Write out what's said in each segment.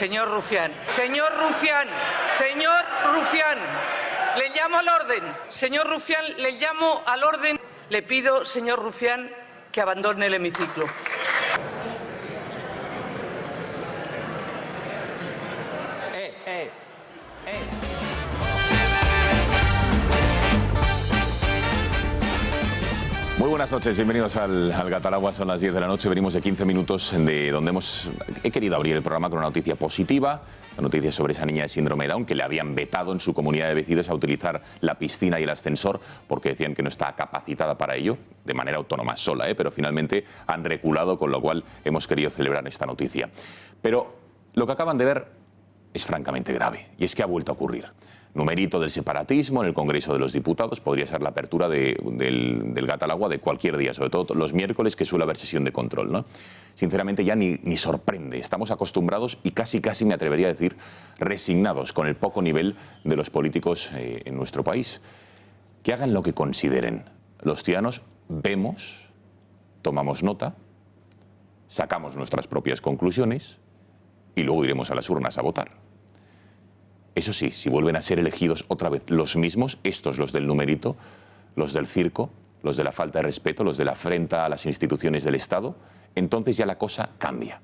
Señor Rufián, señor Rufián, señor Rufián, le llamo al orden. Señor Rufián, le llamo al orden. Le pido, señor Rufián, que abandone el hemiciclo. Muy buenas noches, bienvenidos al Gatalagua, son las 10 de la noche, venimos de 15 minutos de donde he querido abrir el programa con una noticia positiva, la noticia sobre esa niña de síndrome de Down que le habían vetado en su comunidad de vecinos a utilizar la piscina y el ascensor porque decían que no está capacitada para ello, de manera autónoma sola, pero finalmente han reculado, con lo cual hemos querido celebrar esta noticia. Pero lo que acaban de ver es francamente grave, y es que ha vuelto a ocurrir. Numerito del separatismo en el Congreso de los Diputados, podría ser la apertura del Gatalagua de cualquier día, sobre todo los miércoles, que suele haber sesión de control, ¿no? Sinceramente ya ni sorprende, estamos acostumbrados y casi me atrevería a decir resignados con el poco nivel de los políticos en nuestro país. Que hagan lo que consideren. Los ciudadanos vemos, tomamos nota, sacamos nuestras propias conclusiones y luego iremos a las urnas a votar. Eso sí, si vuelven a ser elegidos otra vez los mismos, estos, los del numerito, los del circo, los de la falta de respeto, los de la afrenta a las instituciones del Estado, entonces ya la cosa cambia.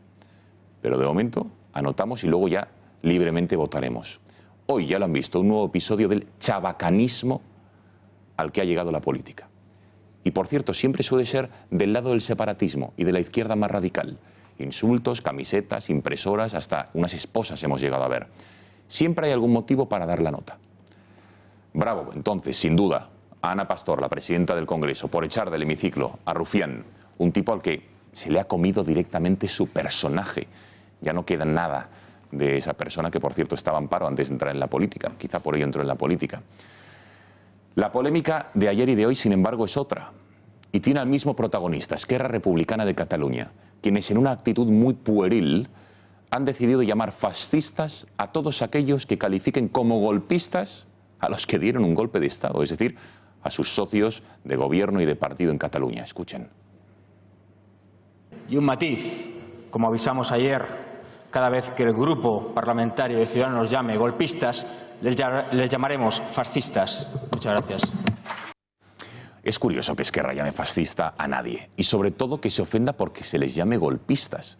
Pero de momento anotamos y luego ya libremente votaremos. Hoy ya lo han visto, un nuevo episodio del chabacanismo al que ha llegado la política. Y por cierto, siempre suele ser del lado del separatismo y de la izquierda más radical. Insultos, camisetas, impresoras, hasta unas esposas hemos llegado a ver. Siempre hay algún motivo para dar la nota. Bravo, entonces, sin duda, a Ana Pastor, la presidenta del Congreso, por echar del hemiciclo a Rufián, un tipo al que se le ha comido directamente su personaje. Ya no queda nada de esa persona que, por cierto, estaba en paro antes de entrar en la política. Quizá por ello entró en la política. La polémica de ayer y de hoy, sin embargo, es otra. Y tiene al mismo protagonista, Esquerra Republicana de Cataluña, quienes en una actitud muy pueril han decidido llamar fascistas a todos aquellos que califiquen como golpistas a los que dieron un golpe de Estado, es decir, a sus socios de gobierno y de partido en Cataluña. Escuchen. Y un matiz, como avisamos ayer, cada vez que el grupo parlamentario de Ciudadanos llame golpistas, les llamaremos fascistas. Muchas gracias. Es curioso que Esquerra llame fascista a nadie y sobre todo que se ofenda porque se les llame golpistas.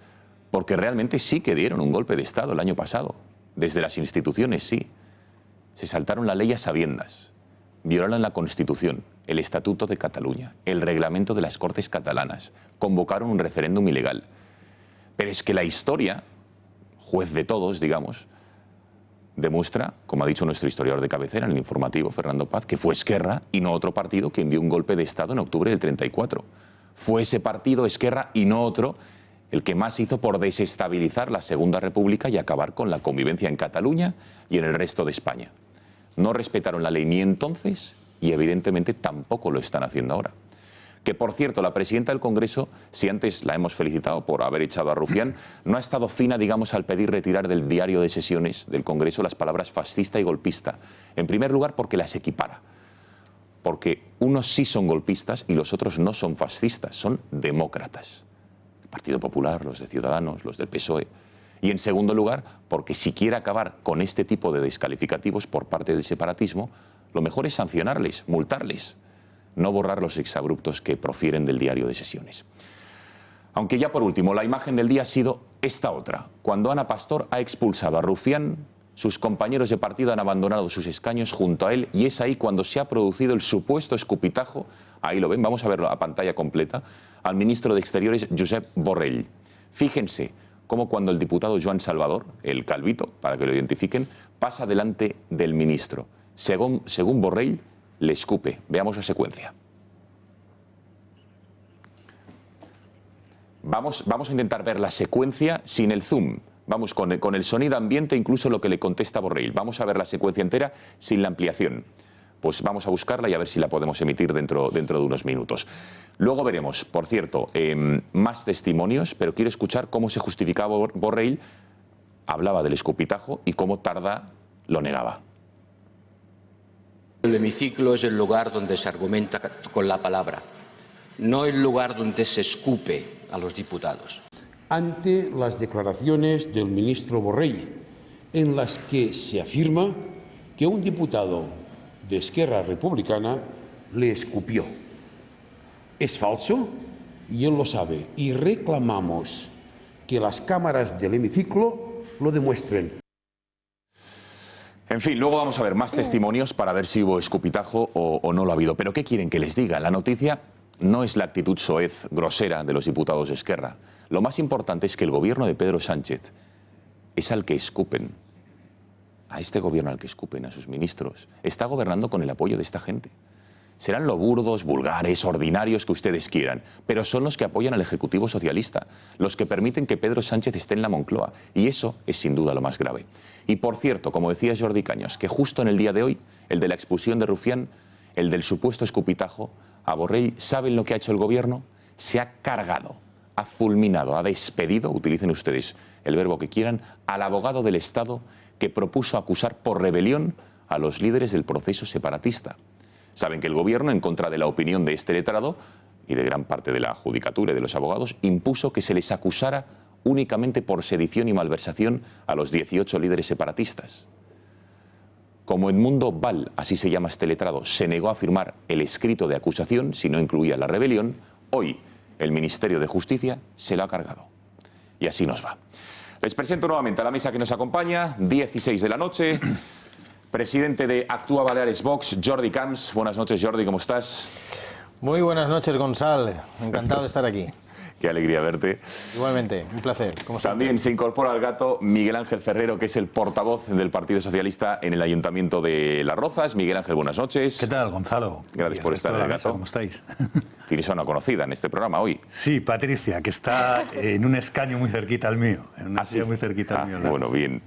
Porque realmente sí que dieron un golpe de Estado el año pasado. Desde las instituciones, sí. Se saltaron la ley a sabiendas. Violaron la Constitución, el Estatuto de Cataluña, el reglamento de las Cortes catalanas. Convocaron un referéndum ilegal. Pero es que la historia, juez de todos, digamos, demuestra, como ha dicho nuestro historiador de cabecera en el informativo, Fernando Paz, que fue Esquerra y no otro partido quien dio un golpe de Estado en octubre del 34. Fue ese partido, Esquerra, y no otro, el que más hizo por desestabilizar la Segunda República y acabar con la convivencia en Cataluña y en el resto de España. No respetaron la ley ni entonces y evidentemente tampoco lo están haciendo ahora. Que por cierto, la presidenta del Congreso, si antes la hemos felicitado por haber echado a Rufián, no ha estado fina, digamos, al pedir retirar del diario de sesiones del Congreso las palabras fascista y golpista. En primer lugar, porque las equipara. Porque unos sí son golpistas y los otros no son fascistas, son demócratas. Partido Popular, los de Ciudadanos, los del PSOE. Y en segundo lugar, porque si quiere acabar con este tipo de descalificativos por parte del separatismo, lo mejor es sancionarles, multarles, no borrar los exabruptos que profieren del diario de sesiones. Aunque ya por último, la imagen del día ha sido esta otra. Cuando Ana Pastor ha expulsado a Rufián, sus compañeros de partido han abandonado sus escaños junto a él y es ahí cuando se ha producido el supuesto escupitajo, ahí lo ven, vamos a verlo a pantalla completa, al ministro de Exteriores, Josep Borrell. Fíjense cómo cuando el diputado Joan Salvador, el calvito, para que lo identifiquen, pasa delante del ministro. Según Borrell, le escupe. Veamos la secuencia. Vamos a intentar ver la secuencia sin el zoom. Vamos con el sonido ambiente, incluso lo que le contesta Borrell. Vamos a ver la secuencia entera sin la ampliación. Pues vamos a buscarla y a ver si la podemos emitir dentro de unos minutos. Luego veremos, por cierto, más testimonios, pero quiero escuchar cómo se justificaba Borrell. Hablaba del escupitajo y cómo Tarda lo negaba. El hemiciclo es el lugar donde se argumenta con la palabra, no el lugar donde se escupe a los diputados. ante las declaraciones del ministro Borrell, en las que se afirma que un diputado de Esquerra Republicana le escupió. Es falso y él lo sabe, y reclamamos que las cámaras del hemiciclo lo demuestren. En fin, luego vamos a ver más testimonios para ver si hubo escupitajo o no lo ha habido. Pero ¿qué quieren que les diga? La noticia no es la actitud soez, grosera de los diputados de Esquerra. Lo más importante es que el gobierno de Pedro Sánchez es al que escupen. A este gobierno al que escupen, a sus ministros. Está gobernando con el apoyo de esta gente. Serán lo burdos, vulgares, ordinarios que ustedes quieran, pero son los que apoyan al Ejecutivo Socialista, los que permiten que Pedro Sánchez esté en la Moncloa. Y eso es sin duda lo más grave. Y por cierto, como decía Jordi Cañas, que justo en el día de hoy, el de la expulsión de Rufián, el del supuesto escupitajo a Borrell, ¿saben lo que ha hecho el gobierno? Se ha cargado, ha fulminado, ha despedido, utilicen ustedes el verbo que quieran, al abogado del Estado que propuso acusar por rebelión a los líderes del proceso separatista. Saben que el gobierno, en contra de la opinión de este letrado y de gran parte de la judicatura y de los abogados, impuso que se les acusara únicamente por sedición y malversación a los 18 líderes separatistas. Como Edmundo Val, así se llama este letrado, se negó a firmar el escrito de acusación si no incluía la rebelión, hoy el Ministerio de Justicia se lo ha cargado. Y así nos va. Les presento nuevamente a la mesa que nos acompaña, 16 de la noche. Presidente de Actúa Baleares Vox, Jordi Camps. Buenas noches, Jordi, ¿cómo estás? Muy buenas noches, Gonzalo. Encantado de estar aquí. Qué alegría verte. Igualmente, un placer. También se incorpora al gato Miguel Ángel Ferrero, que es el portavoz del Partido Socialista en el Ayuntamiento de Las Rozas. Miguel Ángel, buenas noches. ¿Qué tal, Gonzalo? Gracias por estar en el gato. ¿Cómo estáis? Tienes a una conocida en este programa hoy. Sí, Patricia, que está en un escaño muy cerquita al mío. En una silla muy cerquita al mío. Bueno, bien.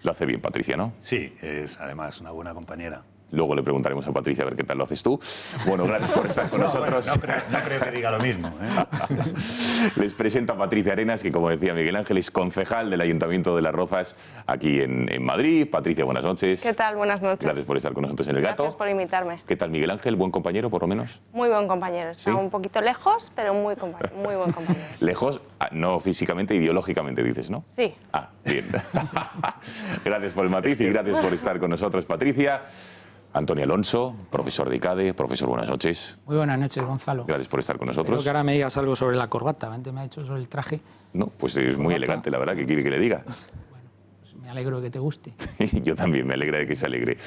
Lo hace bien Patricia, ¿no? Sí, es además una buena compañera. Luego le preguntaremos a Patricia a ver qué tal lo haces tú. Bueno, gracias por estar con nosotros. No creo que diga lo mismo. Les presento a Patricia Arenas, que como decía Miguel Ángel, es concejal del Ayuntamiento de Las Rozas aquí en Madrid. Patricia, buenas noches. ¿Qué tal? Buenas noches. Gracias por estar con nosotros en el gato. Gracias por invitarme. ¿Qué tal Miguel Ángel? ¿Buen compañero, por lo menos? Muy buen compañero. Está ¿Sí? un poquito lejos, pero muy buen compañero. Lejos, no físicamente, ideológicamente dices, ¿no? Sí. Ah, bien. Gracias por el matiz y gracias por estar con nosotros, Patricia. Antonio Alonso, profesor de ICADE. Profesor, buenas noches. Muy buenas noches, Gonzalo. Gracias por estar con nosotros. Creo que ahora me digas algo sobre la corbata. Antes me ha dicho sobre el traje. No, pues es muy elegante, la verdad. ¿Qué quiere que le diga? Bueno, pues me alegro de que te guste. Yo también me alegra de que se alegre.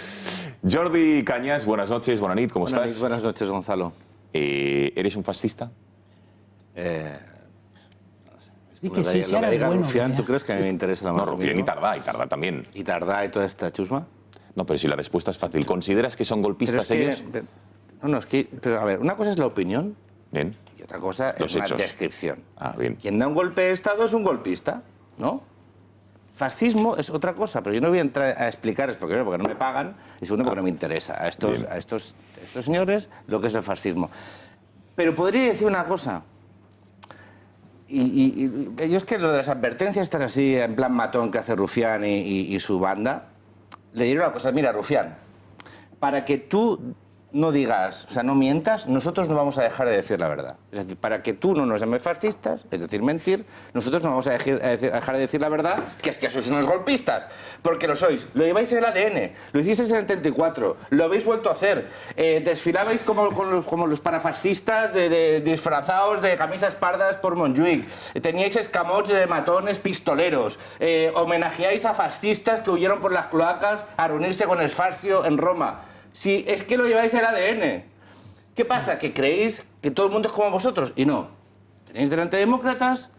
Jordi Cañas, buenas noches. Bonanit, ¿cómo estás? Buenas noches, Gonzalo. ¿Eres un fascista? Di que sí, si lo que eres diga bueno. Rufián, ¿tú crees que a mí me interesa la más? No, Rufián y Tardá también. ¿Y Tardá y toda esta chusma? No, pero si la respuesta es fácil. ¿Consideras que son golpistas ellos? No, es que... Pero a ver, una cosa es la opinión. Bien. Y otra cosa Los es una hechos. descripción. Ah, bien. Quien da un golpe de Estado es un golpista, ¿no? Fascismo es otra cosa, pero yo no voy a entrar a explicarles, primero porque no me pagan y segundo porque no me interesa a estos señores lo que es el fascismo. Pero podría decir una cosa. Y yo es que lo de las advertencias están así, en plan matón que hace Rufián y su banda, le diré una cosa, mira, Rufián, para que tú no digas, o sea, no mientas, nosotros no vamos a dejar de decir la verdad. Es decir, para que tú no nos llames fascistas, es decir, mentir, nosotros no vamos a dejar de decir la verdad, que es que sois unos golpistas, porque lo sois. Lo lleváis en el ADN, lo hicisteis en el 34, lo habéis vuelto a hacer, desfilabais como los parafascistas disfrazados de camisas pardas por Montjuic, teníais escamots de matones pistoleros, homenajeáis a fascistas que huyeron por las cloacas a reunirse con Esfarcio en Roma. Si es que lo lleváis en el ADN. ¿Qué pasa? ¿Que creéis que todo el mundo es como vosotros? Y no. Tenéis delante demócratas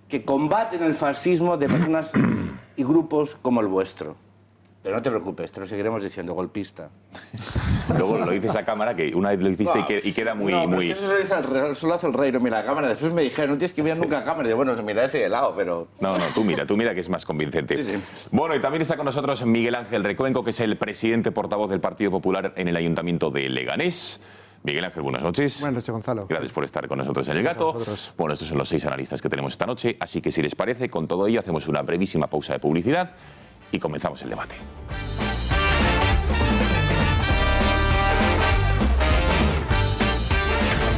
que combaten el fascismo de personas y grupos como el vuestro. Pero no te preocupes, te lo seguiremos diciendo, golpista. Luego lo dices a cámara, que una vez lo hiciste y queda muy... No, muy... Eso lo hace el rey, no mira la cámara. Después me dijeron, no tienes que mirar nunca a cámara. Y yo, bueno, mira ese de lado, pero... No, tú mira que es más convincente. Sí. Bueno, y también está con nosotros Miguel Ángel Recuenco, que es el presidente portavoz del Partido Popular en el Ayuntamiento de Leganés. Miguel Ángel, buenas noches. Buenas noches, Gonzalo. Gracias por estar con nosotros en el gato. Bueno, estos son los 6 analistas que tenemos esta noche, así que si les parece, con todo ello hacemos una brevísima pausa de publicidad y comenzamos el debate.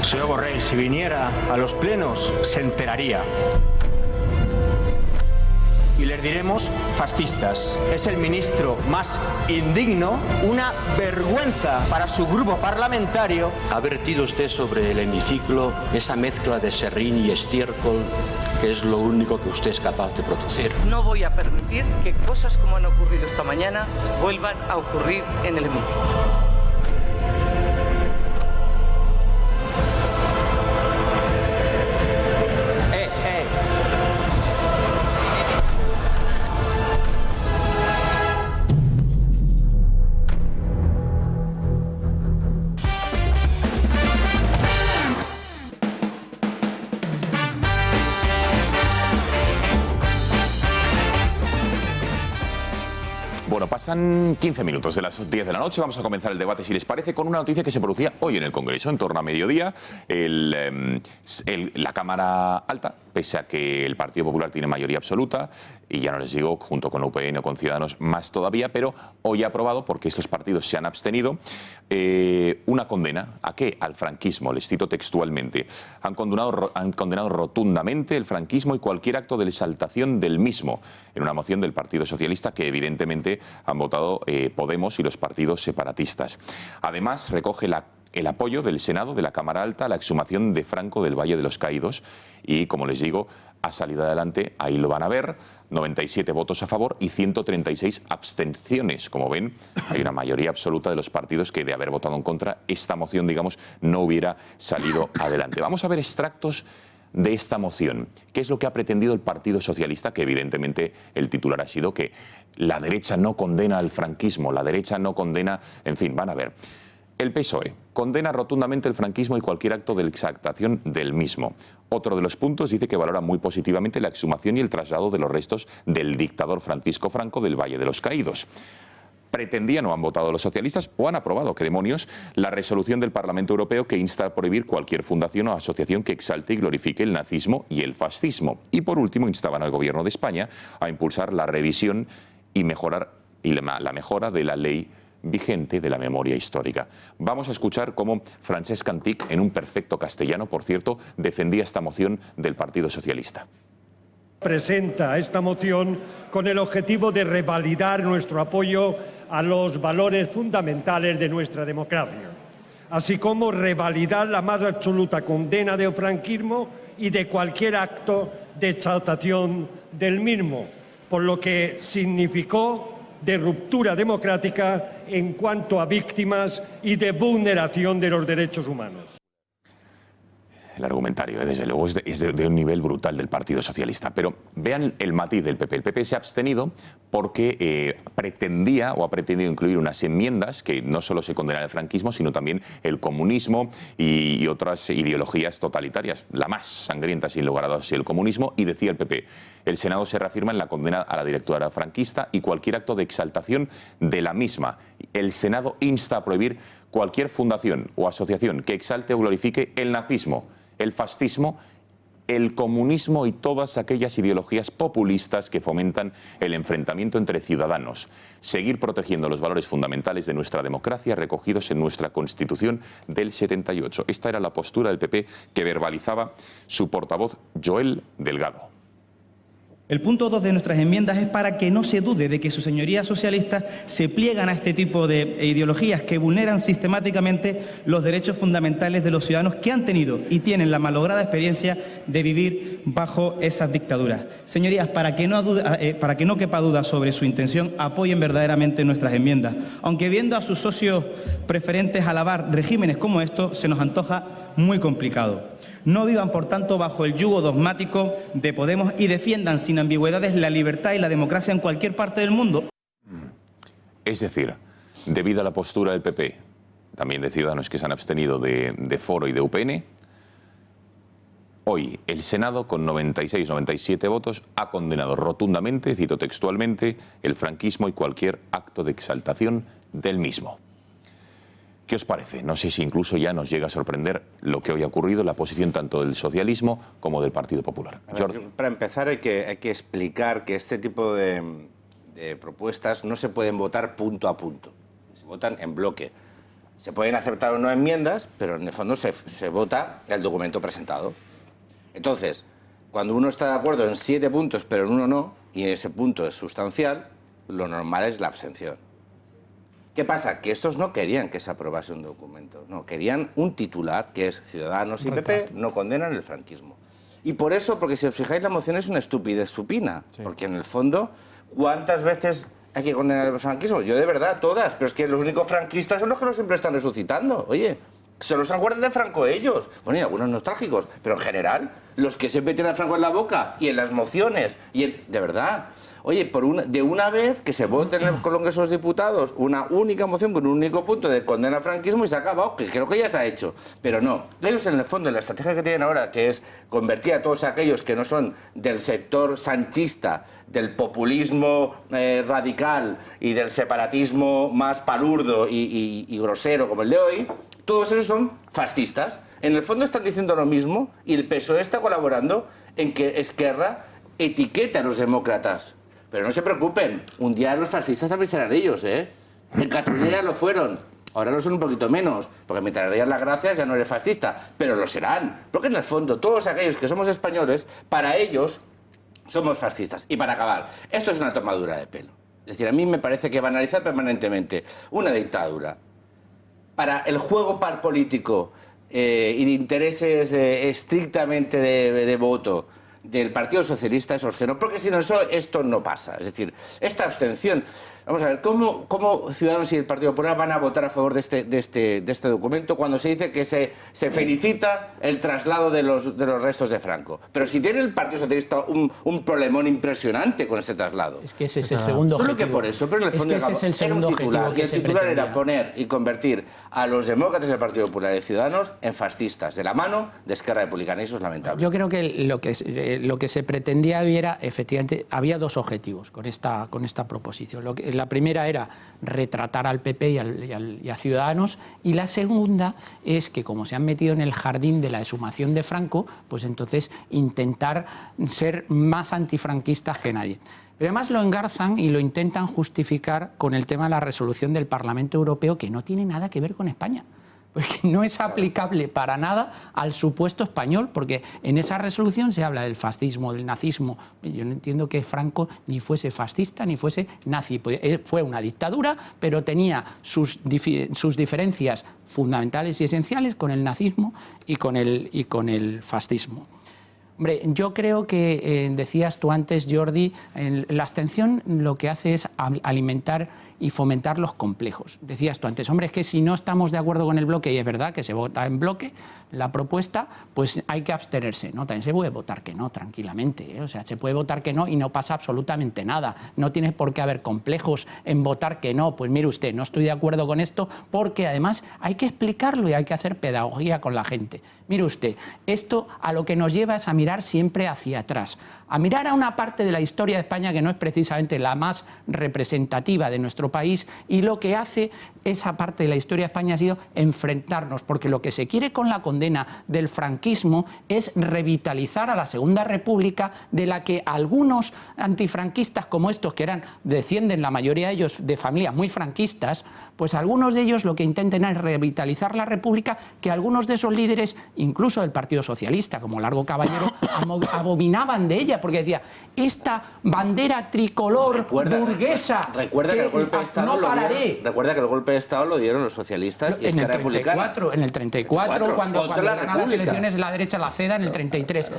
Señor Borrell, si viniera a los plenos, se enteraría. y les diremos fascistas. Es el ministro más indigno, una vergüenza para su grupo parlamentario. Ha vertido usted sobre el hemiciclo esa mezcla de serrín y estiércol que es lo único que usted es capaz de producir. No voy a permitir que cosas como han ocurrido esta mañana vuelvan a ocurrir en el hemiciclo. Bueno, pasan 15 minutos de las 10 de la noche. Vamos a comenzar el debate, si les parece, con una noticia que se producía hoy en el Congreso, en torno a mediodía. La Cámara Alta, pese a que el Partido Popular tiene mayoría absoluta, y ya no les digo, junto con UPN o con Ciudadanos más todavía, pero hoy ha aprobado, porque estos partidos se han abstenido, una condena. ¿A qué? Al franquismo. Les cito textualmente. Han condenado rotundamente el franquismo y cualquier acto de exaltación del mismo, en una moción del Partido Socialista que evidentemente han votado Podemos y los partidos separatistas. Además, recoge el apoyo del Senado, de la Cámara Alta, a la exhumación de Franco del Valle de los Caídos y, como les digo, ha salido adelante, ahí lo van a ver, 97 votos a favor y 136 abstenciones. Como ven, hay una mayoría absoluta de los partidos que, de haber votado en contra, esta moción, digamos, no hubiera salido adelante. Vamos a ver extractos de esta moción. ¿Qué es lo que ha pretendido el Partido Socialista? Que evidentemente el titular ha sido que la derecha no condena al franquismo, la derecha no condena... En fin, van a ver. El PSOE condena rotundamente el franquismo y cualquier acto de exaltación del mismo. Otro de los puntos dice que valora muy positivamente la exhumación y el traslado de los restos del dictador Francisco Franco del Valle de los Caídos. Pretendían o han votado los socialistas o han aprobado, qué demonios, la resolución del Parlamento Europeo que insta a prohibir cualquier fundación o asociación que exalte y glorifique el nazismo y el fascismo. Y por último, instaban al Gobierno de España a impulsar la revisión y la mejora de la ley vigente de la memoria histórica. Vamos a escuchar cómo Francesc Antich, en un perfecto castellano, por cierto, defendía esta moción del Partido Socialista. Presenta esta moción con el objetivo de revalidar nuestro apoyo a los valores fundamentales de nuestra democracia, así como revalidar la más absoluta condena del franquismo y de cualquier acto de exaltación del mismo, por lo que significó de ruptura democrática en cuanto a víctimas y de vulneración de los derechos humanos. El argumentario, desde luego, es de un nivel brutal del Partido Socialista. Pero vean el matiz del PP. El PP se ha abstenido porque pretendía o ha pretendido incluir unas enmiendas que no solo se condenan el franquismo, sino también el comunismo y otras ideologías totalitarias. La más sangrienta, sin lugar a dudas, es el comunismo. Y decía el PP, el Senado se reafirma en la condena a la directora franquista y cualquier acto de exaltación de la misma. El Senado insta a prohibir cualquier fundación o asociación que exalte o glorifique el nazismo, el fascismo, el comunismo y todas aquellas ideologías populistas que fomentan el enfrentamiento entre ciudadanos. Seguir protegiendo los valores fundamentales de nuestra democracia recogidos en nuestra Constitución del 78. Esta era la postura del PP que verbalizaba su portavoz Joel Delgado. El punto 2 de nuestras enmiendas es para que no se dude de que sus señorías socialistas se pliegan a este tipo de ideologías que vulneran sistemáticamente los derechos fundamentales de los ciudadanos que han tenido y tienen la malograda experiencia de vivir bajo esas dictaduras. Señorías, para que no quepa duda sobre su intención, apoyen verdaderamente nuestras enmiendas. Aunque viendo a sus socios preferentes alabar regímenes como estos, se nos antoja muy complicado. No vivan, por tanto, bajo el yugo dogmático de Podemos y defiendan sin ambigüedades la libertad y la democracia en cualquier parte del mundo. Es decir, debido a la postura del PP, también de Ciudadanos que se han abstenido de Foro y de UPN, hoy el Senado, con 96-97 votos, ha condenado rotundamente, cito textualmente, el franquismo y cualquier acto de exaltación del mismo. ¿Qué os parece? No sé si incluso ya nos llega a sorprender lo que hoy ha ocurrido, la posición tanto del socialismo como del Partido Popular. Jordi. Para empezar hay que explicar que este tipo de propuestas no se pueden votar punto a punto, se votan en bloque. Se pueden aceptar o no enmiendas, pero en el fondo se vota el documento presentado. Entonces, cuando uno está de acuerdo en 7 puntos, pero en uno no, y ese punto es sustancial, lo normal es la abstención. ¿Qué pasa? Que estos no querían que se aprobase un documento, no, querían un titular, que es Ciudadanos y PP no condenan el franquismo. Y por eso, porque si os fijáis, la moción es una estupidez supina, porque en el fondo, ¿cuántas veces hay que condenar el franquismo? Yo de verdad, todas, pero es que los únicos franquistas son los que siempre están resucitando, oye. Solo se acuerdan de Franco ellos. Bueno, y algunos nostálgicos, pero en general, los que siempre tienen a Franco en la boca y en las mociones, de verdad. Oye, de una vez que se vote en el Congreso de los Diputados una única moción con un único punto de condena al franquismo y se ha acabado, que creo que ya se ha hecho. Pero no, ellos en el fondo, en la estrategia que tienen ahora, que es convertir a todos aquellos que no son del sector sanchista, del populismo radical y del separatismo más palurdo y grosero como el de hoy, todos esos son fascistas. En el fondo están diciendo lo mismo y el PSOE está colaborando en que Esquerra etiquete a los demócratas. Pero no se preocupen, un día los fascistas también serán ellos, ¿eh? En Cataluña lo fueron, ahora lo son un poquito menos, porque mientras le digan las gracias ya no eres fascista, pero lo serán. Porque en el fondo todos aquellos que somos españoles, para ellos somos fascistas. Y para acabar, esto es una tomadura de pelo. Es decir, a mí me parece que banalizar permanentemente una dictadura para el juego político y de intereses estrictamente de voto del Partido Socialista es obsceno, porque si no, esto no pasa. Es decir, esta abstención... Vamos a ver, ¿cómo Ciudadanos y el Partido Popular van a votar a favor de este documento cuando se dice que se felicita el traslado de los restos de Franco? Pero si tiene el Partido Socialista un problemón impresionante con ese traslado. Es que ese es el segundo objetivo. Solo que por eso, pero en el fondo ese es el segundo objetivo que el titular era poner y convertir a los demócratas del Partido Popular y Ciudadanos en fascistas, de la mano de Esquerra Republicana, y eso es lamentable. Yo creo que lo que se pretendía era, efectivamente, había dos objetivos con esta proposición. La primera era retratar al PP y a Ciudadanos, y la segunda es que, como se han metido en el jardín de la exhumación de Franco, pues entonces intentar ser más antifranquistas que nadie. Pero además lo engarzan y lo intentan justificar con el tema de la resolución del Parlamento Europeo, que no tiene nada que ver con España. Porque no es aplicable para nada al supuesto español, porque en esa resolución se habla del fascismo, del nazismo. Yo no entiendo que Franco ni fuese fascista ni fuese nazi. Fue una dictadura, pero tenía sus diferencias fundamentales y esenciales con el nazismo y con el fascismo. Hombre, yo creo que, decías tú antes, Jordi, la abstención lo que hace es alimentar y fomentar los complejos. Decías tú antes, hombre, es que si no estamos de acuerdo con el bloque, y es verdad que se vota en bloque la propuesta, pues hay que abstenerse. No, también se puede votar que no, tranquilamente, ¿eh? O sea, se puede votar que no y no pasa absolutamente nada. No tiene por qué haber complejos en votar que no. Pues mire usted, no estoy de acuerdo con esto, porque además hay que explicarlo y hay que hacer pedagogía con la gente. Mire usted, esto a lo que nos lleva es a mirar siempre hacia atrás, a mirar a una parte de la historia de España que no es precisamente la más representativa de nuestro país, y lo que hace esa parte de la historia de España ha sido enfrentarnos, porque lo que se quiere con la condena del franquismo es revitalizar a la Segunda República, de la que algunos antifranquistas como estos, que descienden la mayoría de ellos de familias muy franquistas, pues algunos de ellos lo que intentan es revitalizar la República, que algunos de esos líderes, incluso del Partido Socialista, como Largo Caballero, abominaban de ella, porque decía, esta bandera tricolor burguesa, recuerda que el golpe de Estado recuerda que el golpe de Estado lo dieron los socialistas y Esquerra Republicana. En el 34, cuando ganan las elecciones, la derecha la ceda en el 33.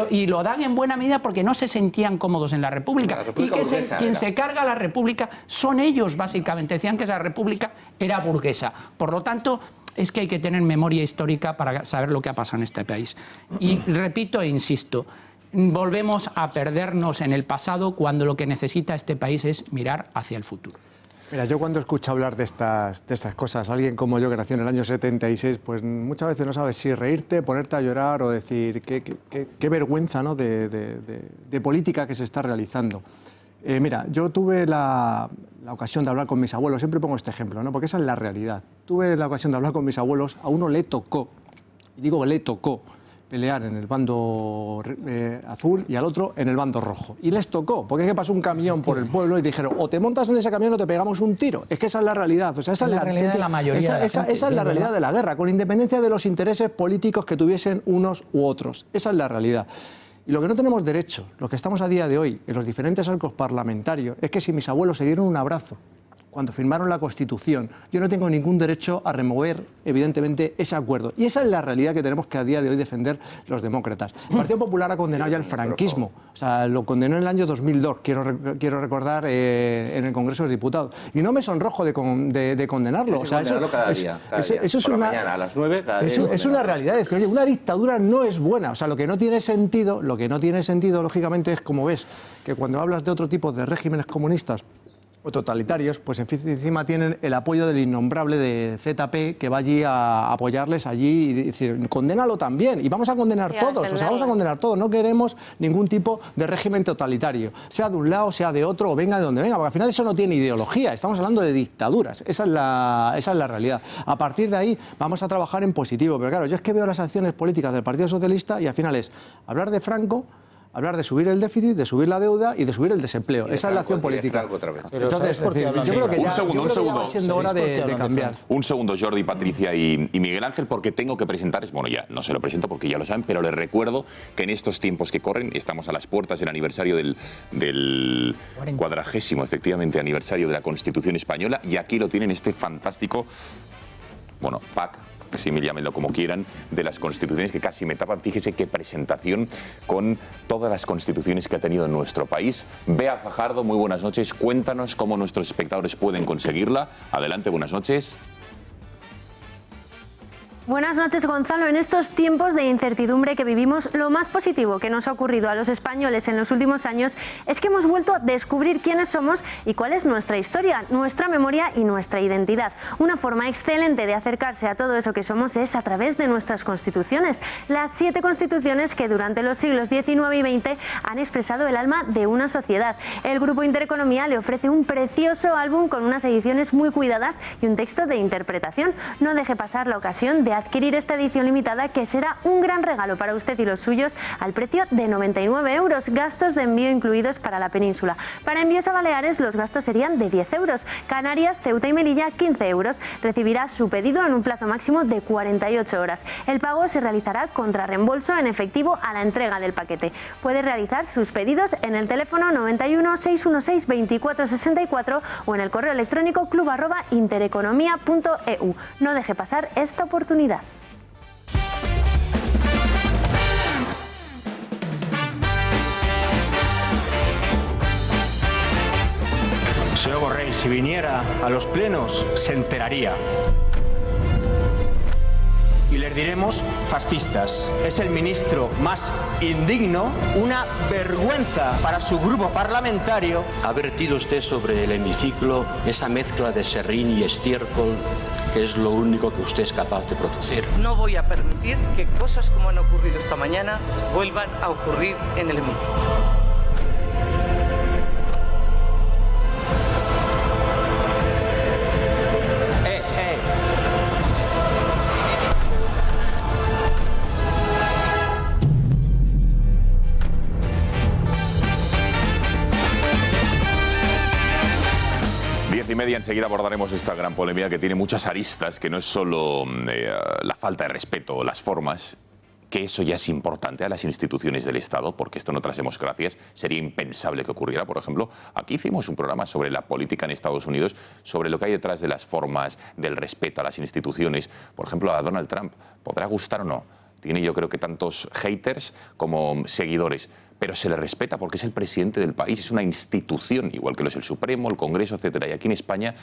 Y lo dan en buena medida porque no se sentían cómodos en la República. Y que quien se carga a la República son ellos, básicamente. Decían que esa República era burguesa. Por lo tanto, es que hay que tener memoria histórica para saber lo que ha pasado en este país. Y repito e insisto, volvemos a perdernos en el pasado cuando lo que necesita este país es mirar hacia el futuro. Mira, yo cuando escucho hablar de estas cosas, alguien como yo que nació en el año 76, pues muchas veces no sabes si reírte, ponerte a llorar o decir qué vergüenza, ¿no?, de política que se está realizando. Mira, yo tuve la ocasión de hablar con mis abuelos, siempre pongo este ejemplo, ¿no?, porque esa es la realidad. Tuve la ocasión de hablar con mis abuelos, a uno le tocó, y digo le tocó, pelear en el bando azul y al otro en el bando rojo. Y les tocó, porque es que pasó un camión por el pueblo y dijeron, o te montas en ese camión o te pegamos un tiro. Es que esa es la realidad. O sea, esa es la realidad de la mayoría. Esa es la realidad de la guerra, con independencia de los intereses políticos que tuviesen unos u otros. Esa es la realidad. Y lo que no tenemos derecho, los que estamos a día de hoy en los diferentes arcos parlamentarios, es que si mis abuelos se dieron un abrazo cuando firmaron la Constitución, yo no tengo ningún derecho a remover, evidentemente, ese acuerdo. Y esa es la realidad que tenemos que a día de hoy defender los demócratas. El Partido Popular ha condenado ya el franquismo, o sea, lo condenó en el año 2002, quiero recordar, en el Congreso de los Diputados. Y no me sonrojo de condenarlo. O sea, eso es una, mañana, a las 9, cada día es una realidad. Es decir, oye, una dictadura no es buena. O sea, lo que no tiene sentido, lógicamente, es como ves que cuando hablas de otro tipo de regímenes comunistas o totalitarios, pues encima tienen el apoyo del innombrable de ZP, que va allí a apoyarles allí y decir, condénalo también, y vamos a condenar todos, o sea, vamos a condenar todos, no queremos ningún tipo de régimen totalitario, sea de un lado, sea de otro, o venga de donde venga, porque al final eso no tiene ideología, estamos hablando de dictaduras, esa es la realidad. A partir de ahí vamos a trabajar en positivo, pero claro, yo es que veo las acciones políticas del Partido Socialista y al final es hablar de Franco, hablar de subir el déficit, de subir la deuda y de subir el desempleo. Esa es la acción política. Entonces, yo creo que ya va siendo hora de cambiar. Un segundo, Jordi, Patricia y Miguel Ángel, porque tengo que presentarles, bueno, ya no se lo presento porque ya lo saben, pero les recuerdo que en estos tiempos que corren estamos a las puertas del aniversario del 40º, efectivamente, aniversario de la Constitución Española, y aquí lo tienen, este fantástico, bueno, pack, si me llámenlo como quieran, de las constituciones que casi me tapan. Fíjese qué presentación con todas las constituciones que ha tenido en nuestro país. Bea Fajardo, muy buenas noches. Cuéntanos cómo nuestros espectadores pueden conseguirla. Adelante, buenas noches. Buenas noches, Gonzalo. En estos tiempos de incertidumbre que vivimos, lo más positivo que nos ha ocurrido a los españoles en los últimos años es que hemos vuelto a descubrir quiénes somos y cuál es nuestra historia, nuestra memoria y nuestra identidad. Una forma excelente de acercarse a todo eso que somos es a través de nuestras constituciones. Las 7 constituciones que durante los siglos XIX y XX han expresado el alma de una sociedad. El Grupo Intereconomía le ofrece un precioso álbum con unas ediciones muy cuidadas y un texto de interpretación. No deje pasar la ocasión de adquirir esta edición limitada, que será un gran regalo para usted y los suyos al precio de 99 €, gastos de envío incluidos para la península. Para envíos a Baleares los gastos serían de 10 €, Canarias, Ceuta y Melilla 15 €. Recibirá su pedido en un plazo máximo de 48 horas. El pago se realizará contra reembolso en efectivo a la entrega del paquete. Puede realizar sus pedidos en el teléfono 91 616 24 64 o en el correo electrónico club@intereconomia.eu. No deje pasar esta oportunidad. Señor Borrell, si viniera a los plenos, se enteraría. Y les diremos fascistas. Es el ministro más indigno, una vergüenza para su grupo parlamentario. Ha vertido usted sobre el hemiciclo esa mezcla de serrín y estiércol que es lo único que usted es capaz de producir. No voy a permitir que cosas como han ocurrido esta mañana vuelvan a ocurrir en el hemiciclo. Y media, enseguida abordaremos esta gran polémica que tiene muchas aristas, que no es solo la falta de respeto o las formas, que eso ya es importante a las instituciones del Estado, porque esto en otras democracias sería impensable que ocurriera. Por ejemplo, aquí hicimos un programa sobre la política en Estados Unidos, sobre lo que hay detrás de las formas, del respeto a las instituciones. Por ejemplo, a Donald Trump, ¿podrá gustar o no? Tiene, yo creo que tantos haters como seguidores, pero se le respeta porque es el presidente del país, es una institución, igual que lo es el Supremo, el Congreso, etcétera. Y aquí en España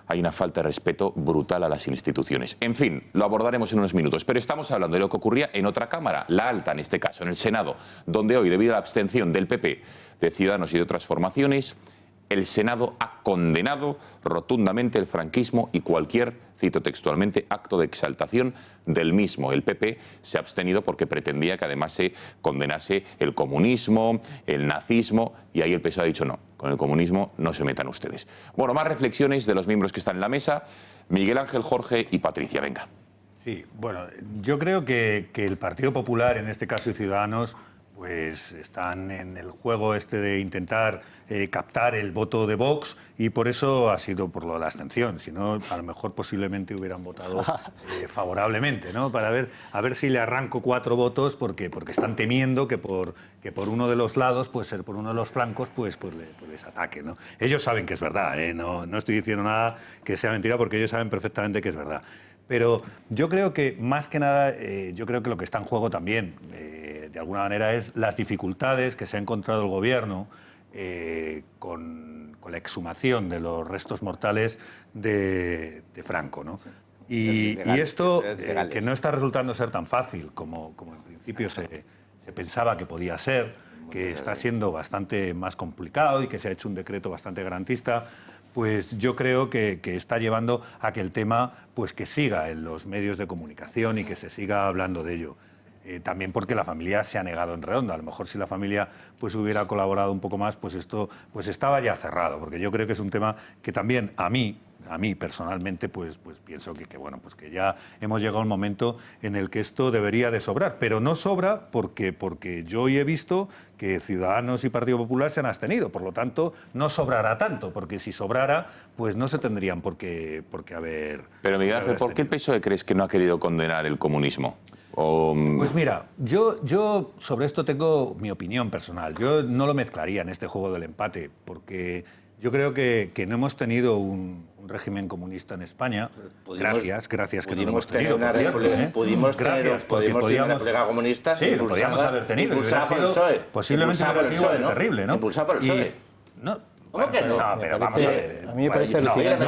hay una falta de respeto brutal a las instituciones. En fin, lo abordaremos en unos minutos, pero estamos hablando de lo que ocurría en otra Cámara, la alta en este caso, en el Senado, donde hoy, debido a la abstención del PP, de Ciudadanos y de otras formaciones, el Senado ha condenado rotundamente el franquismo y cualquier, cito textualmente, acto de exaltación del mismo. El PP se ha abstenido porque pretendía que además se condenase el comunismo, el nazismo, y ahí el PSOE ha dicho no, con el comunismo no se metan ustedes. Bueno, más reflexiones de los miembros que están en la mesa. Miguel Ángel, Jorge y Patricia, venga. Sí, bueno, yo creo que el Partido Popular, en este caso y Ciudadanos, pues están en el juego este de intentar captar el voto de Vox y por eso ha sido por lo de la abstención. Si no, a lo mejor posiblemente hubieran votado favorablemente, ¿no? Para ver, a ver si le arranco 4 votos porque están temiendo que por uno de los lados, pues ser por uno de los flancos, pues les ataque, ¿no? Ellos saben que es verdad, no estoy diciendo nada que sea mentira porque ellos saben perfectamente que es verdad. Pero yo creo que, más que nada, yo creo que lo que está en juego también, de alguna manera, es las dificultades que se ha encontrado el Gobierno con la exhumación de los restos mortales de Franco, ¿no? Y esto, que no está resultando ser tan fácil como en principio se pensaba que podía ser, que está siendo bastante más complicado y que se ha hecho un decreto bastante garantista, pues yo creo que está llevando a que el tema pues que siga en los medios de comunicación y que se siga hablando de ello. También porque la familia se ha negado en redonda. A lo mejor si la familia pues hubiera colaborado un poco más, pues esto pues estaba ya cerrado, porque yo creo que es un tema que también a mí personalmente pues pienso que bueno, pues que ya hemos llegado a un momento en el que esto debería de sobrar, pero no sobra porque yo hoy he visto que Ciudadanos y Partido Popular se han abstenido, por lo tanto no sobrará tanto, porque si sobrara pues no se tendrían por qué haber. Pero Miguel Ángel, ¿por qué el PSOE crees que no ha querido condenar el comunismo? Pues mira, yo sobre esto tengo mi opinión personal. Yo no lo mezclaría en este juego del empate, porque yo creo que no hemos tenido un régimen comunista en España. Gracias que no lo hemos tenido. Pudimos tener una república comunista. Sí, lo podíamos haber tenido. Impulsada por el PSOE. Posiblemente hubiera sido igual de terrible, ¿no? Impulsada por el PSOE. ¿Cómo que no? No, pero vamos a ver. A mí me parece alucinante.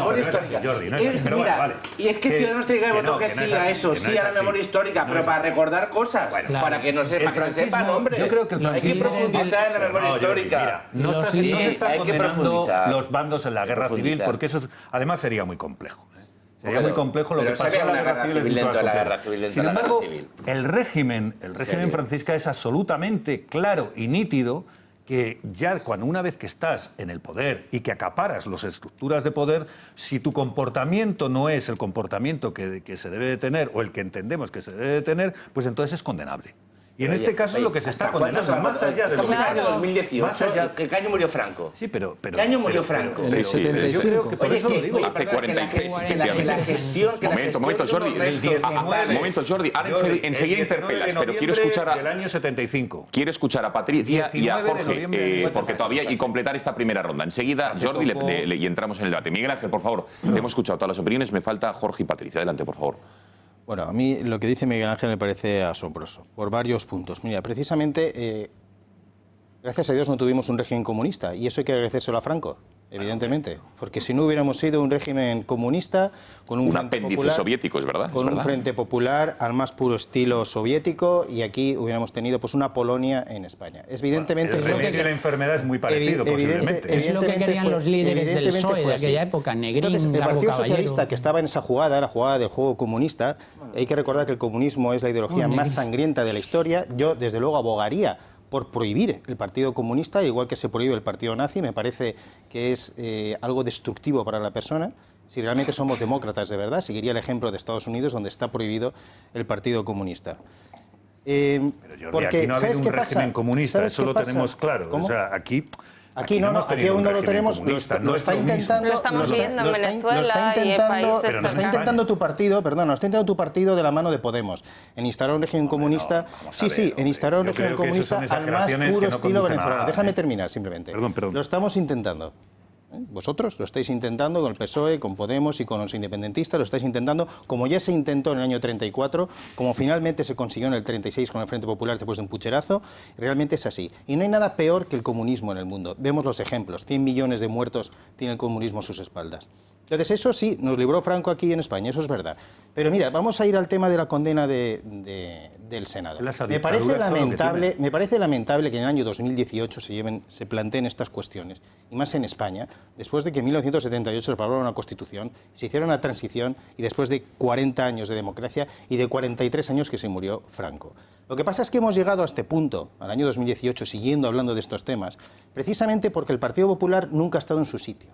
Y es que Ciudadanos tiene que votar que sí a eso, sí a la memoria histórica, pero para recordar cosas, para que se sepan, hombre. Yo creo que hay que profundizar en la memoria histórica. No se está condenando los bandos en la guerra civil, porque eso además sería muy complejo. Sería muy complejo lo que pasó en la guerra civil. Sin embargo, el régimen franquista es absolutamente claro y nítido que ya una vez que estás en el poder y que acaparas las estructuras de poder, si tu comportamiento no es el comportamiento que se debe de tener o el que entendemos que se debe de tener, pues entonces es condenable. Y en este caso lo que se está condenando, más allá de estamos en el año 2018, ¿qué año murió Franco? Sí, pero ¿qué año murió Franco? Yo creo que por eso lo digo. Hace 43, la gestión... Momento, Jordi. Ahora enseguida interpelas, pero quiero escuchar del año 75. Quiero escuchar a Patricia y a Jorge, porque todavía, y completar esta primera ronda. Enseguida, Jordi, y entramos en el debate. Miguel Ángel, por favor, te hemos escuchado todas las opiniones, me falta Jorge y Patricia. Adelante, por favor. Bueno, a mí lo que dice Miguel Ángel me parece asombroso, por varios puntos. Mira, precisamente, gracias a Dios no tuvimos un régimen comunista, y eso hay que agradecérselo a Franco, evidentemente, porque si no hubiéramos sido un régimen comunista con un frente apéndice popular, soviético, es verdad. con un frente popular al más puro estilo soviético, y aquí hubiéramos tenido pues una Polonia en España. Evidentemente, el remedio de la enfermedad es muy parecido, posiblemente. Es lo que querían los líderes del PSOE de aquella época, Negrín, Entonces, el Largo Partido Caballero. Socialista, que estaba en esa jugada, la jugada del juego comunista, hay que recordar que el comunismo es la ideología más sangrienta de la historia. Yo, desde luego, abogaría por prohibir el Partido Comunista, igual que se prohíbe el Partido Nazi. Me parece que es algo destructivo para la persona. Si realmente somos demócratas de verdad, seguiría el ejemplo de Estados Unidos, donde está prohibido el Partido Comunista. Pero Jordi, aquí no ha habido un régimen comunista, eso lo tenemos claro. ¿Cómo? O sea, aquí aquí aún no lo tenemos, lo está intentando. Lo estamos viendo en Venezuela y en países lo está intentando tu partido, perdón, lo está intentando tu partido de la mano de Podemos, en instaurar un régimen comunista. En instaurar un régimen comunista al más puro estilo venezolano. Déjame terminar simplemente. Perdón. Lo estamos intentando. Vosotros lo estáis intentando con el PSOE, con Podemos y con los independentistas, lo estáis intentando, como ya se intentó en el año 34, como finalmente se consiguió en el 36 con el Frente Popular después de un pucherazo. Realmente es así. Y no hay nada peor que el comunismo en el mundo. Vemos los ejemplos. 100 millones de muertos tiene el comunismo a sus espaldas. Entonces, eso sí, nos libró Franco aquí en España, eso es verdad. Pero mira, vamos a ir al tema de la condena del Senado. Me parece lamentable que en el año 2018 se planteen estas cuestiones, y más en España, después de que en 1978 se aprobara una Constitución, se hiciera una transición, y después de 40 años de democracia y de 43 años que se murió Franco. Lo que pasa es que hemos llegado a este punto, al año 2018, siguiendo hablando de estos temas, precisamente porque el Partido Popular nunca ha estado en su sitio.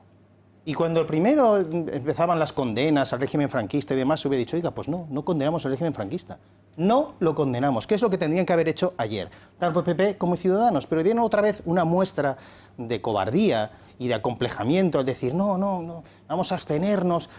Y cuando primero empezaban las condenas al régimen franquista y demás, se hubiera dicho, oiga, pues no condenamos al régimen franquista. No lo condenamos, que es lo que tendrían que haber hecho ayer, tanto PP como Ciudadanos, pero dieron otra vez una muestra de cobardía y de acomplejamiento al decir, no, vamos a abstenernos,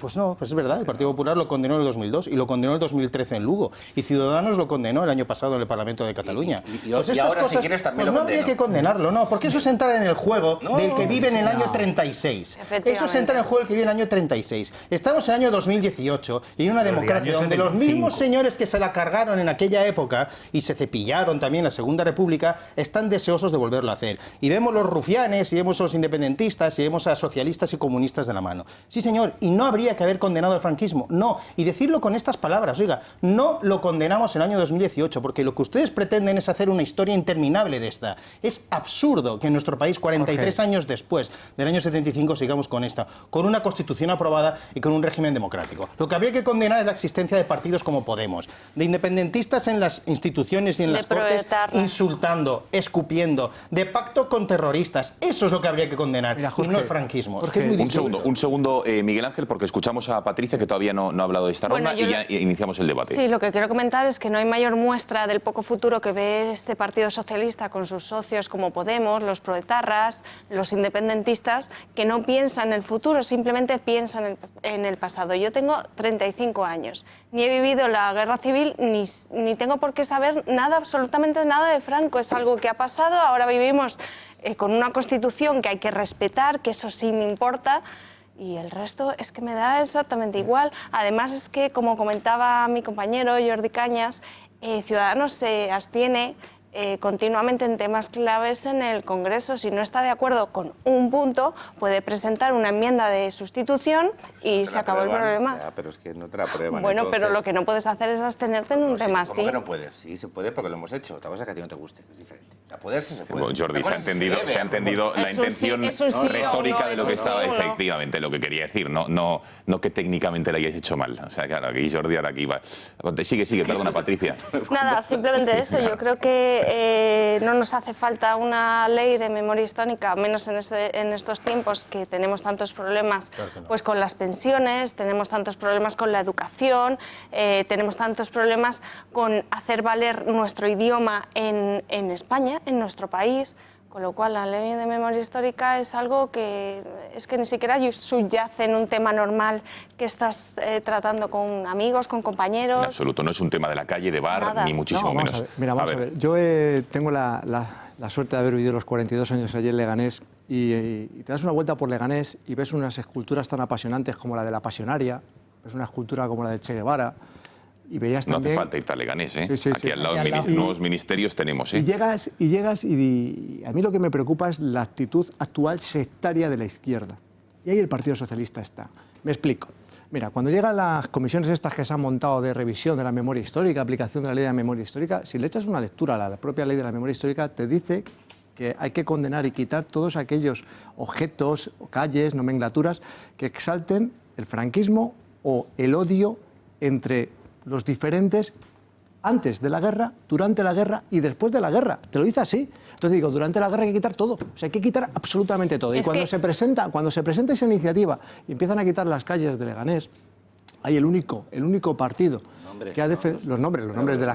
pues no, pues es verdad, el Partido Popular lo condenó en el 2002 y lo condenó en el 2013 en Lugo, y Ciudadanos lo condenó el año pasado en el Parlamento de Cataluña. Pues estas ahora, cosas, si quieres, también pues no habría que condenarlo, no, porque eso es entrar en el juego del que vive en el año 36. Eso es entrar en el juego del que vive en el año 36. Estamos en el año 2018 y hay una democracia donde los mismos señores que se la cargaron en aquella época y se cepillaron también la Segunda República están deseosos de volverlo a hacer. Y vemos los rufianes, y vemos a los independentistas, y vemos a socialistas y comunistas de la mano. Sí, señor, y no habría que haber condenado el franquismo, no. Y decirlo con estas palabras, oiga, no lo condenamos en el año 2018, porque lo que ustedes pretenden es hacer una historia interminable de esta. Es absurdo que en nuestro país, 43 años después del año 75, sigamos con esta, con una constitución aprobada y con un régimen democrático. Lo que habría que condenar es la existencia de partidos como Podemos, de independentistas en las instituciones y en las cortes, insultando, escupiendo, de pacto con terroristas. Eso es lo que habría que condenar, mira, Jorge, y no el franquismo. Un segundo, Miguel Ángel, porque escuchamos a Patricia, que todavía no ha hablado de esta ronda, y ya iniciamos el debate. Sí, lo que quiero comentar es que no hay mayor muestra del poco futuro que ve este Partido Socialista con sus socios como Podemos, los proetarras, los independentistas, que no piensan en el futuro, simplemente piensan en el pasado. Yo tengo 35 años, ni he vivido la guerra civil, ni tengo por qué saber nada, absolutamente nada de Franco. Es algo que ha pasado, ahora vivimos con una Constitución que hay que respetar, que eso sí me importa, y el resto es que me da exactamente igual. Además es que, como comentaba mi compañero Jordi Cañas, Ciudadanos se abstiene continuamente en temas claves en el Congreso. Si no está de acuerdo con un punto, puede presentar una enmienda de sustitución y se acabó el problema. Ya, pero es que no te la prueban. Bueno, entonces, pero lo que no puedes hacer es abstenerte en un tema así. ¿Cómo que no puedes? Sí, se puede porque lo hemos hecho. Otra cosa es que a ti no te guste, es diferente. A poderse se puede. Bueno, Jordi, se ha entendido la intención retórica de lo que estaba efectivamente lo que quería decir, no que técnicamente lo hayáis hecho mal. O sea, claro, aquí Jordi ahora aquí va. Sigue, perdona, Patricia. Nada, simplemente eso. Yo creo que no nos hace falta una ley de memoria histórica, menos en estos tiempos que tenemos tantos problemas pues con las pensiones, tenemos tantos problemas con la educación, tenemos tantos problemas con hacer valer nuestro idioma en España, en nuestro país, con lo cual la ley de memoria histórica es algo que es que ni siquiera subyace en un tema normal que estás tratando con amigos, con compañeros. En absoluto, no es un tema de la calle, de bar, nada. Ni muchísimo menos. Vamos a ver. Yo tengo la suerte de haber vivido los 42 años allí en Leganés y te das una vuelta por Leganés y ves unas esculturas tan apasionantes como la de la Pasionaria, ves una escultura como la de Che Guevara. Y veías también... No hace falta irte a Leganés, ¿eh? Sí, aquí al lado nuevos ministerios tenemos, ¿eh? Y llegas y a mí lo que me preocupa es la actitud actual sectaria de la izquierda. Y ahí el Partido Socialista está. Me explico. Mira, cuando llegan las comisiones estas que se han montado de revisión de la memoria histórica, aplicación de la ley de la memoria histórica, si le echas una lectura a la propia ley de la memoria histórica, te dice que hay que condenar y quitar todos aquellos objetos, calles, nomenclaturas que exalten el franquismo o el odio entre los diferentes antes de la guerra, durante la guerra y después de la guerra. Te lo dice así. Entonces digo, durante la guerra hay que quitar todo. O sea, hay que quitar absolutamente todo. Y cuando se presenta esa iniciativa y empiezan a quitar las calles de Leganés, hay el único partido que ha defendido los nombres de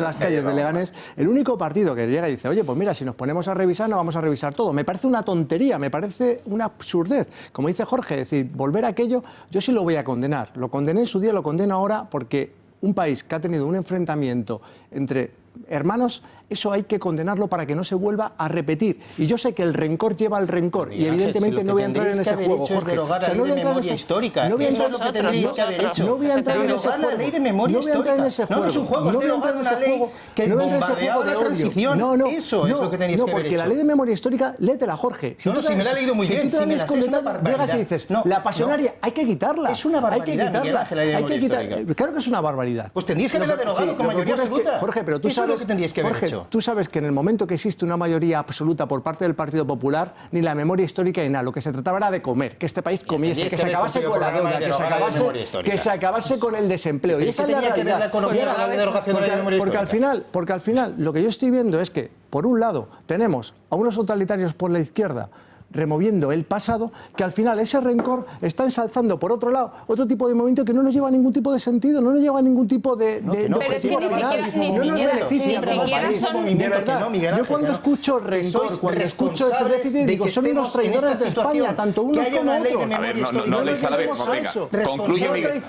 las calles de Leganés, el único partido que llega y dice, oye, pues mira, si nos ponemos a revisar, no vamos a revisar todo. Me parece una tontería, me parece una absurdez. Como dice Jorge, es decir, volver a aquello, yo sí lo voy a condenar. Lo condené en su día, lo condeno ahora, porque un país que ha tenido un enfrentamiento entre hermanos, eso hay que condenarlo para que no se vuelva a repetir. Y yo sé que el rencor lleva al rencor, y evidentemente no voy a entrar en ese juego, Jorge. O sea, no voy a entrar en ese histórica. No eso es lo que tendríais que haber hecho. No voy a entrar en ese juego. La ley de memoria histórica. No es un juego, es derogar una ley que bombardeaba la transición. Eso es lo que tenéis que haber hecho. Porque la ley de memoria histórica, léetela, Jorge. Si me la he leído muy bien, si me la sé, es una barbaridad. Llegas y dices, la pasionaria, hay que quitarla. Es una barbaridad, Miguel Ángel, la ley de memoria histórica. Claro que es una barbaridad. Pues tendríais que haberla derogado con mayoría absoluta. Jorge, pero tú sabes lo que tendríais que haber hecho. Tú sabes que en el momento que existe una mayoría absoluta por parte del Partido Popular, ni la memoria histórica ni nada, lo que se trataba era de comer, que este país comiese, que se acabase con la deuda, que se acabase con el desempleo. Y esa es la realidad. Porque al final lo que yo estoy viendo es que, por un lado, tenemos a unos totalitarios por la izquierda removiendo el pasado, que al final ese rencor está ensalzando, por otro lado, otro tipo de movimiento que no nos lleva a ningún tipo de sentido, no nos lleva a ningún tipo de objetivo final, no nos beneficia como país. De verdad, yo cuando escucho rencor, cuando escucho ese déficit, digo, son unos traidores de España, tanto unos como otros. A ver, no leéis a la vez, concluye Miguel.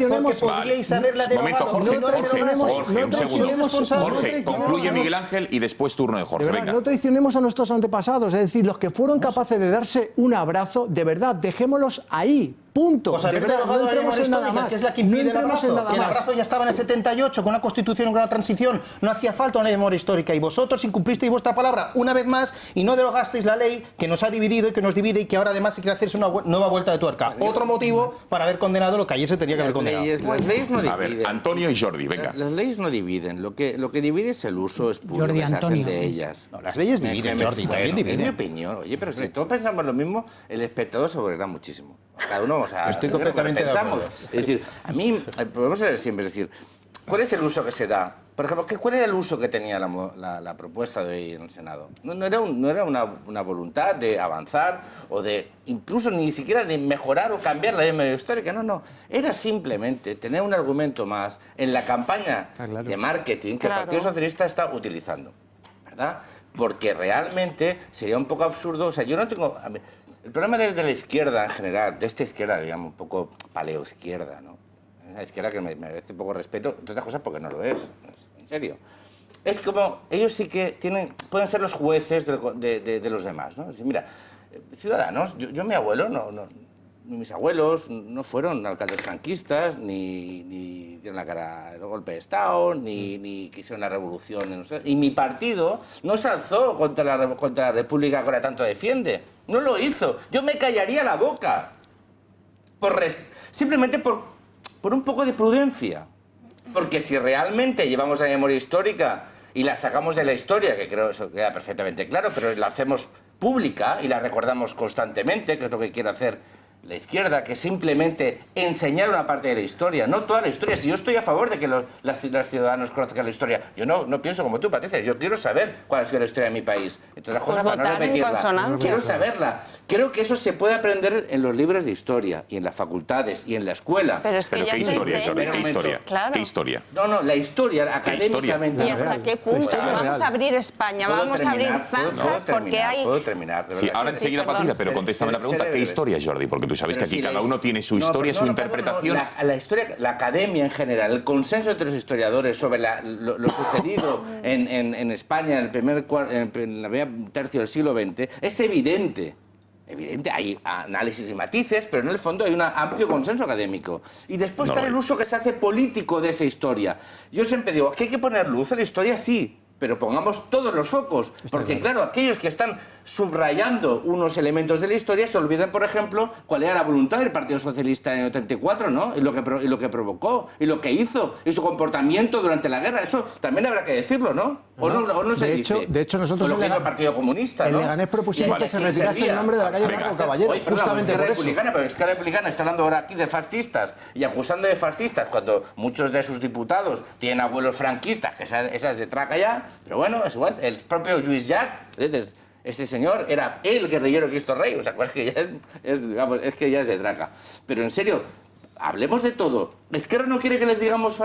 Jorge, concluye Miguel Ángel y después turno de Jorge. Venga. No traicionemos a nuestros antepasados, es decir, los que fueron capaces de darse un abrazo, de verdad, dejémoslos ahí. Punto. Pues de verdad, no entremos en nada más. Que es la que impide el abrazo. Que el abrazo ya estaba en el 78, con una constitución, con una transición. No hacía falta una ley de memoria histórica. Y vosotros incumplisteis vuestra palabra una vez más y no derogasteis la ley que nos ha dividido y que nos divide y que ahora además se quiere hacerse una nueva vuelta de tuerca. Otro motivo para haber condenado lo que ayer se tenía que haber condenado. Las leyes no dividen. A ver, Antonio y Jordi, venga. Las leyes no dividen. Lo que divide es el uso espurio que se hacen de ellas. No, las leyes dividen, Jordi, también dividen. Es mi opinión. Oye, pero si todos pensamos lo mismo, el espectador se volverá muchísimo. Cada uno, o sea, estoy completamente de acuerdo. Es decir, a mí, podemos ser siempre, es decir, ¿cuál es el uso que se da? Por ejemplo, ¿cuál era el uso que tenía la propuesta de hoy en el Senado? No era una voluntad de avanzar o de, incluso ni siquiera de mejorar o cambiar la ley de memoria histórica, no. Era simplemente tener un argumento más en la campaña de marketing que el Partido Socialista está utilizando, ¿verdad? Porque realmente sería un poco absurdo, o sea, yo no tengo... El problema de la izquierda en general, de esta izquierda, digamos, un poco paleoizquierda, ¿no? Una izquierda que me merece poco respeto, entre otras cosas porque no lo es, en serio. Es como, ellos sí que pueden ser los jueces de los demás, ¿no? Es decir, mira, ciudadanos, yo mi abuelo, mis abuelos no fueron alcaldes franquistas, ni dieron la cara al golpe de Estado, ni quisieron la revolución. Y mi partido no se alzó contra la República que ahora tanto defiende. No lo hizo. Yo me callaría la boca. Simplemente por un poco de prudencia. Porque si realmente llevamos la memoria histórica y la sacamos de la historia, que creo que eso queda perfectamente claro, pero la hacemos pública y la recordamos constantemente, que es lo que quiere hacer la izquierda, que simplemente enseñar una parte de la historia, no toda la historia. Si yo estoy a favor de que los ciudadanos conozcan la historia, yo no pienso como tú, Patricia, yo quiero saber cuál ha sido la historia de mi país. Entonces, las cosas para no repetirla. Quiero saberla. Creo que eso se puede aprender en los libros de historia y en las facultades y en la escuela. Pero es que ya ¿qué historia, Jordi? ¿Qué historia? Claro. ¿Qué historia? No, la historia, académicamente. ¿Y hasta qué punto? Vamos a abrir España, vamos a abrir zanjas porque hay... Puedo terminar. Sí, ahora enseguida, Patricia, pero contéstame la pregunta, ¿qué historia, Jordi? Porque tú sabes que aquí cada uno tiene su historia, su interpretación. La historia, la academia en general, el consenso entre los historiadores sobre lo sucedido en España en el primer tercio del siglo XX es evidente. Hay análisis y matices, pero en el fondo hay un amplio consenso académico. Y después está el uso que se hace político de esa historia. Yo siempre digo que hay que poner luz a la historia, sí, pero pongamos todos los focos, porque claro, aquellos que están subrayando unos elementos de la historia se olvidan, por ejemplo, cuál era la voluntad del Partido Socialista en el 34, ¿no? Y lo que provocó, y lo que hizo, y su comportamiento durante la guerra. Eso también habrá que decirlo, ¿no? ¿O no se dice? De hecho, nosotros lo que hizo el Partido Comunista, ¿no? En Leganés propusimos que se retirase el nombre de la calle Marco Caballero, justamente por eso. Pero Esquerra Republicana está hablando ahora aquí de fascistas y acusando de fascistas cuando muchos de sus diputados tienen abuelos franquistas, que esa es de traca ya, pero bueno, es igual. El propio Lluís Llach, ese señor era el guerrillero Cristo Rey, o sea, es que ya es de traca. Pero en serio, hablemos de todo. ¿Esquerra no quiere que les digamos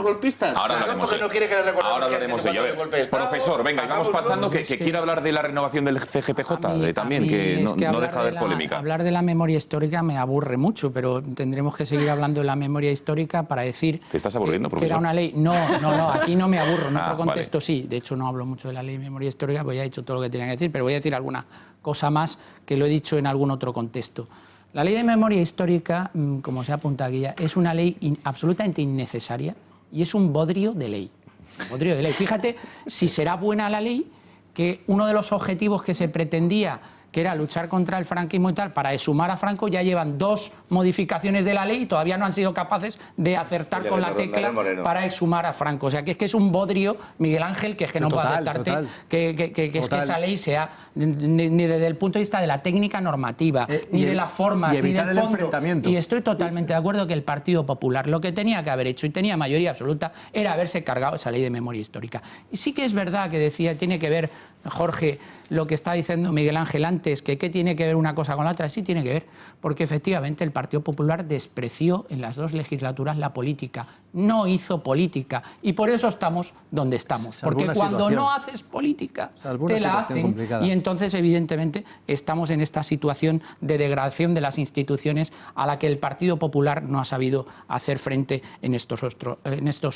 golpistas? Ahora hablaremos. No quiere que les recordemos. Ahora hablaremos de ello. Profesor, venga, y vamos pasando que quiere hablar de la renovación del CGPJ también, que no deja de haber polémica. Hablar de la memoria histórica me aburre mucho, pero tendremos que seguir hablando de la memoria histórica para decir... ¿Te estás aburriendo, profesor? Que era una ley... No, aquí no me aburro, en otro contexto sí. De hecho, no hablo mucho de la ley de memoria histórica, porque ya he dicho todo lo que tenía que decir, pero voy a decir alguna cosa más que lo he dicho en algún otro contexto. La ley de memoria histórica, como se apunta aquí ya, es una ley absolutamente innecesaria y es un bodrio de ley. Un bodrio de ley. Fíjate si será buena la ley, que uno de los objetivos que se pretendía, que era luchar contra el franquismo y tal, para exhumar a Franco, ya llevan 2 modificaciones de la ley y todavía no han sido capaces de acertar con la tecla para exhumar a Franco. O sea, que es que es un bodrio, Miguel Ángel, que es que no puedo aceptarte que es que esa ley sea ni desde el punto de vista de la técnica normativa, ni de las formas, ni del fondo. Y estoy totalmente de acuerdo que el Partido Popular lo que tenía que haber hecho, y tenía mayoría absoluta, era haberse cargado esa ley de memoria histórica. Y sí que es verdad que decía, tiene que ver Jorge, lo que está diciendo Miguel Ángel antes, que qué tiene que ver una cosa con la otra, sí tiene que ver, porque efectivamente el Partido Popular despreció en las 2 legislaturas la política, no hizo política, y por eso estamos donde estamos, porque cuando no haces política, te la hacen, complicada. Y entonces evidentemente estamos en esta situación de degradación de las instituciones a la que el Partido Popular no ha sabido hacer frente en estos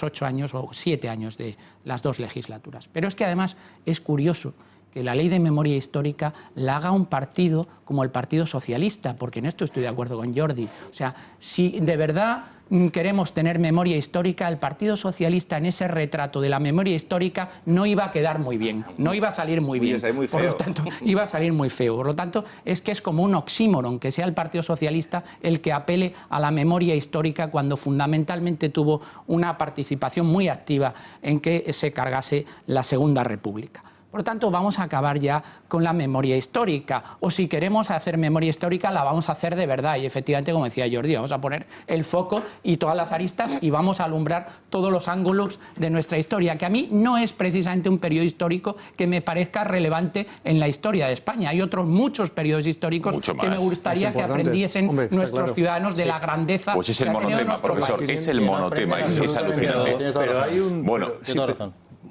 8 años o 7 años de las 2 legislaturas. Pero es que además es curioso que la ley de memoria histórica la haga un partido como el Partido Socialista, porque en esto estoy de acuerdo con Jordi. O sea, si de verdad queremos tener memoria histórica, el Partido Socialista en ese retrato de la memoria histórica no iba a quedar muy bien, no iba a salir muy bien. Por lo tanto, iba a salir muy feo. Por lo tanto, es que es como un oxímoron que sea el Partido Socialista el que apele a la memoria histórica cuando fundamentalmente tuvo una participación muy activa en que se cargase la Segunda República. Por lo tanto, vamos a acabar ya con la memoria histórica. O si queremos hacer memoria histórica, la vamos a hacer de verdad. Y efectivamente, como decía Jordi, vamos a poner el foco y todas las aristas y vamos a alumbrar todos los ángulos de nuestra historia, que a mí no es precisamente un periodo histórico que me parezca relevante en la historia de España. Hay otros muchos periodos históricos que me gustaría que aprendiesen nuestros ciudadanos de la grandeza. Pues es el monotema, profesor, es el monotema, es alucinante. Pero hay un...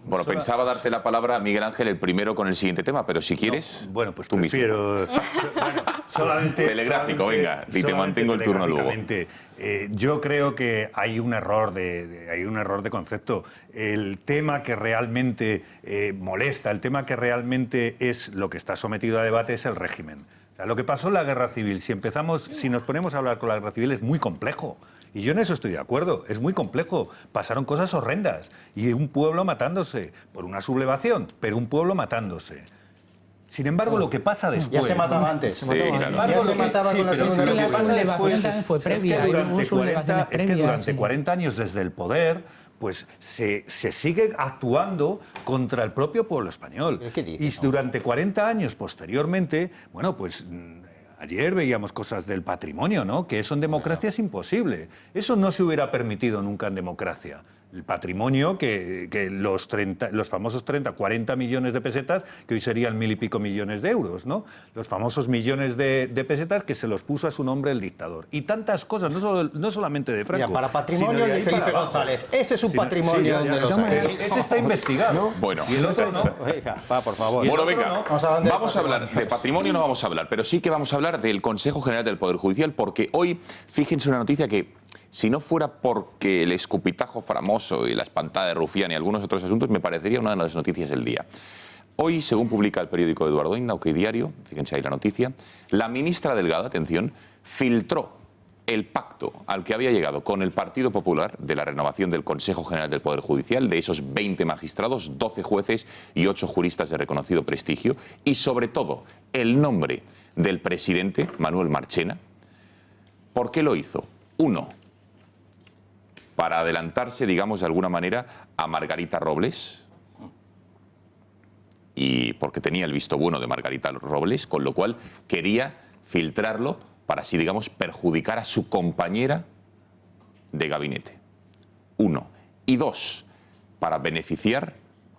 Bueno, pensaba darte la palabra, Miguel Ángel, el primero con el siguiente tema, pero si quieres... No, bueno, pues tú prefiero... solamente... Telegráfico, venga, y te mantengo el turno luego. Yo creo que hay un error de concepto. El tema que realmente molesta, el tema que realmente es lo que está sometido a debate es el régimen. O sea, lo que pasó en la Guerra Civil, si nos ponemos a hablar con la Guerra Civil, es muy complejo. Y yo en eso estoy de acuerdo, es muy complejo. Pasaron cosas horrendas y un pueblo matándose por una sublevación, pero un pueblo matándose. Sin embargo, lo que pasa después... Ya se mataba antes. Ya se mataba con la segunda. La sublevación también fue previa. Es que durante 40 años desde el poder, pues se sigue actuando contra el propio pueblo español. ¿Qué dices? Y durante 40 años posteriormente, bueno, pues... Ayer veíamos cosas del patrimonio, ¿no? Que eso en democracia es imposible. Eso no se hubiera permitido nunca en democracia. El patrimonio, que los famosos 30, 40 millones de pesetas, que hoy serían 1000 y pico millones de euros, ¿no? Los famosos millones de pesetas que se los puso a su nombre el dictador. Y tantas cosas, no solamente de Franco. Mira, para patrimonio de Felipe González. Ese es un patrimonio donde los hay. Ese está investigado. Bueno, y el otro no. Por favor. Bueno, venga, vamos a hablar de patrimonio, no vamos a hablar, pero sí que vamos a hablar del Consejo General del Poder Judicial, porque hoy, fíjense una noticia que, si no fuera porque el escupitajo famoso y la espantada de Rufián y algunos otros asuntos, me parecería una de las noticias del día. Hoy, según publica el periódico Eduardo Inda, OK Diario, fíjense ahí la noticia, la ministra Delgado, atención, filtró el pacto al que había llegado con el Partido Popular de la renovación del Consejo General del Poder Judicial, de esos 20 magistrados, 12 jueces y 8 juristas de reconocido prestigio, y sobre todo el nombre del presidente, Manuel Marchena. ¿Por qué lo hizo? Uno, para adelantarse, digamos, de alguna manera, a Margarita Robles, y porque tenía el visto bueno de Margarita Robles, con lo cual quería filtrarlo para así, digamos, perjudicar a su compañera de gabinete. Uno. Y dos, para beneficiar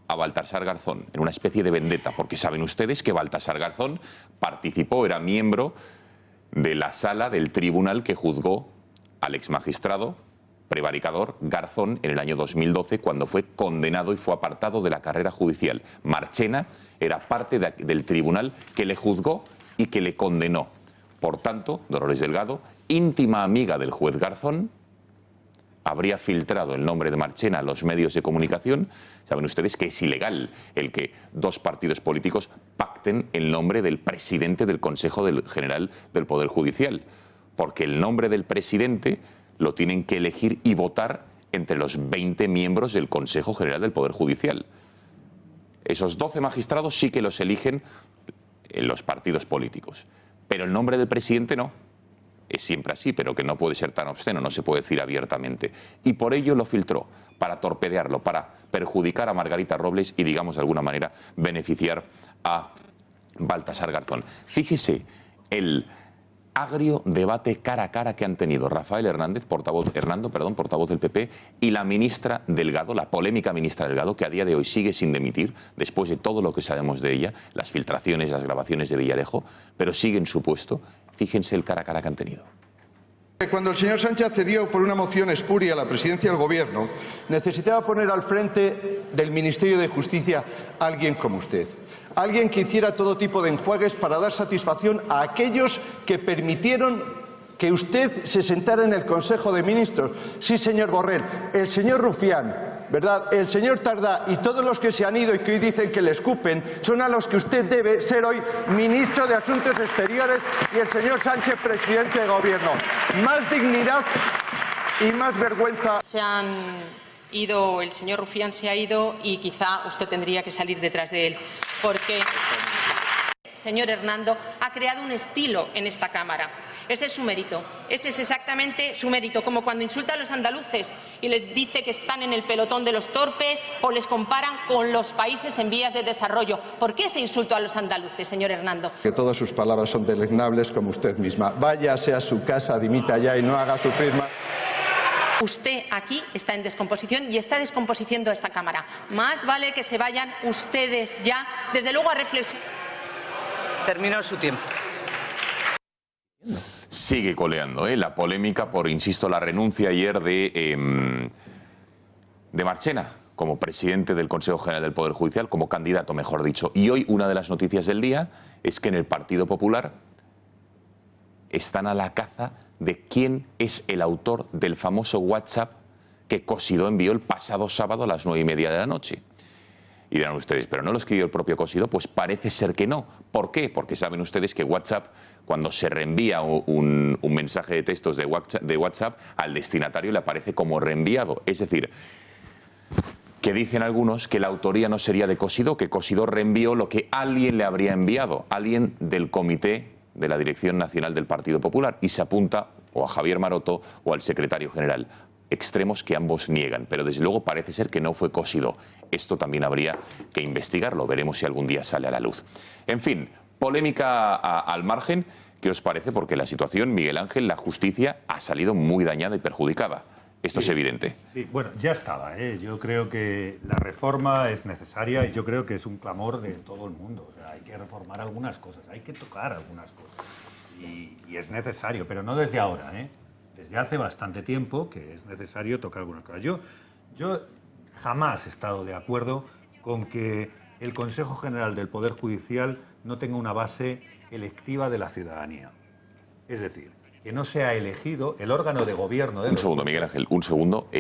a Baltasar Garzón, en una especie de vendetta, porque saben ustedes que Baltasar Garzón participó, era miembro de la sala del tribunal que juzgó al exmagistrado prevaricador Garzón en el año 2012, cuando fue condenado y fue apartado de la carrera judicial. Marchena era parte del tribunal que le juzgó y que le condenó. Por tanto, Dolores Delgado, íntima amiga del juez Garzón, habría filtrado el nombre de Marchena a los medios de comunicación. Saben ustedes que es ilegal el que dos partidos políticos pacten el nombre del presidente del Consejo General del Poder Judicial, porque el nombre del presidente lo tienen que elegir y votar entre los 20 miembros del Consejo General del Poder Judicial. Esos 12 magistrados sí que los eligen los partidos políticos, pero el nombre del presidente no. Es siempre así, pero que no puede ser tan obsceno, no se puede decir abiertamente. Y por ello lo filtró, para torpedearlo, para perjudicar a Margarita Robles y, digamos, de alguna manera, beneficiar a Baltasar Garzón. Fíjese el agrio debate cara a cara que han tenido Rafael Hernández, portavoz del PP, y la ministra Delgado, la polémica ministra Delgado, que a día de hoy sigue sin dimitir, después de todo lo que sabemos de ella, las filtraciones, las grabaciones de Villarejo, pero sigue en su puesto. Fíjense el cara a cara que han tenido. Cuando el señor Sánchez accedió por una moción espuria a la presidencia del Gobierno, necesitaba poner al frente del Ministerio de Justicia a alguien como usted. Alguien que hiciera todo tipo de enjuagues para dar satisfacción a aquellos que permitieron que usted se sentara en el Consejo de Ministros. Sí, señor Borrell, el señor Rufián, ¿verdad? El señor Tardá y todos los que se han ido y que hoy dicen que le escupen son a los que usted debe ser hoy ministro de Asuntos Exteriores y el señor Sánchez presidente de Gobierno. Más dignidad y más vergüenza. Se han ido, el señor Rufián se ha ido y quizá usted tendría que salir detrás de él, porque señor Hernando ha creado un estilo en esta Cámara. Ese es su mérito, ese es exactamente su mérito, como cuando insulta a los andaluces y les dice que están en el pelotón de los torpes o les comparan con los países en vías de desarrollo. ¿Por qué ese insulto a los andaluces, señor Hernando? Que todas sus palabras son deleznables como usted misma. Váyase a su casa, dimita ya y no haga sufrir más. Usted aquí está en descomposición y está descomponiendo esta Cámara. Más vale que se vayan ustedes ya, desde luego, a reflexionar. Terminó su tiempo. Sigue coleando la polémica por, insisto, la renuncia ayer de Marchena como presidente del Consejo General del Poder Judicial, como candidato, mejor dicho. Y hoy una de las noticias del día es que en el Partido Popular están a la caza de quién es el autor del famoso WhatsApp que Cosidó envió el pasado sábado a las 9:30 de la noche. Y dirán ustedes, ¿pero no lo escribió el propio Cosidó? Pues parece ser que no. ¿Por qué? Porque saben ustedes que WhatsApp, cuando se reenvía un mensaje de textos de WhatsApp, al destinatario le aparece como reenviado. Es decir, que dicen algunos que la autoría no sería de Cosidó, que Cosidó reenvió lo que alguien le habría enviado, alguien del comité de la Dirección Nacional del Partido Popular, y se apunta o a Javier Maroto o al secretario general. Extremos que ambos niegan, pero desde luego parece ser que no fue Cosidó. Esto también habría que investigarlo, veremos si algún día sale a la luz. En fin, polémica al margen, ¿qué os parece? Porque la situación, Miguel Ángel, la justicia ha salido muy dañada y perjudicada. Esto es evidente. Sí, bueno, ya estaba. Yo creo que la reforma es necesaria y yo creo que es un clamor de todo el mundo. O sea, hay que reformar algunas cosas, hay que tocar algunas cosas. Y es necesario, pero no desde ahora, Desde hace bastante tiempo que es necesario tocar algunas cosas. Yo jamás he estado de acuerdo con que el Consejo General del Poder Judicial no tenga una base electiva de la ciudadanía. Es decir, que no sea elegido el órgano de gobierno. Un segundo, Miguel Ángel, un segundo.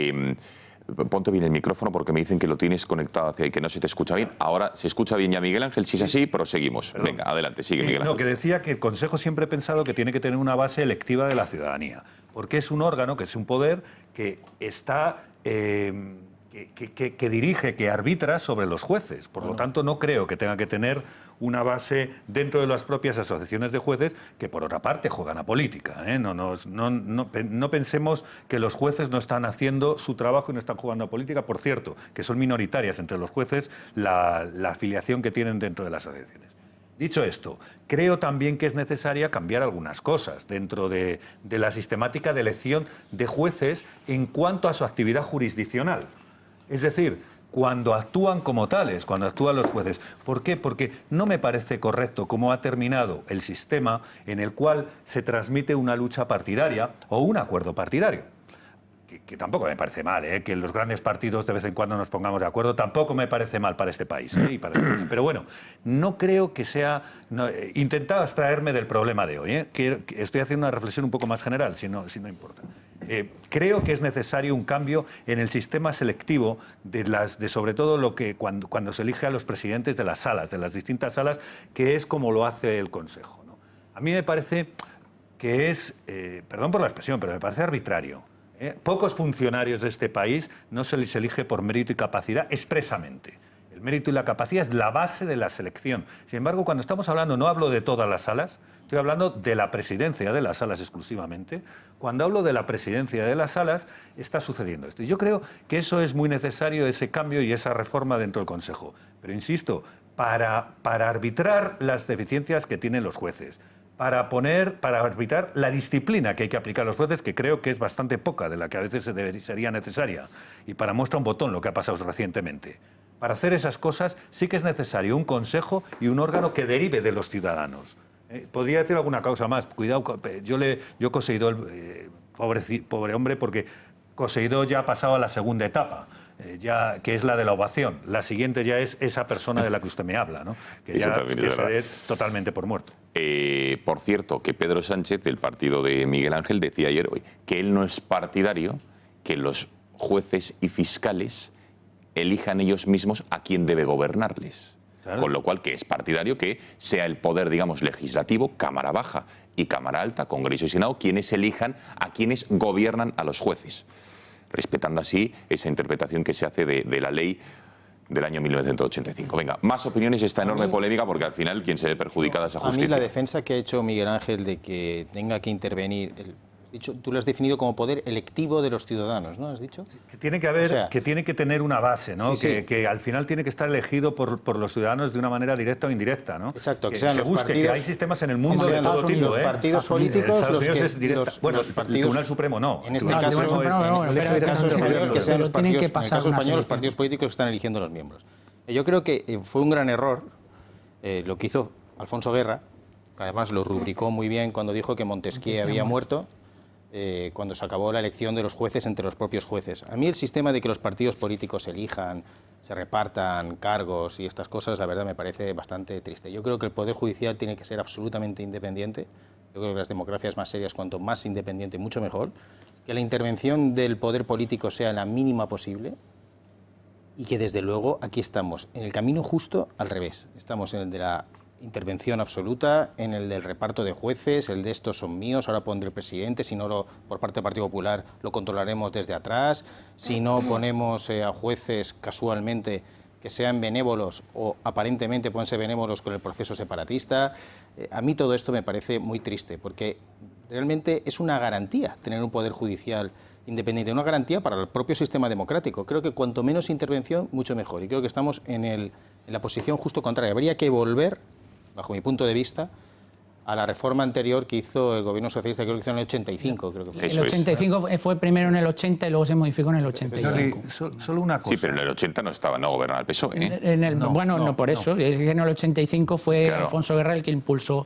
Ponte bien el micrófono porque me dicen que lo tienes conectado hacia ahí, que no se te escucha bien. Ahora se escucha bien ya, Miguel Ángel. Si es así, proseguimos. Perdón. Venga, adelante, sigue, Miguel Ángel. No, que decía que el Consejo siempre ha pensado que tiene que tener una base electiva de la ciudadanía, porque es un órgano, que es un poder que está... que dirige, que arbitra sobre los jueces. Por lo tanto, no creo que tenga que tener una base dentro de las propias asociaciones de jueces, que por otra parte juegan a política. No pensemos que los jueces no están haciendo su trabajo y no están jugando a política. Por cierto, que son minoritarias entre los jueces la afiliación que tienen dentro de las asociaciones. Dicho esto, creo también que es necesaria cambiar algunas cosas dentro de la sistemática de elección de jueces en cuanto a su actividad jurisdiccional. Es decir, cuando actúan como tales, cuando actúan los jueces. ¿Por qué? Porque no me parece correcto cómo ha terminado el sistema en el cual se transmite una lucha partidaria o un acuerdo partidario. Que tampoco me parece mal, que los grandes partidos de vez en cuando nos pongamos de acuerdo, tampoco me parece mal para este país. Y para este país. Pero bueno, no creo que sea... intentaba abstraerme del problema de hoy. Que estoy haciendo una reflexión un poco más general, si no importa. Creo que es necesario un cambio en el sistema selectivo de sobre todo lo que cuando se elige a los presidentes de las salas, de las distintas salas, que es como lo hace el Consejo, ¿no? A mí me parece que es, perdón por la expresión, pero me parece arbitrario. Pocos funcionarios de este país no se les elige por mérito y capacidad expresamente. El mérito y la capacidad es la base de la selección. Sin embargo, cuando estamos hablando, no hablo de todas las salas, estoy hablando de la presidencia de las salas exclusivamente. Cuando hablo de la presidencia de las salas, está sucediendo esto. Y yo creo que eso es muy necesario, ese cambio y esa reforma dentro del Consejo. Pero insisto, para arbitrar las deficiencias que tienen los jueces, para arbitrar la disciplina que hay que aplicar a los jueces, que creo que es bastante poca, de la que a veces sería necesaria. Y para muestra un botón lo que ha pasado recientemente. Para hacer esas cosas sí que es necesario un consejo y un órgano que derive de los ciudadanos. Podría decir alguna causa más. Cuidado, yo Coseidó, pobre hombre, porque Coseidó ya ha pasado a la segunda etapa. Que es la de la ovación. La siguiente ya es esa persona de la que usted me habla, ¿no? Que ya se dé totalmente por muerto. Por cierto, que Pedro Sánchez, del partido de Miguel Ángel, decía ayer hoy que él no es partidario que los jueces y fiscales elijan ellos mismos a quién debe gobernarles. Claro. Con lo cual, que es partidario que sea el poder, digamos, legislativo, Cámara Baja y Cámara Alta, Congreso y Senado, quienes elijan a quienes gobiernan a los jueces, respetando así esa interpretación que se hace de la ley del año 1985. Venga, más opiniones, esta enorme polémica, porque al final quien se ve perjudicada es la justicia. A mí la defensa que ha hecho Miguel Ángel de que tenga que intervenir... tú lo has definido como poder electivo de los ciudadanos, ¿no? ¿Has dicho? Que tiene que haber, que tiene que tener una base, ¿no? Que al final tiene que estar elegido por los ciudadanos de una manera directa o indirecta, ¿no? Exacto, que sean los partidos, que hay sistemas en el mundo de todo tipo, los partidos políticos, el Tribunal Supremo no. En este caso, en el caso español, que sean los partidos, en el caso español, los partidos políticos que están eligiendo los miembros. Yo creo que fue un gran error lo que hizo Alfonso Guerra, que además lo rubricó muy bien cuando dijo que Montesquieu había muerto. Cuando se acabó la elección de los jueces entre los propios jueces. A mí el sistema de que los partidos políticos elijan, se repartan cargos y estas cosas, la verdad me parece bastante triste. Yo creo que el Poder Judicial tiene que ser absolutamente independiente. Yo creo que las democracias más serias, cuanto más independiente, mucho mejor. Que la intervención del poder político sea la mínima posible y que desde luego aquí estamos en el camino justo al revés. Estamos en el de la intervención absoluta, en el del reparto de jueces, el de estos son míos, ahora pondré el presidente, si no por parte del Partido Popular lo controlaremos desde atrás, si no ponemos a jueces casualmente que sean benévolos o aparentemente pueden ser benévolos con el proceso separatista. A mí todo esto me parece muy triste, porque realmente es una garantía tener un poder judicial independiente, una garantía para el propio sistema democrático. Creo que cuanto menos intervención, mucho mejor. Y creo que estamos en la posición justo contraria. Habría que volver, bajo mi punto de vista, a la reforma anterior que hizo el gobierno socialista, creo que hizo en el 85. Creo que fue. El 85 fue primero en el 80 y luego se modificó en el 85. Solo una cosa. Sí, pero en el 80 no gobernaba el PSOE. No por eso. Es que en el 85 fue Alfonso Guerra el que impulsó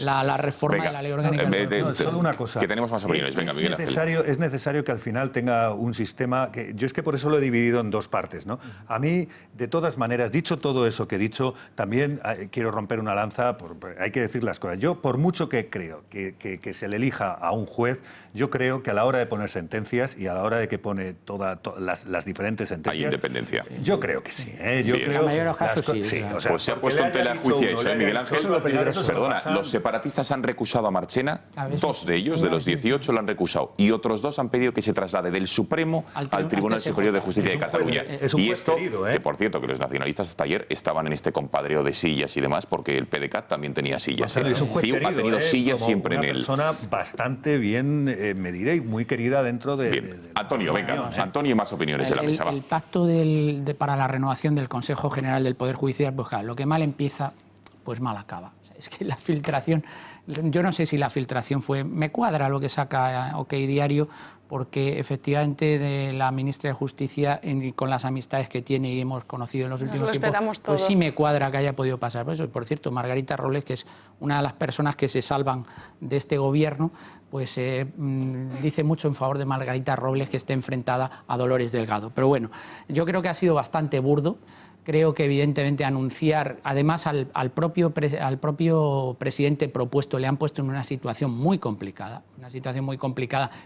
la reforma de la ley orgánica. Solo una cosa. Que tenemos más opiniones. Venga, Miguel Ángel. Es necesario que al final tenga un sistema que yo es que por eso lo he dividido en dos partes, ¿no? A mí, de todas maneras, dicho todo eso que he dicho, también quiero romper una lanza, hay que decir las cosas. Yo, por mucho que creo que se le elija a un juez, yo creo que a la hora de poner sentencias y a la hora de que pone todas las diferentes sentencias... Hay independencia. Yo creo que sí. Yo creo, en la mayoría de los casos sí. O sea, pues se ha puesto en tela de juicio eso, Miguel Ángel. Perdona, los separatistas han recusado a Marchena, 2 de ellos, de los 18, lo han recusado. Y otros 2 han pedido que se traslade del Supremo al Tribunal Superior de Justicia de Cataluña. Y esto, que por cierto, que los nacionalistas hasta ayer estaban en este compadreo de sillas y demás, porque el PDeCAT también tenía sillas. Ha tenido sillas siempre en él. Una persona bastante bien medida y muy querida dentro de... Antonio, venga, Antonio, más opiniones de la mesa. El pacto para la renovación del Consejo General del Poder Judicial, pues claro, lo que mal empieza, pues mal acaba. O sea, es que la filtración, yo no sé si la filtración fue... Me cuadra lo que saca OK Diario, porque efectivamente de la ministra de Justicia, con las amistades que tiene y hemos conocido en los últimos tiempos, pues sí me cuadra que haya podido pasar. Por cierto, Margarita Robles, que es una de las personas que se salvan de este gobierno, pues dice mucho en favor de Margarita Robles, que esté enfrentada a Dolores Delgado. Pero bueno, yo creo que ha sido bastante burdo. Creo que evidentemente anunciar, además al propio presidente propuesto le han puesto en una situación muy complicada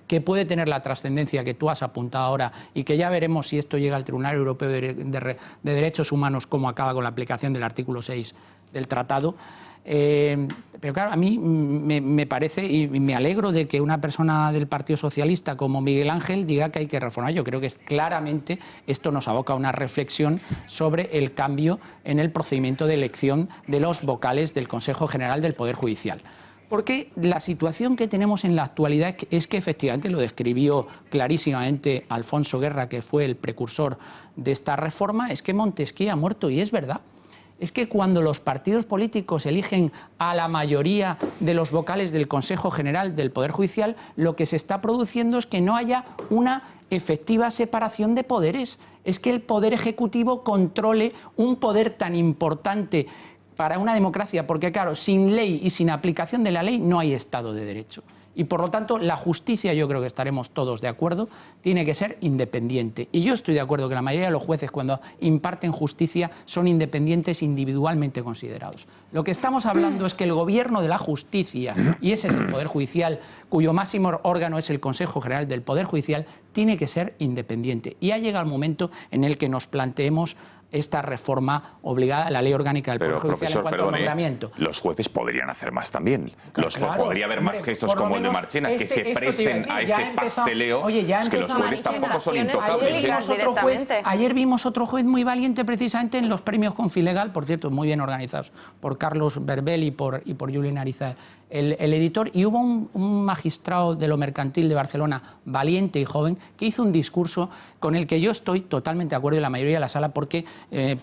que puede tener la trascendencia que tú has apuntado ahora y que ya veremos si esto llega al Tribunal Europeo de Derechos Humanos, cómo acaba con la aplicación del artículo 6 del tratado. Pero claro, a mí me parece y me alegro de que una persona del Partido Socialista como Miguel Ángel diga que hay que reformar. Yo creo que claramente esto nos aboca a una reflexión sobre el cambio en el procedimiento de elección de los vocales del Consejo General del Poder Judicial. Porque la situación que tenemos en la actualidad es que efectivamente lo describió clarísimamente Alfonso Guerra, que fue el precursor de esta reforma, es que Montesquieu ha muerto, y es verdad. es que cuando los partidos políticos eligen a la mayoría de los vocales del Consejo General del Poder Judicial, lo que se está produciendo es que no haya una efectiva separación de poderes. Es que el Poder Ejecutivo controle un poder tan importante para una democracia, porque claro, sin ley y sin aplicación de la ley no hay Estado de Derecho. Y por lo tanto, la justicia, yo creo que estaremos todos de acuerdo, tiene que ser independiente. Y yo estoy de acuerdo que la mayoría de los jueces, cuando imparten justicia, son independientes individualmente considerados. Lo que estamos hablando es que el gobierno de la justicia, y ese es el Poder Judicial, cuyo máximo órgano es el Consejo General del Poder Judicial, tiene que ser independiente. Y ha llegado el momento en el que nos planteemos esta reforma obligada a la ley orgánica del Poder Judicial en cuanto al nombramiento. Los jueces podrían hacer más también. Podría haber más gestos como el de Marchena, que se presten a este pasteleo. Oye, ya es que los jueces tampoco son intocables. Ayer vimos otro juez muy valiente precisamente en los premios Confilegal, por cierto, muy bien organizados por Carlos Berbel y por Julien Ariza, el editor, y hubo un magistrado de lo mercantil de Barcelona, valiente y joven, que hizo un discurso con el que yo estoy totalmente de acuerdo, y la mayoría de la sala, porque se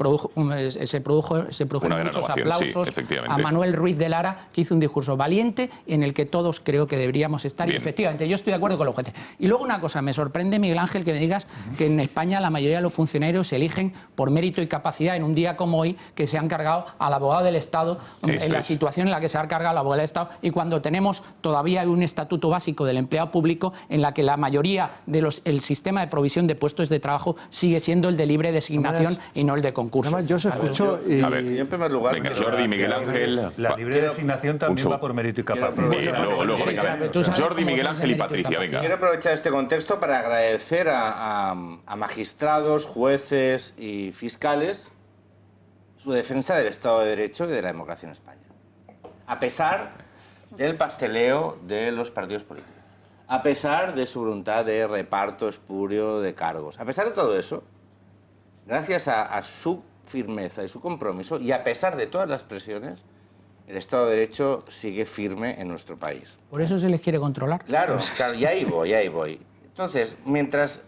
produjeron muchos aplausos a Manuel Ruiz de Lara, que hizo un discurso valiente en el que todos creo que deberíamos estar. Bien. Y efectivamente, yo estoy de acuerdo con los jueces. Y luego una cosa, me sorprende, Miguel Ángel, que me digas que en España la mayoría de los funcionarios se eligen por mérito y capacidad en un día como hoy, que se han cargado al abogado del Estado, en la situación en la que se ha cargado al abogado del Estado, y cuando tenemos todavía un estatuto básico del empleado público en la que la mayoría del sistema de provisión de puestos de trabajo sigue siendo el de libre designación y no el de concurso. Además, yo os escucho y... A ver, en primer lugar... Venga, Jordi, Miguel Ángel... La libre designación también va por mérito y capacidad. Jordi, Miguel Ángel y Patricia, venga. Quiero aprovechar este contexto para agradecer a magistrados, jueces y fiscales su defensa del Estado de Derecho y de la democracia en España. A pesar del pasteleo de los partidos políticos, a pesar de su voluntad de reparto espurio de cargos, a pesar de todo eso, gracias a su firmeza y su compromiso, y a pesar de todas las presiones, el Estado de Derecho sigue firme en nuestro país. ¿Por eso se les quiere controlar? Claro, y ahí voy. Entonces, mientras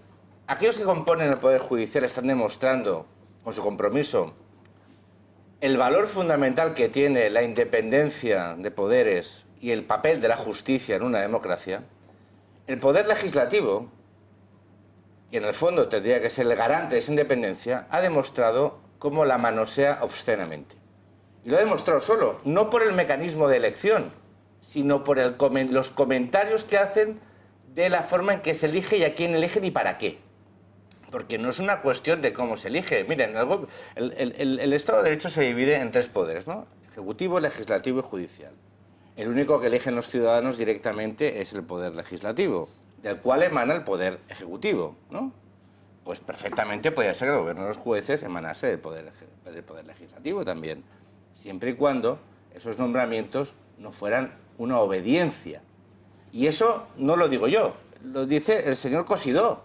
aquellos que componen el Poder Judicial están demostrando, con su compromiso, el valor fundamental que tiene la independencia de poderes y el papel de la justicia en una democracia, el Poder Legislativo, que en el fondo tendría que ser el garante de esa independencia, ha demostrado cómo la manosea obscenamente. Y lo ha demostrado solo, no por el mecanismo de elección, sino por los comentarios que hacen de la forma en que se elige y a quién eligen y para qué. Porque no es una cuestión de cómo se elige. Miren, el Estado de Derecho se divide en tres poderes, ¿no? Ejecutivo, legislativo y judicial. El único que eligen los ciudadanos directamente es el Poder Legislativo, del cual emana el Poder Ejecutivo, ¿no? Pues perfectamente podría ser que el gobierno de los jueces emanase del poder Legislativo también, siempre y cuando esos nombramientos no fueran una obediencia. Y eso no lo digo yo, lo dice el señor Cosidó,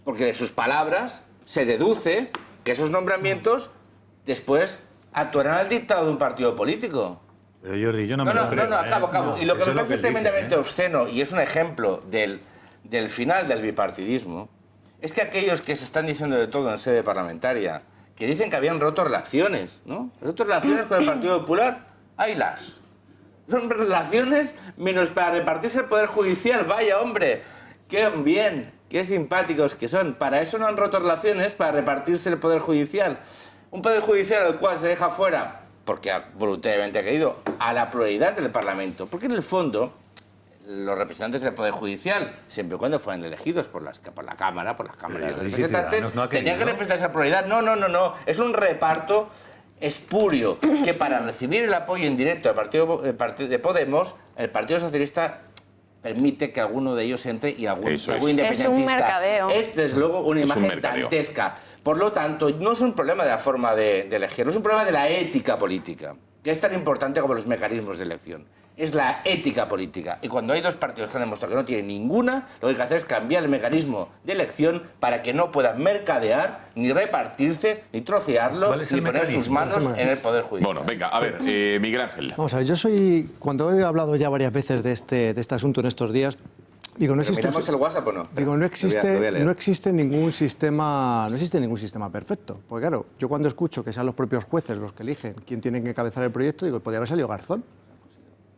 porque de sus palabras se deduce que esos nombramientos después actuarán al dictado de un partido político. Pero Jordi, yo no me lo creo. No, acabo. Y lo que me parece tremendamente obsceno, y es un ejemplo del final del bipartidismo, es que aquellos que se están diciendo de todo en sede parlamentaria, que dicen que habían roto relaciones, ¿no? Roto relaciones con el Partido Popular, haylas. Son relaciones menos para repartirse el Poder Judicial. Vaya, hombre, qué bien, qué simpáticos que son. Para eso no han roto relaciones, para repartirse el Poder Judicial. Un Poder Judicial al cual se deja fuera, porque voluntariamente ha querido, a la pluralidad del Parlamento. Porque en el fondo, los representantes del Poder Judicial, siempre y cuando fueran elegidos por las cámaras de representantes, tenían que representar esa pluralidad. No. Es un reparto espurio que para recibir el apoyo indirecto del partido de Podemos, el Partido Socialista permite que alguno de ellos entre y algún independentista. Es un mercadeo. Es, desde luego, una imagen dantesca. Por lo tanto, no es un problema de la forma de elegir, no es un problema de la ética política, que es tan importante como los mecanismos de elección. Es la ética política. Y cuando hay dos partidos que han demostrado que no tienen ninguna, lo que hay que hacer es cambiar el mecanismo de elección para que no puedan mercadear, ni repartirse, ni trocearlo, ni poner sus manos en el Poder Judicial. Bueno, venga, a ver, Miguel Ángel. Vamos a ver, cuando he hablado ya varias veces de este asunto en estos días, Digo, no ¿Pero existe, miramos el WhatsApp o no? digo, no existe ningún sistema perfecto. Porque claro, yo cuando escucho que sean los propios jueces los que eligen quién tiene que encabezar el proyecto, digo, podría haber salido Garzón.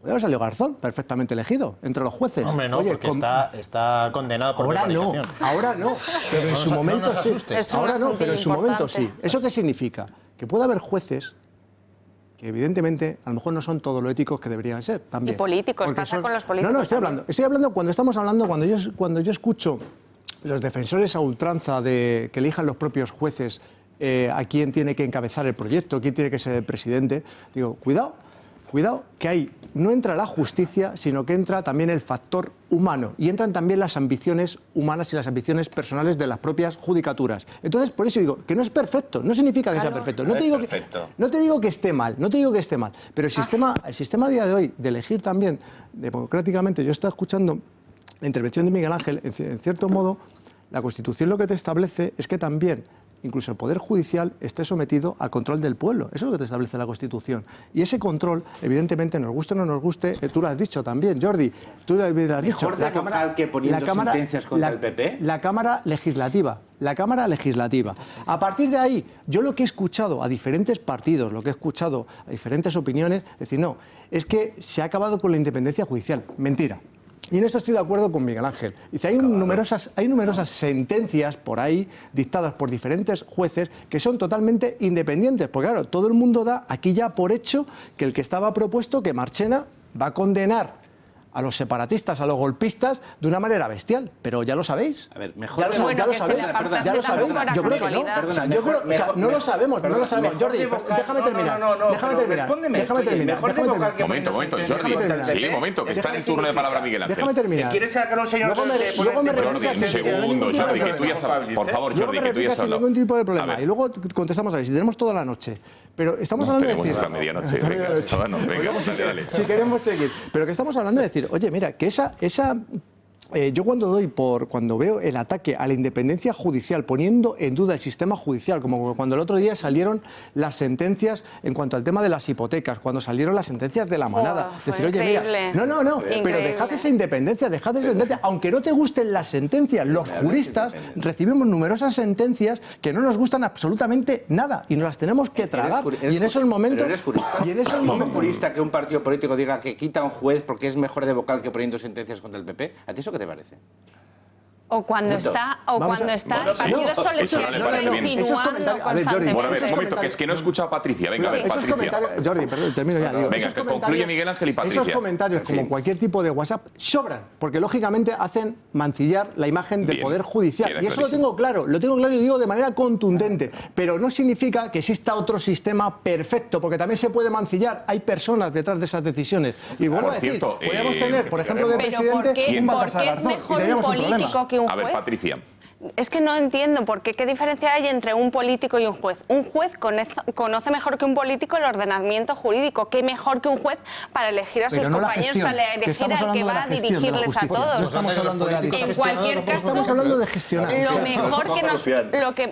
Podría haber salido Garzón, perfectamente elegido, entre los jueces. Hombre, no, porque está condenado por prevaricación. Ahora no, pero en su momento sí. Ahora no, pero en su momento sí. ¿Eso qué significa? Que puede haber jueces que evidentemente a lo mejor no son todo lo éticos que deberían ser también. Y políticos, pasa con los políticos. No, estoy hablando cuando yo escucho los defensores a ultranza de que elijan los propios jueces a quién tiene que encabezar el proyecto, quién tiene que ser el presidente, digo, cuidado, que ahí no entra la justicia, sino que entra también el factor humano y entran también las ambiciones humanas y las ambiciones personales de las propias judicaturas. Entonces, por eso digo que no es perfecto, no significa que sea perfecto. No te digo que esté mal, pero el sistema a día de hoy de elegir también democráticamente, yo estaba escuchando la intervención de Miguel Ángel, en cierto modo, la Constitución lo que te establece es que también incluso el Poder Judicial esté sometido al control del pueblo. Eso es lo que te establece la Constitución. Y ese control, evidentemente, nos guste o no nos guste, tú lo has dicho también, Jordi. Tú lo has dicho. ¿Mejor de vocal que poniendo sentencias contra el PP? La Cámara Legislativa. A partir de ahí, yo lo que he escuchado a diferentes partidos, lo que he escuchado a diferentes opiniones, es decir, no, es que se ha acabado con la independencia judicial. Mentira. Y en esto estoy de acuerdo con Miguel Ángel. Dice, hay numerosas sentencias por ahí dictadas por diferentes jueces que son totalmente independientes. Porque claro, todo el mundo da aquí ya por hecho que el que estaba propuesto, que Marchena, va a condenar a los separatistas, a los golpistas, de una manera bestial. Pero ya lo sabéis. A ver, mejor... Ya lo sabéis. Yo creo que no. No lo sabemos. Jordi, déjame terminar. Momento, Jordi. Sí, un momento, que está en el turno de palabra Miguel Ángel. Déjame terminar. ¿Quieres sacar a un señor Jordi, un segundo, Jordi, que tú ya sabes. Por favor, Jordi, que tú ya sabes. Sin ningún tipo de problema. Y luego contestamos a ver si tenemos toda la noche. Pero estamos hablando de decir... Tenemos hasta medianoche. Venga, dale. Si queremos seguir. Pero que estamos hablando de decir, oye, mira, que yo cuando veo el ataque a la independencia judicial, poniendo en duda el sistema judicial, como cuando el otro día salieron las sentencias en cuanto al tema de las hipotecas, cuando salieron las sentencias de la manada, decir, oye, mira, no, pero dejad esa independencia, aunque no te gusten las sentencias, los juristas recibimos numerosas sentencias que no nos gustan absolutamente nada y nos las tenemos que tragar. Y en esos momentos... ¿Es jurista que un partido político diga que quita a un juez porque es mejor de vocal que poniendo sentencias contra el PP? ¿A ti eso qué te parece? O cuando está el partido solo insinuando constantemente. Bueno, a ver, un momento, que es que no he escuchado a Patricia. Venga, a ver, Patricia. Jordi, perdón, termino ya. Venga, que concluye Miguel Ángel y Patricia. Esos comentarios, como cualquier tipo de WhatsApp, sobran, porque lógicamente hacen mancillar la imagen del Poder Judicial. Y eso lo tengo claro y lo digo de manera contundente. Pero no significa que exista otro sistema perfecto, porque también se puede mancillar. Hay personas detrás de esas decisiones. Y vuelvo a decir, podríamos tener, por ejemplo, de presidente un Baltasar Garzón y teníamos un problema. A ver, Patricia. Es que no entiendo qué diferencia hay entre un político y un juez. Un juez conoce mejor que un político el ordenamiento jurídico. ¿Qué mejor que un juez para elegir a sus compañeros, para elegir al que va a dirigirles a todos? No estamos hablando de la en cualquier caso, estamos hablando de gestionar.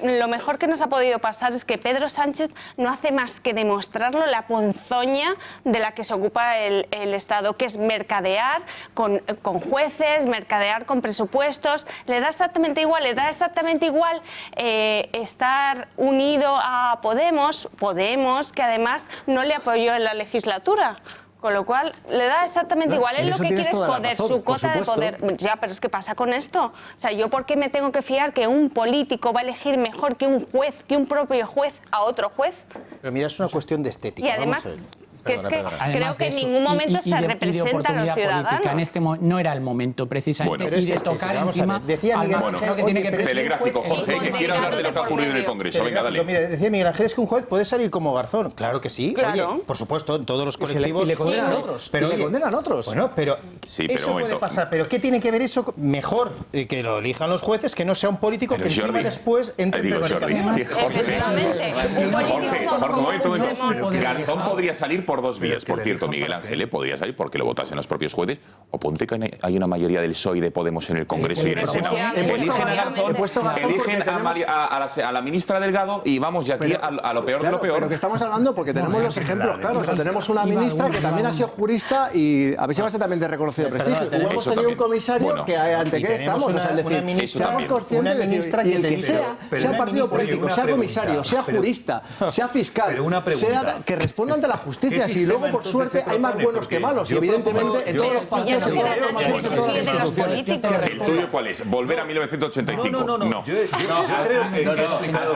Lo mejor que nos ha podido pasar es que Pedro Sánchez no hace más que demostrarlo la ponzoña de la que se ocupa el Estado, que es mercadear con jueces, mercadear con presupuestos. Le da exactamente igual estar unido a Podemos, que además no le apoyó en la legislatura. Con lo cual, le da exactamente igual. Él lo que quiere es poder, su cota de poder. Ya, pero es que pasa con esto. O sea, ¿yo por qué me tengo que fiar que un político va a elegir mejor que un juez, que un propio juez, a otro juez? Pero mira, es una cuestión de estética. Y además... creo que en ningún momento se representa a los ciudadanos. No era el momento, precisamente, y de tocar encima... Decía Miguel Ángel... Telegráfico, Jorge, que quiere hablar de lo que ha ocurrido en el Congreso. Venga, dale. Decía Miguel Ángel, es que un juez puede salir como Garzón. Claro que sí. Oye, por supuesto, en todos los colectivos... Y le condenan a otros. Pero le condenan a otros. Bueno, pero eso puede pasar. Pero ¿qué tiene que ver eso? Mejor que lo elijan los jueces, que no sea un político que encima después entre en prevaricación. Efectivamente. Jorge, un momento. Garzón podría salir por por dos vías. Por cierto, Miguel Ángel podría salir porque lo votasen los propios jueces, o ponte que hay una mayoría del PSOE y de Podemos en el Congreso y en el Senado. Eligen a la ministra Delgado y vamos ya aquí a lo peor de lo peor. Pero que estamos hablando porque tenemos los ejemplos claros. O sea, tenemos una ministra que también ha sido jurista y a ver si va a ser también de reconocido prestigio. Hemos tenido un comisario que ante qué estamos. O sea, es decir, seamos conscientes de que el que sea partido político, sea comisario, sea jurista, sea fiscal, sea que responda ante la justicia. Si luego, por suerte, hay más buenos que malos. Y evidentemente, en todos los partidos, en todas las instituciones. ¿El tuyo cuál es? ¿Volver a 1985? No.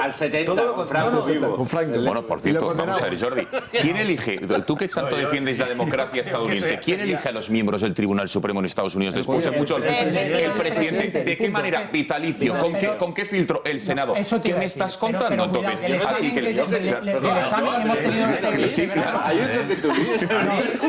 Al 70, con Franco vivo. Bueno, por cierto, vamos a ver, Jordi. ¿Quién elige, tú que tanto defiendes la democracia estadounidense, quién elige a los miembros del Tribunal Supremo en Estados Unidos después de muchos el presidente? ¿De qué manera? Vitalicio. ¿Con qué filtro? El Senado. ¿Qué me estás contando entonces?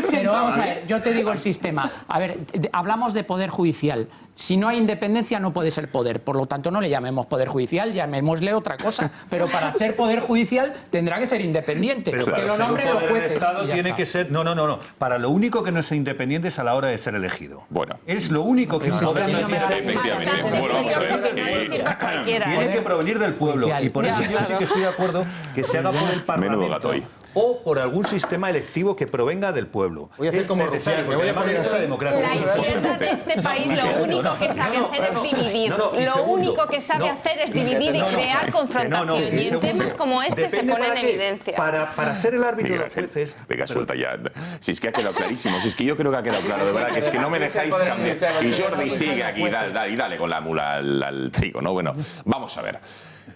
Pero vamos a ver, yo te digo el sistema. A ver, hablamos de poder judicial. Si no hay independencia no puede ser poder, por lo tanto no le llamemos poder judicial, llamémosle otra cosa. Pero para ser poder judicial tendrá que ser independiente, pero que lo nombren los jueces. El Estado tiene que ser... No. Para lo único que no es independiente es a la hora de ser elegido. Bueno. Es lo único que no tiene que ser. Efectivamente. Bueno, vamos a ver. Tiene que provenir del pueblo. Y por eso yo sí que estoy de acuerdo que se haga por el Parlamento. Menudo gato hoy. O por algún sistema electivo que provenga del pueblo. Voy a hacer como Rufián, me voy a poner así. La izquierda de este país lo único que sabe hacer es dividir. Lo único que sabe hacer es dividir y crear confrontación. Y en temas como este se pone en evidencia. Para ser el árbitro de los jueces... Venga, suelta ya. Si es que ha quedado clarísimo, si es que yo creo que ha quedado claro, de verdad, que es que no me dejáis cambiar. Y Jordi sigue aquí, dale con la mula al trigo, ¿no? Bueno, vamos a ver.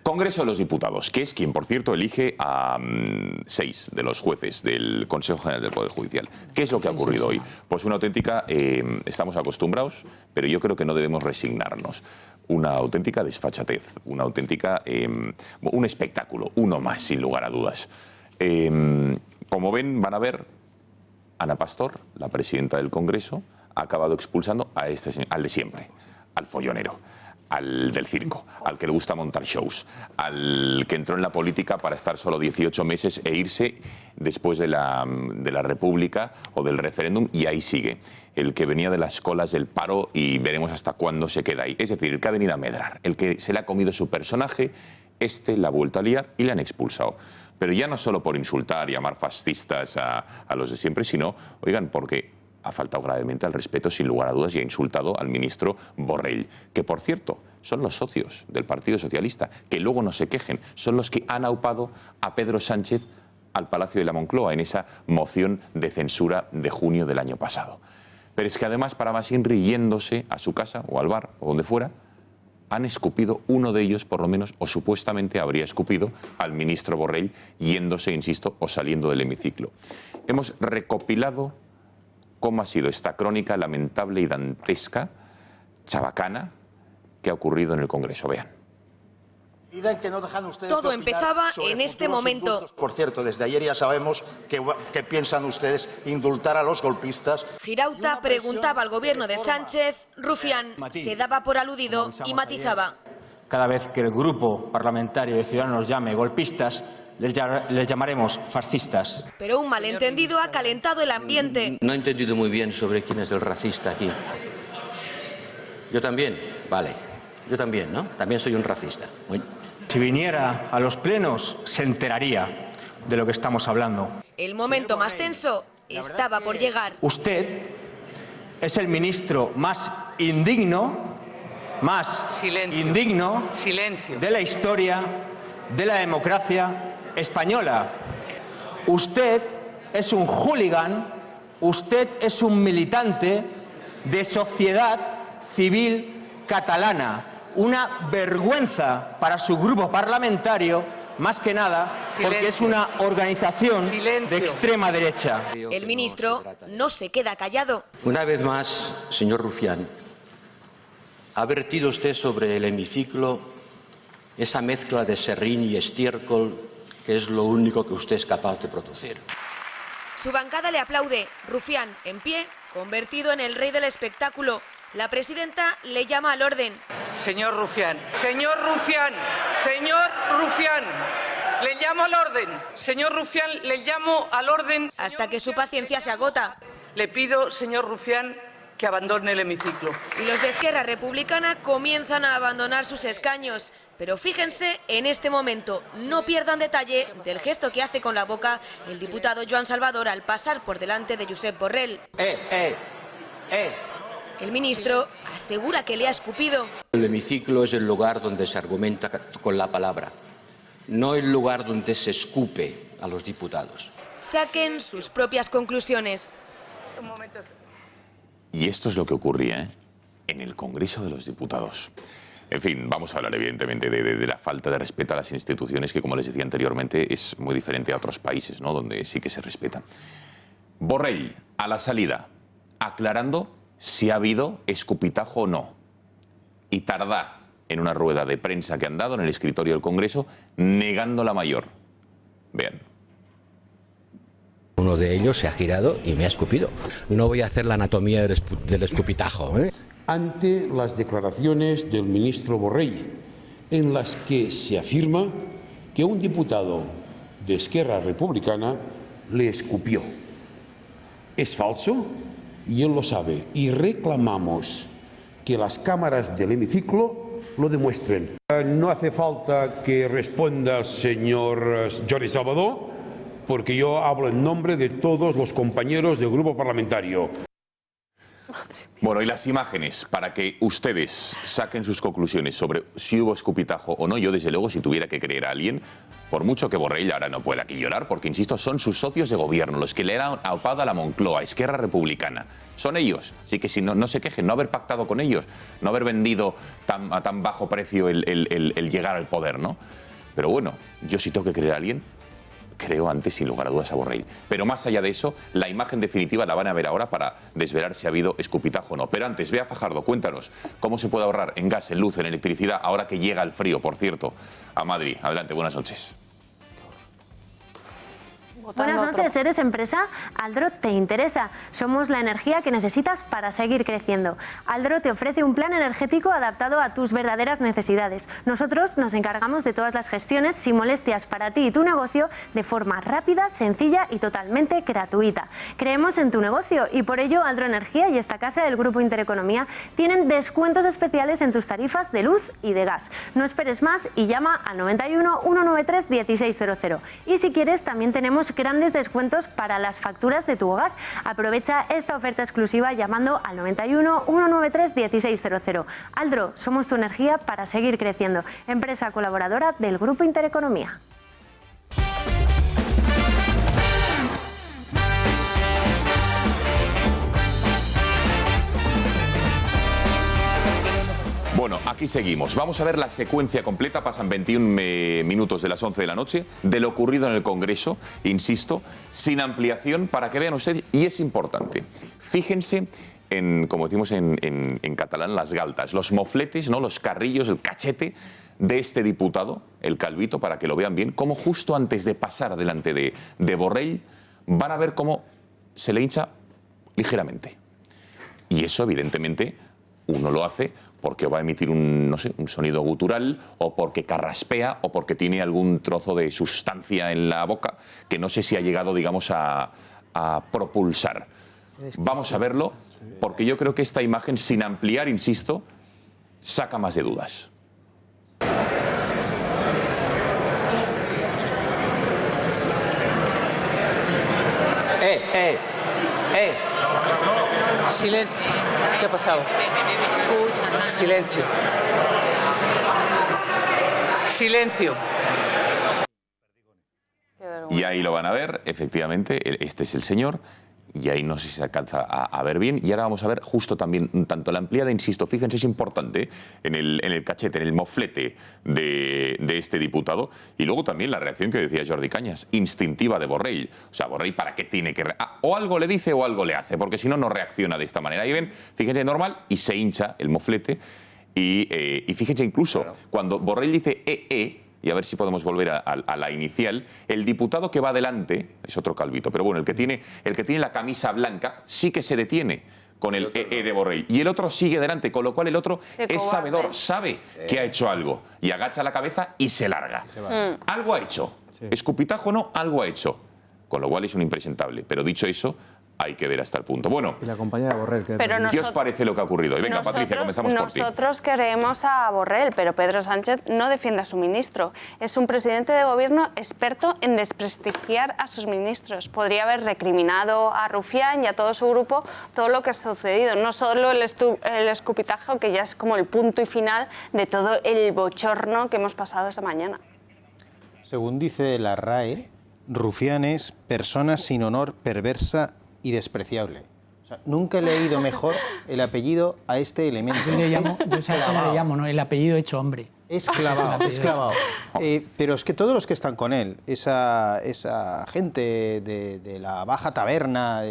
Congreso de los Diputados, que es quien, por cierto, elige a 6 de los jueces del Consejo General del Poder Judicial. ¿Qué es lo que ha ocurrido hoy? Pues una auténtica, estamos acostumbrados, pero yo creo que no debemos resignarnos. Una auténtica desfachatez, una auténtica, un espectáculo, uno más, sin lugar a dudas. Como ven, van a ver, Ana Pastor, la presidenta del Congreso, ha acabado expulsando a al de siempre, al follonero, al del circo, al que le gusta montar shows, al que entró en la política para estar solo 18 meses e irse después de la República o del referéndum, y ahí sigue. El que venía de las colas del paro y veremos hasta cuándo se queda ahí. Es decir, el que ha venido a medrar, el que se le ha comido su personaje, la ha vuelto a liar y le han expulsado. Pero ya no solo por insultar y llamar fascistas a los de siempre, sino, oigan, porque ha faltado gravemente al respeto, sin lugar a dudas, y ha insultado al ministro Borrell, que, por cierto, son los socios del Partido Socialista, que luego no se quejen, son los que han aupado a Pedro Sánchez al Palacio de la Moncloa en esa moción de censura de junio del año pasado. Pero es que además, para más ir yéndose a su casa o al bar o donde fuera, han escupido, uno de ellos por lo menos, o supuestamente habría escupido al ministro Borrell, yéndose, insisto, o saliendo del hemiciclo. Hemos recopilado cómo ha sido esta crónica lamentable y dantesca, chabacana, que ha ocurrido en el Congreso. Vean. Todo empezaba en este momento. Por cierto, desde ayer ya sabemos que piensan ustedes indultar a los golpistas. Girauta preguntaba al gobierno de Sánchez, Rufián se daba por aludido y matizaba. Cada vez que el grupo parlamentario de Ciudadanos nos llame golpistas, les llamaremos fascistas. Pero un malentendido ha calentado el ambiente. No he entendido muy bien sobre quién es el racista aquí. Yo también, vale. Yo también, ¿no? También soy un racista. Si viniera a los plenos, se enteraría de lo que estamos hablando. El momento más tenso estaba por llegar. Usted es el ministro más indigno, de la historia de la democracia española. Usted es un hooligan, usted es un militante de Sociedad Civil Catalana. Una vergüenza para su grupo parlamentario, más que nada porque es una organización de extrema derecha. El ministro no se queda callado. Una vez más, señor Rufián, ha vertido usted sobre el hemiciclo esa mezcla de serrín y estiércol que es lo único que usted es capaz de producir. Su bancada le aplaude. Rufián, en pie, convertido en el rey del espectáculo. La presidenta le llama al orden. Señor Rufián, señor Rufián, señor Rufián, Le llamo al orden. Señor Rufián, le llamo al orden. Hasta que su paciencia se agota. Le pido, señor Rufián, que abandone el hemiciclo. Y los de Esquerra Republicana comienzan a abandonar sus escaños. Pero fíjense en este momento, no pierdan detalle del gesto que hace con la boca el diputado Joan Salvador al pasar por delante de Josep Borrell. El ministro asegura que le ha escupido. El hemiciclo es el lugar donde se argumenta con la palabra, no el lugar donde se escupe a los diputados. Saquen sus propias conclusiones. Un momento. Y esto es lo que ocurría en el Congreso de los Diputados. En fin, vamos a hablar evidentemente de la falta de respeto a las instituciones que, como les decía anteriormente, es muy diferente a otros países, ¿no?, donde sí que se respeta. Borrell, a la salida, aclarando si ha habido escupitajo o no. Y Tardá, en una rueda de prensa que han dado en el escritorio del Congreso, negando la mayor. Vean. Uno de ellos se ha girado y me ha escupido. No voy a hacer la anatomía del escupitajo, ¿eh? Ante las declaraciones del ministro Borrell, en las que se afirma que un diputado de Esquerra Republicana le escupió. Es falso y él lo sabe, y reclamamos que las cámaras del hemiciclo lo demuestren. No hace falta que responda el señor Jordi Salvador, porque yo hablo en nombre de todos los compañeros del grupo parlamentario. Bueno, y las imágenes, para que ustedes saquen sus conclusiones sobre si hubo escupitajo o no. Yo, desde luego, si tuviera que creer a alguien, por mucho que Borrell ahora no pueda aquí llorar, porque, insisto, son sus socios de gobierno, los que le han aupado a la Moncloa, a Esquerra Republicana. Son ellos. Así que si no se quejen, no haber pactado con ellos, no haber vendido a tan bajo precio el llegar al poder, ¿no? Pero bueno, yo sí tengo que creer a alguien, creo antes, sin lugar a dudas, a Borrell. Pero más allá de eso, la imagen definitiva la van a ver ahora para desvelar si ha habido escupitajo o no. Pero antes, Bea Fajardo, cuéntanos cómo se puede ahorrar en gas, en luz, en electricidad, ahora que llega el frío, por cierto, a Madrid. Adelante, buenas noches. Buenas noches, ¿eres empresa? Aldro te interesa. Somos la energía que necesitas para seguir creciendo. Aldro te ofrece un plan energético adaptado a tus verdaderas necesidades. Nosotros nos encargamos de todas las gestiones sin molestias para ti y tu negocio de forma rápida, sencilla y totalmente gratuita. Creemos en tu negocio y por ello Aldro Energía y esta casa del Grupo Intereconomía tienen descuentos especiales en tus tarifas de luz y de gas. No esperes más y llama al 91 193 1600. Y si quieres, también tenemos grandes descuentos para las facturas de tu hogar. Aprovecha esta oferta exclusiva llamando al 91 193 1600. Aldro, somos tu energía para seguir creciendo. Empresa colaboradora del Grupo Intereconomía. Bueno, aquí seguimos. Vamos a ver la secuencia completa. Pasan 21 minutos de las 11 de la noche de lo ocurrido en el Congreso, insisto, sin ampliación, para que vean ustedes, y es importante. Fíjense en, como decimos en catalán, las galtas, los mofletes, ¿no?, los carrillos, el cachete de este diputado, el calvito, para que lo vean bien, cómo justo antes de pasar delante de Borrell van a ver cómo se le hincha ligeramente. Y eso, evidentemente, uno lo hace porque va a emitir un sonido gutural, o porque carraspea, o porque tiene algún trozo de sustancia en la boca que no sé si ha llegado, digamos, a propulsar. Vamos a verlo, porque yo creo que esta imagen, sin ampliar, insisto, saca más de dudas. Silencio. ¿Qué ha pasado? Silencio. Silencio. Y ahí lo van a ver, efectivamente, este es el señor, y ahí no sé si se alcanza a ver bien. Y ahora vamos a ver justo también, tanto la ampliada, insisto, fíjense, es importante, en el cachete, en el moflete de este diputado, y luego también la reacción que decía Jordi Cañas, instintiva de Borrell. O sea, Borrell, ¿para qué tiene que...? O algo le dice o algo le hace, porque si no, no reacciona de esta manera. Ahí ven, fíjense, normal, y se hincha el moflete, y fíjense incluso, cuando Borrell dice y a ver si podemos volver a la inicial, el diputado que va adelante, es otro calvito, pero bueno, el que tiene la camisa blanca sí que se detiene, con el EE de Borrell. Y el otro sigue delante, con lo cual el otro es sabedor, sabe que ha hecho algo. Y agacha la cabeza y se larga. Algo ha hecho. Escupitajo no, algo ha hecho. Con lo cual es un impresentable. Pero dicho eso, hay que ver hasta el punto. Bueno, y la compañía de Borrell. ¿Qué os parece lo que ha ocurrido? Y venga, Patricia, comenzamos por ti. Nosotros queremos a Borrell, pero Pedro Sánchez no defiende a su ministro. Es un presidente de gobierno experto en desprestigiar a sus ministros. Podría haber recriminado a Rufián y a todo su grupo todo lo que ha sucedido. No solo el escupitajo, que ya es como el punto y final de todo el bochorno que hemos pasado esta mañana. Según dice la RAE, Rufián es persona sin honor, perversa y despreciable. O sea, nunca he leído mejor el apellido a este elemento. Yo le llamo, ¿no? El apellido hecho hombre. Es clavado, es clavado. Pero es que todos los que están con él, esa gente de la baja taberna,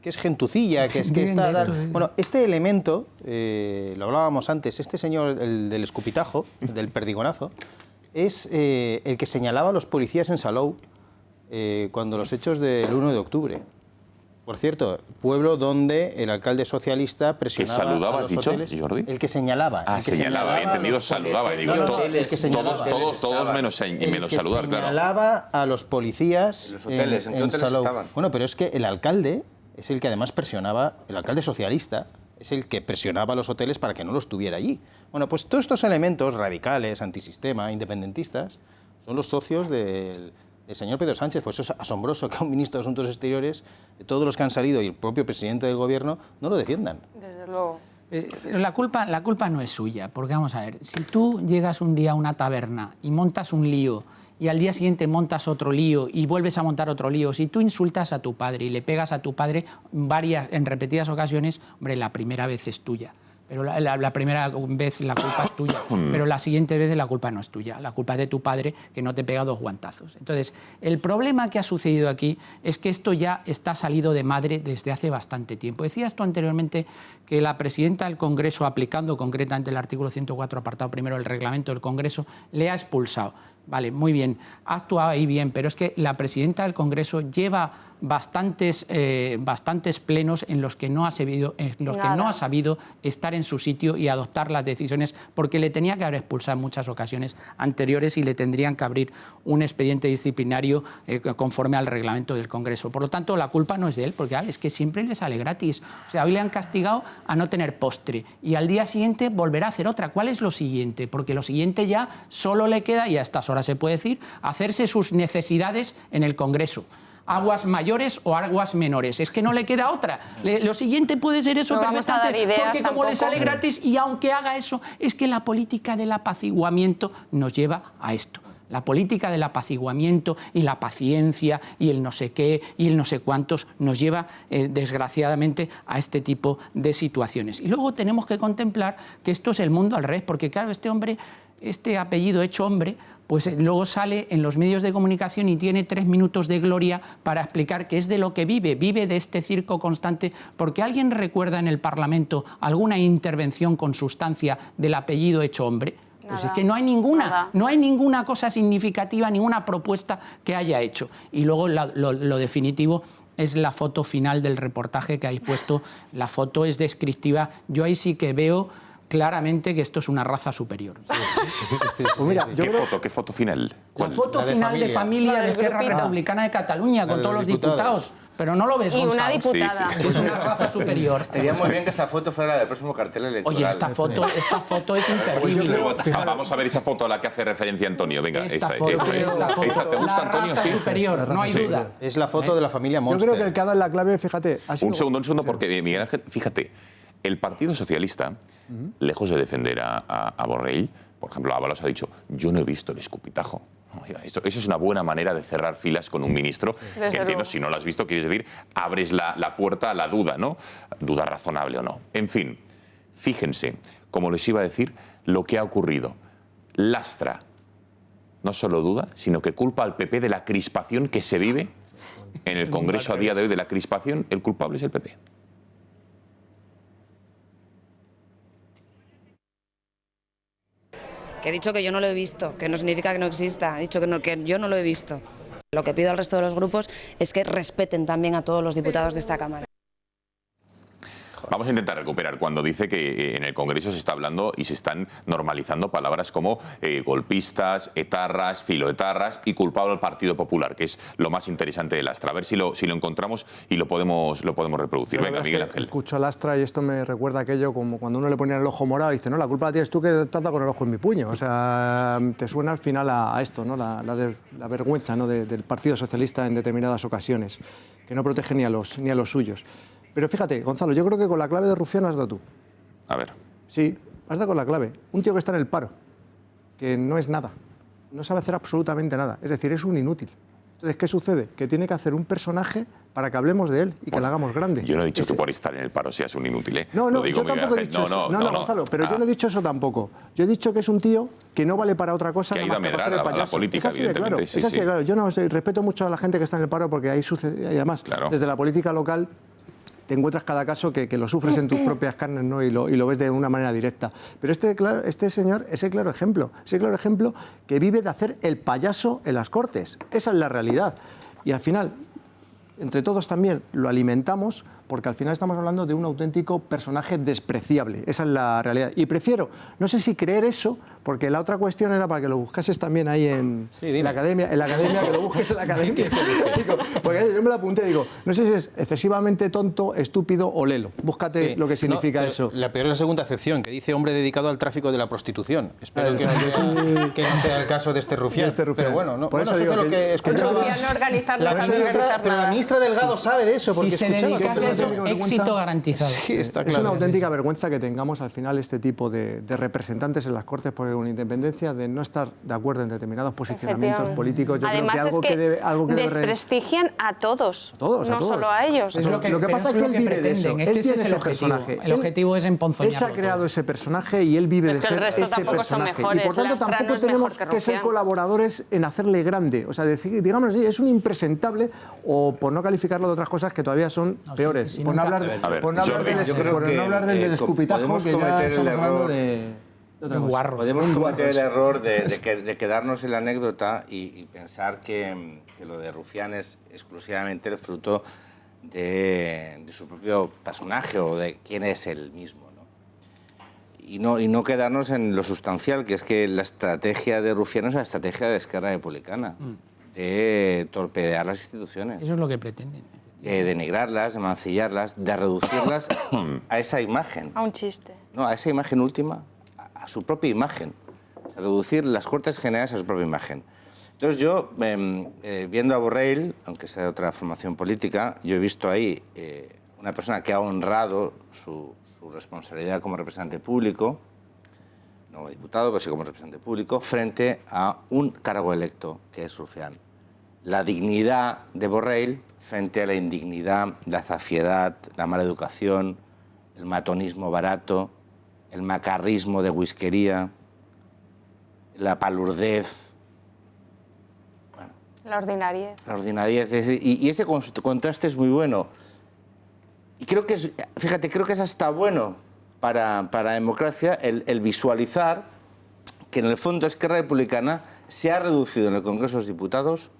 que es gentucilla, que es que está... Bueno, este elemento, lo hablábamos antes, este señor, el del escupitajo, del perdigonazo, es el que señalaba a los policías en Salou cuando los hechos del 1 de octubre. Por cierto, pueblo donde el alcalde socialista presionaba ¿Que saludaba, a los has dicho, hoteles. Jordi? El que señalaba. Ah, el que señalaba, había entendido, saludaba. Y digo, todos menos saludar, claro. Señalaba a los policías ¿En qué hoteles Salou. estaban? Bueno, pero es que el alcalde es el que además presionaba, el alcalde socialista es el que presionaba a los hoteles para que no los tuviera allí. Bueno, pues todos estos elementos radicales, antisistema, independentistas, son los socios del señor Pedro Sánchez. Pues eso es asombroso que un ministro de Asuntos Exteriores, de todos los que han salido y el propio presidente del gobierno, no lo defiendan. Desde luego. La culpa no es suya, porque vamos a ver, si tú llegas un día a una taberna y montas un lío y al día siguiente montas otro lío y vuelves a montar otro lío, si tú insultas a tu padre y le pegas a tu padre en repetidas ocasiones, hombre, la primera vez es tuya. Pero la primera vez la culpa es tuya, pero la siguiente vez la culpa no es tuya, la culpa es de tu padre que no te pega 2 guantazos. Entonces, el problema que ha sucedido aquí es que esto ya está salido de madre desde hace bastante tiempo. Decías tú anteriormente que la presidenta del Congreso, aplicando concretamente el artículo 104, apartado primero del reglamento del Congreso, le ha expulsado. Vale, muy bien, ha actuado ahí bien, pero es que la presidenta del Congreso lleva bastantes plenos en los que no ha sabido estar en su sitio y adoptar las decisiones, porque le tenía que haber expulsado en muchas ocasiones anteriores y le tendrían que abrir un expediente disciplinario conforme al reglamento del Congreso. Por lo tanto, la culpa no es de él, porque es que siempre le sale gratis. O sea, hoy le han castigado a no tener postre y al día siguiente volverá a hacer otra. ¿Cuál es lo siguiente? Porque lo siguiente ya solo le queda, y a estas horas se puede decir, hacerse sus necesidades en el Congreso. Aguas mayores o aguas menores. Es que no le queda otra. Lo siguiente puede ser eso perfectamente, porque como le sale gratis, y aunque haga eso, es que la política del apaciguamiento nos lleva a esto. La política del apaciguamiento y la paciencia y el no sé qué y el no sé cuántos nos lleva, desgraciadamente, a este tipo de situaciones. Y luego tenemos que contemplar que esto es el mundo al revés, porque claro, este hombre, este apellido hecho hombre, pues luego sale en los medios de comunicación y tiene 3 minutos de gloria para explicar que es de lo que vive de este circo constante, porque ¿alguien recuerda en el Parlamento alguna intervención con sustancia del apellido hecho hombre? Pues es que no hay ninguna cosa significativa, ninguna propuesta que haya hecho. Y luego lo definitivo es la foto final del reportaje que habéis puesto. La foto es descriptiva. Yo ahí sí que veo claramente que esto es una raza superior. Pues mira, ¿Qué foto final? La foto final de familia de Esquerra Republicana de Cataluña, con todos los diputados. Pero no lo ves, y Gonzalo. Una diputada. Es una raza superior. Estaría muy bien que esa foto fuera del próximo cartel electoral. Oye, esta foto es imperdible. Vamos a ver esa foto a la que hace referencia Antonio. Venga, esta esa. foto, ¿Te gusta, Antonio? Sí. Superior, no hay duda. Es la foto de la familia Monster. Yo creo que el que ha dado la clave, fíjate... Un segundo, porque Miguel Ángel, fíjate, el Partido Socialista, lejos de defender a Borrell, por ejemplo, Ábalos ha dicho, yo no he visto el escupitajo. Eso es una buena manera de cerrar filas con un ministro, que entiendo, si no lo has visto, quieres decir, abres la puerta a la duda, ¿no? Duda razonable o no. En fin, fíjense, como les iba a decir, lo que ha ocurrido. Lastra, no solo duda, sino que culpa al PP de la crispación que se vive en el Congreso a día de hoy, de la crispación. El culpable es el PP. Que he dicho que yo no lo he visto, que no significa que no exista, he dicho que yo no lo he visto. Lo que pido al resto de los grupos es que respeten también a todos los diputados de esta Cámara. Vamos a intentar recuperar cuando dice que en el Congreso se está hablando y se están normalizando palabras como golpistas, etarras, filoetarras y culpable al Partido Popular, que es lo más interesante de Lastra. A ver si lo encontramos y lo podemos reproducir. Venga, Miguel Ángel. Escucho a Lastra y esto me recuerda aquello como cuando uno le ponía el ojo morado y dice, no, la culpa la tienes tú que trata con el ojo en mi puño. O sea, te suena al final a esto, ¿no? La vergüenza, ¿no? del Partido Socialista en determinadas ocasiones, que no protege ni a los suyos. Pero fíjate, Gonzalo, yo creo que con la clave de Rufián has dado tú. A ver. Sí, has dado con la clave. Un tío que está en el paro, que no es nada, no sabe hacer absolutamente nada, es decir, es un inútil. Entonces, ¿qué sucede? Que tiene que hacer un personaje para que hablemos de él y que lo hagamos grande. Yo no he dicho que por estar en el paro seas un inútil, ¿eh? No, lo digo, yo tampoco he dicho eso. No, Gonzalo, pero yo no he dicho eso tampoco. Yo he dicho que es un tío que no vale para otra cosa que ha nada ido más a que para hacer el medrar a la payaso. política, es así de claro. evidentemente. Es así de claro. Yo no sé, respeto mucho a la gente que está en el paro porque ahí sucede, y además, desde la política local te encuentras cada caso que lo sufres en tus propias carnes, ¿no? y lo ves de una manera directa. Pero este señor es el claro ejemplo que vive de hacer el payaso en las Cortes. Esa es la realidad. Y al final, entre todos también lo alimentamos porque al final estamos hablando de un auténtico personaje despreciable. Esa es la realidad. Y prefiero, no sé si creer eso, porque la otra cuestión era para que lo buscases también ahí en la academia, que lo busques en la academia. Porque yo me lo apunté y digo, no sé si es excesivamente tonto, estúpido o lelo. Búscate lo que significa eso. La peor es la segunda acepción, que dice hombre dedicado al tráfico de la prostitución. Espero que no sea el caso de este Rufián. Pero bueno, no, por eso eso digo es de lo que escuchaba. Pero la ministra Delgado sabe de eso, porque escuchaba cosas. Éxito garantizado. Sí, está claro. Es una auténtica vergüenza que tengamos al final este tipo de representantes en las Cortes, porque con independencia de no estar de acuerdo en determinados posicionamientos políticos, yo además creo que algo que desprestigian a todos, no solo a ellos. Lo que pasa es que él vive de eso. Él tiene ese personaje. El objetivo es emponzoñarlo. Él se ha creado ese personaje y él vive de ser ese personaje. Y por tanto tampoco tenemos que ser colaboradores en hacerle grande. O sea, digamos así, es un impresentable, o por no calificarlo de otras cosas que todavía son peores. Por no hablar del escupitajo, que ya estamos hablando de otra cosa. Podemos cometer el error de quedarnos en la anécdota y pensar que lo de Rufián es exclusivamente el fruto de su propio personaje o de quién es él mismo, ¿no? Y no quedarnos en lo sustancial, que es que la estrategia de Rufián es la estrategia de Esquerra Republicana, de torpedear las instituciones. Eso es lo que pretenden. De denigrarlas, de mancillarlas, de reducirlas a esa imagen. A un chiste. No, a esa imagen última, a su propia imagen. O sea, reducir las Cortes Generales a su propia imagen. Entonces yo, viendo a Borrell, aunque sea de otra formación política, yo he visto ahí una persona que ha honrado su responsabilidad como representante público, no como diputado, pero sí como representante público, frente a un cargo electo, que es Rufián. La dignidad de Borrell frente a la indignidad, la zafiedad, la mala educación, el matonismo barato, el macarrismo de whiskería, la palurdez. Bueno, la ordinariez. La ordinariez. Y ese contraste es muy bueno. Y creo que es hasta bueno para la democracia el visualizar que en el fondo Esquerra Republicana se ha reducido en el Congreso de los Diputados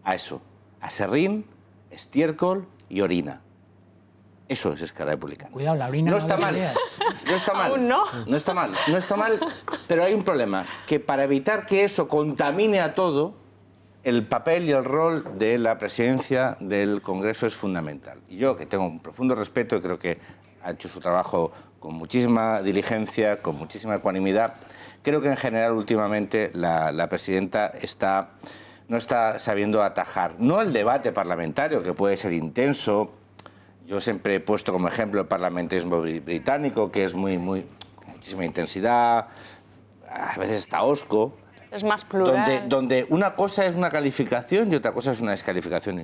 a eso, a serrín, estiércol y orina. Eso es Esquerra Republicana. Cuidado, la orina no está mal. No está mal. Aún no. No está mal. No está mal, pero hay un problema, que para evitar que eso contamine a todo, el papel y el rol de la presidencia del Congreso es fundamental. Y yo, que tengo un profundo respeto y creo que ha hecho su trabajo con muchísima diligencia, con muchísima ecuanimidad, creo que en general últimamente la presidenta no está sabiendo atajar, no el debate parlamentario, que puede ser intenso. Yo siempre he puesto como ejemplo el parlamentarismo británico, que es con muchísima intensidad, a veces está hosco. Es más plural. Donde una cosa es una calificación y otra cosa es una descalificación.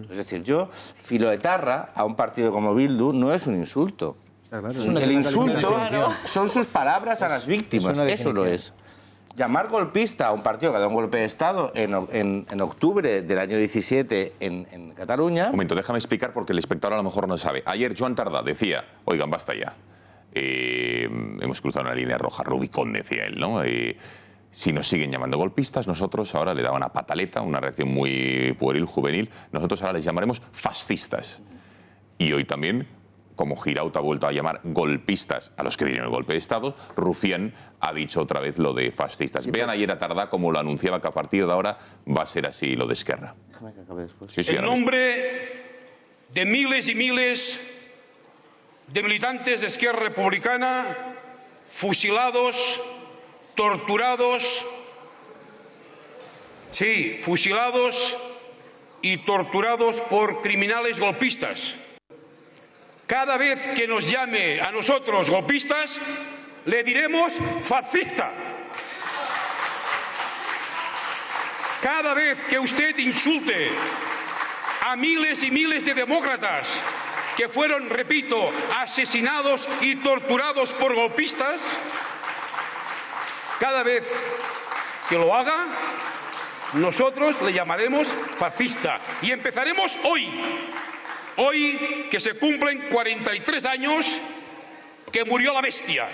Es decir, yo, filoetarra a un partido como Bildu no es un insulto. Claro. El insulto son sus palabras a las víctimas, eso lo es. Llamar golpista a un partido que ha dado un golpe de Estado en octubre del año 17 en Cataluña... Un momento, déjame explicar porque el espectador a lo mejor no sabe. Ayer Joan Tardá decía, oigan, basta ya. Hemos cruzado una línea roja, Rubicón, decía él, ¿no? Si nos siguen llamando golpistas, nosotros ahora le daban una pataleta, una reacción muy pueril, juvenil, nosotros ahora les llamaremos fascistas. Y hoy también como Giraut ha vuelto a llamar golpistas a los que dieron el golpe de Estado, Rufián ha dicho otra vez lo de fascistas. Sí, vean ayer a Tardá como lo anunciaba que a partir de ahora va a ser así lo de Esquerra. En nombre de miles y miles de militantes de Esquerra Republicana, fusilados, torturados, sí, fusilados y torturados por criminales golpistas. Cada vez que nos llame a nosotros golpistas, le diremos fascista. Cada vez que usted insulte a miles y miles de demócratas que fueron, repito, asesinados y torturados por golpistas, cada vez que lo haga, nosotros le llamaremos fascista. Y empezaremos hoy. Hoy que se cumplen 43 años que murió la bestia.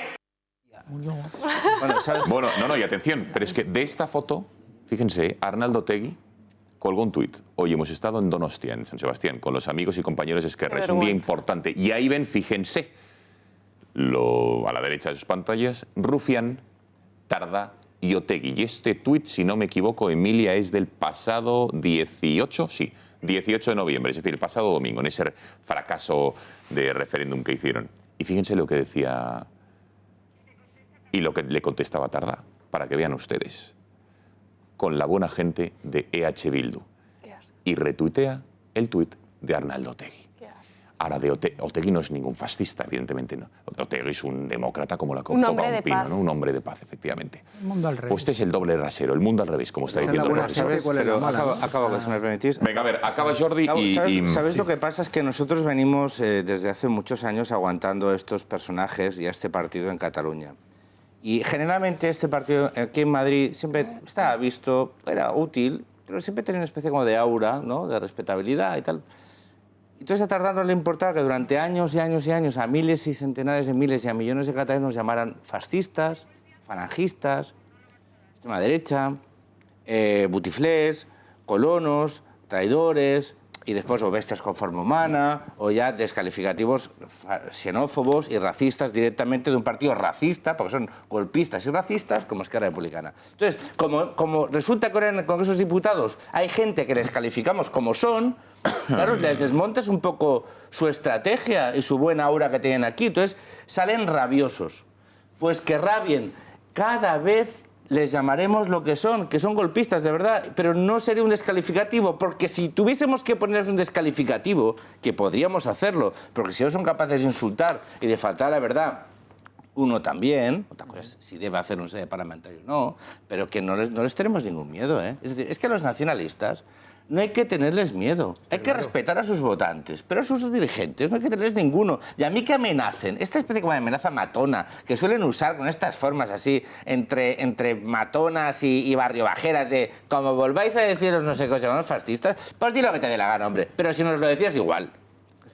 Bueno, no, y atención, pero es que de esta foto, fíjense, Arnaldo Otegi colgó un tuit. Hoy hemos estado en Donostia, en San Sebastián, con los amigos y compañeros de Esquerra. Es un día importante. Y ahí ven, fíjense, a la derecha de sus pantallas, Rufián, Tardá y Otegi. Y este tuit, si no me equivoco, Emilia, es del pasado 18, sí, 18 de noviembre, es decir, el pasado domingo, en ese fracaso de referéndum que hicieron. Y fíjense lo que decía y lo que le contestaba Tardá, para que vean ustedes. Con la buena gente de EH Bildu. Y retuitea el tuit de Arnaldo Otegi. Ahora, Otegi no es ningún fascista, evidentemente no. Otegi es un demócrata como la copa un pino, ¿no? Un hombre de paz, efectivamente. El mundo al revés. Pues este es el doble rasero, el mundo al revés, como está diciendo el profesor. Acabo, si me permitís. Venga, a ver, acaba Jordi ¿Sabes sí. lo que pasa? Es que nosotros venimos desde hace muchos años aguantando a estos personajes y a este partido en Cataluña. Y generalmente este partido aquí en Madrid siempre estaba visto, era útil, pero siempre tenía una especie como de aura, ¿no? De respetabilidad y tal. Entonces a Tardá no le importaba que durante años y años y años a miles y centenares de miles y a millones de catalanes nos llamaran fascistas, falangistas, extrema derecha, butiflés, colonos, traidores, y después o bestias con forma humana, o ya descalificativos xenófobos y racistas directamente de un partido racista, porque son golpistas y racistas, como Esquerra Republicana. Entonces, como resulta que ahora en el Congreso de Diputados hay gente que les calificamos como son, claro, les desmontas un poco su estrategia y su buena aura que tienen aquí. Entonces, salen rabiosos. Pues que rabien. Cada vez les llamaremos lo que son golpistas de verdad, pero no sería un descalificativo, porque si tuviésemos que ponerles un descalificativo, que podríamos hacerlo, porque si ellos son capaces de insultar y de faltar a la verdad, uno también, otra cosa es si debe hacer un sede parlamentario o no, pero que no les tenemos ningún miedo, ¿eh? Es decir, es que a los nacionalistas no hay que tenerles miedo, hay que respetar a sus votantes, pero a sus dirigentes no hay que tenerles ninguno. Y a mí que amenacen, esta especie como de amenaza matona, que suelen usar con estas formas así, entre matonas y barriobajeras, de como volváis a deciros no sé qué, os llamamos fascistas, pues di lo que te dé la gana, hombre, pero si nos lo decías igual.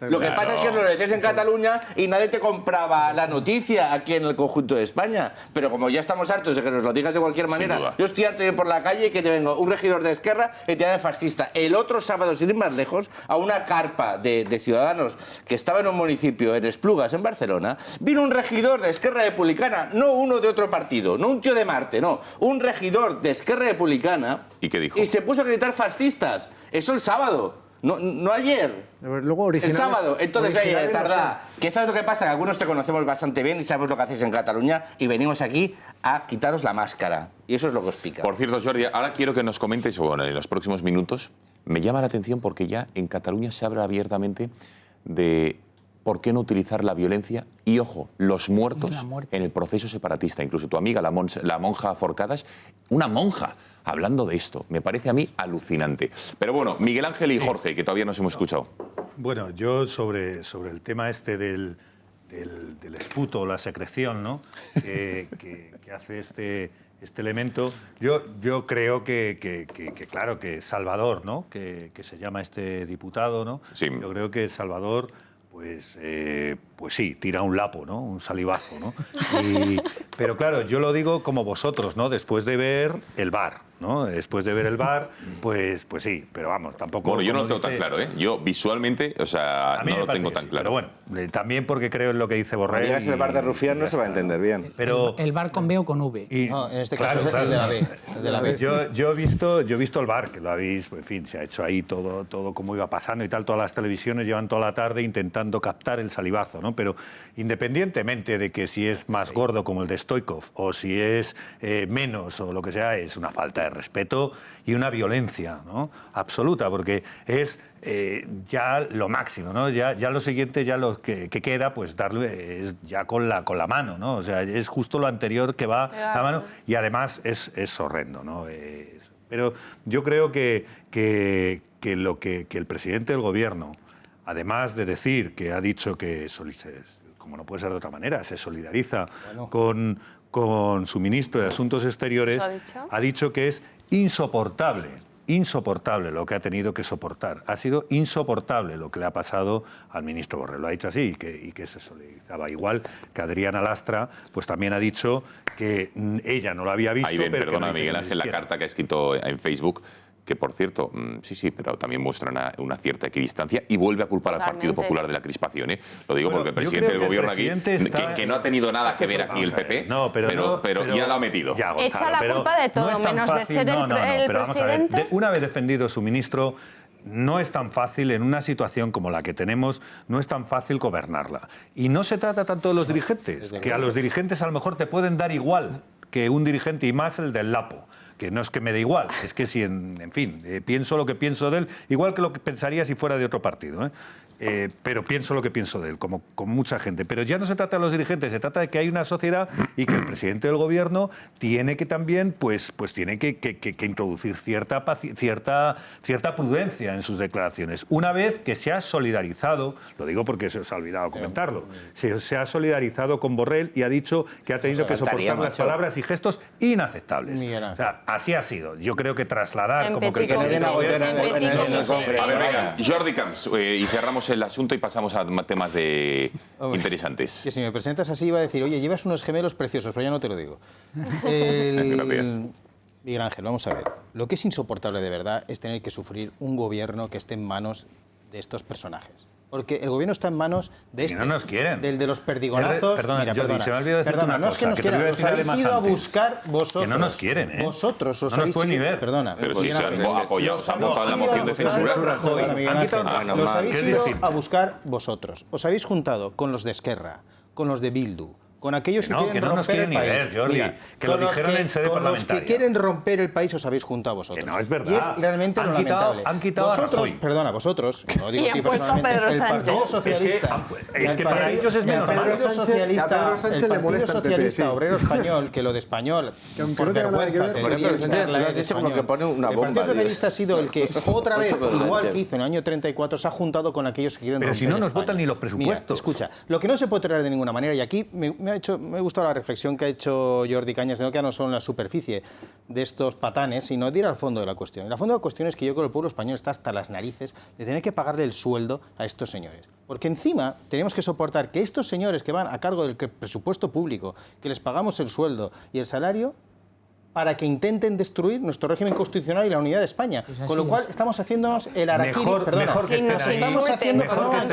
Lo que pasa es que nos lo decías en Cataluña y nadie te compraba la noticia aquí en el conjunto de España. Pero como ya estamos hartos de que nos lo digas de cualquier manera, yo estoy harto de ir por la calle y que te venga un regidor de Esquerra y te llame fascista. El otro sábado, sin ir más lejos, a una carpa de ciudadanos que estaba en un municipio, en Esplugas, en Barcelona, vino un regidor de Esquerra Republicana, no uno de otro partido, no un tío de Marte, no, un regidor de Esquerra Republicana. ¿Y qué dijo? Y se puso a gritar fascistas. Eso el sábado. No ayer, luego el sábado. Entonces, Tardá, que sabes lo que pasa, que algunos te conocemos bastante bien y sabes lo que hacéis en Cataluña y venimos aquí a quitaros la máscara. Y eso es lo que os pica. Por cierto, Jordi, ahora quiero que nos comentes, bueno, en los próximos minutos, me llama la atención porque ya en Cataluña se habla abiertamente de por qué no utilizar la violencia y, ojo, los muertos en el proceso separatista. Incluso tu amiga, la monja Forcadas, una monja hablando de esto. Me parece a mí alucinante. Pero bueno, Miguel Ángel y Jorge, que todavía nos hemos escuchado. Bueno, yo sobre el tema este del esputo, la secreción, ¿no? que hace este elemento, yo creo que claro, que Salvador, ¿no? Que se llama este diputado, ¿no? Sí. Yo creo que Salvador pues sí, tira un lapo, ¿no? Un salivazo, ¿no? Pero claro, yo lo digo como vosotros, ¿no? Después de ver el VAR. ¿no? Después de ver el VAR, pues sí, pero vamos, tampoco... Bueno, yo no lo tengo tan claro, ¿eh? Yo visualmente, o sea, no lo tengo tan claro. Pero bueno, también porque creo en lo que dice Borrell. Cuando digas el VAR de Rufián no se va a entender bien. Pero el VAR con B o con V. No, en este caso es el de la B. El de la B. Yo he visto el VAR, que lo habéis, en fin, se ha hecho ahí todo como iba pasando y tal. Todas las televisiones llevan toda la tarde intentando captar el salivazo, ¿no? Pero independientemente de que si es más gordo como el de Stoichkov o si es menos o lo que sea, es una falta de respeto y una violencia, ¿no? Absoluta, porque es ya lo máximo, ¿no? Ya lo siguiente, ya lo que queda, pues darle es ya con la mano, ¿no? O sea, es justo lo anterior que va la mano y además es horrendo, ¿no? Pero yo creo que el presidente del gobierno, además de decir que ha dicho que, como no puede ser de otra manera, se solidariza con su ministro de Asuntos Exteriores, ha dicho que es insoportable lo que ha tenido que soportar. Ha sido insoportable lo que le ha pasado al ministro Borrell. Lo ha dicho así y que se solidarizaba. Igual que Adriana Lastra, pues también ha dicho que ella no lo había visto. Perdona, Miguel Ángel, la carta que ha escrito en Facebook, que por cierto, sí, pero también muestra una cierta equidistancia y vuelve a culpar al Partido Popular de la crispación, ¿eh? Lo digo porque el presidente del gobierno aquí, que no ha tenido nada que ver aquí el PP, pero ya lo ha metido. Ya, Gonzalo, echa la culpa de todo, menos de ser el presidente. Una vez defendido su ministro, no es tan fácil, en una situación como la que tenemos, no es tan fácil gobernarla. Y no se trata tanto de los dirigentes, que a los dirigentes a lo mejor te pueden dar igual que un dirigente, y más el del Lapo. Que no es que me dé igual, es que si, en fin, pienso lo que pienso de él, igual que lo que pensaría si fuera de otro partido, ¿eh? Pero pienso lo que pienso de él, como mucha gente. Pero ya no se trata de los dirigentes, se trata de que hay una sociedad y que el presidente del gobierno tiene que también, pues tiene que introducir cierta prudencia en sus declaraciones. Una vez que se ha solidarizado, lo digo porque se os ha olvidado comentarlo, se ha solidarizado con Borrell y ha dicho que ha tenido que soportar las palabras y gestos inaceptables. O sea, así ha sido. Yo creo que trasladar como que no viene a votar en el Congreso. A ver, venga, Jordi Camps, y cerramos el asunto y pasamos a temas interesantes. Que si me presentas así iba a decir, oye, llevas unos gemelos preciosos, pero ya no te lo digo. Gracias. Miguel Ángel, vamos a ver. Lo que es insoportable de verdad es tener que sufrir un gobierno que esté en manos de estos personajes. Porque el gobierno está en manos de no nos quieren. del de los perdigonazos. Perdona, Jordi, se me ha olvidado decirte una no es que nos quieran, os habéis ido a buscar vosotros. Que no nos quieren, ¿eh? Vosotros os no habéis nos pueden ni ver. Perdona. Pero si se han apoyado, se han votado la moción de censura. Los habéis ido a buscar vosotros. Os habéis juntado con los de Esquerra, con los de Bildu, con aquellos que quieren romper el país. Ver, Jordi, que lo dijeron en sede parlamentaria. Con los que quieren romper el país os habéis juntado vosotros. Que no es verdad. Y es realmente lo lamentable. Han quitado vosotros, perdona, vosotros, no digo que personalmente, el Partido Socialista, es que para ellos es menos malo. El Partido Socialista Obrero Español, que lo de español, por vergüenza, el Partido Socialista ha sido el que otra vez, igual que hizo en el año 34, se ha juntado con aquellos que quieren romper España. Pero si no nos votan ni los Mira, presupuestos. escucha, lo que no se puede tolerar de ninguna manera, y aquí me ha gustado la reflexión que ha hecho Jordi Cañas, que no son la superficie de estos patanes, sino de ir al fondo de la cuestión. Y el fondo de la cuestión es que yo creo que el pueblo español está hasta las narices de tener que pagarle el sueldo a estos señores. Porque encima tenemos que soportar que estos señores que van a cargo del presupuesto público, que les pagamos el sueldo y el salario, para que intenten destruir nuestro régimen constitucional y la unidad de España. Pues con lo cual estamos haciéndonos el harakiri. Mejor que estén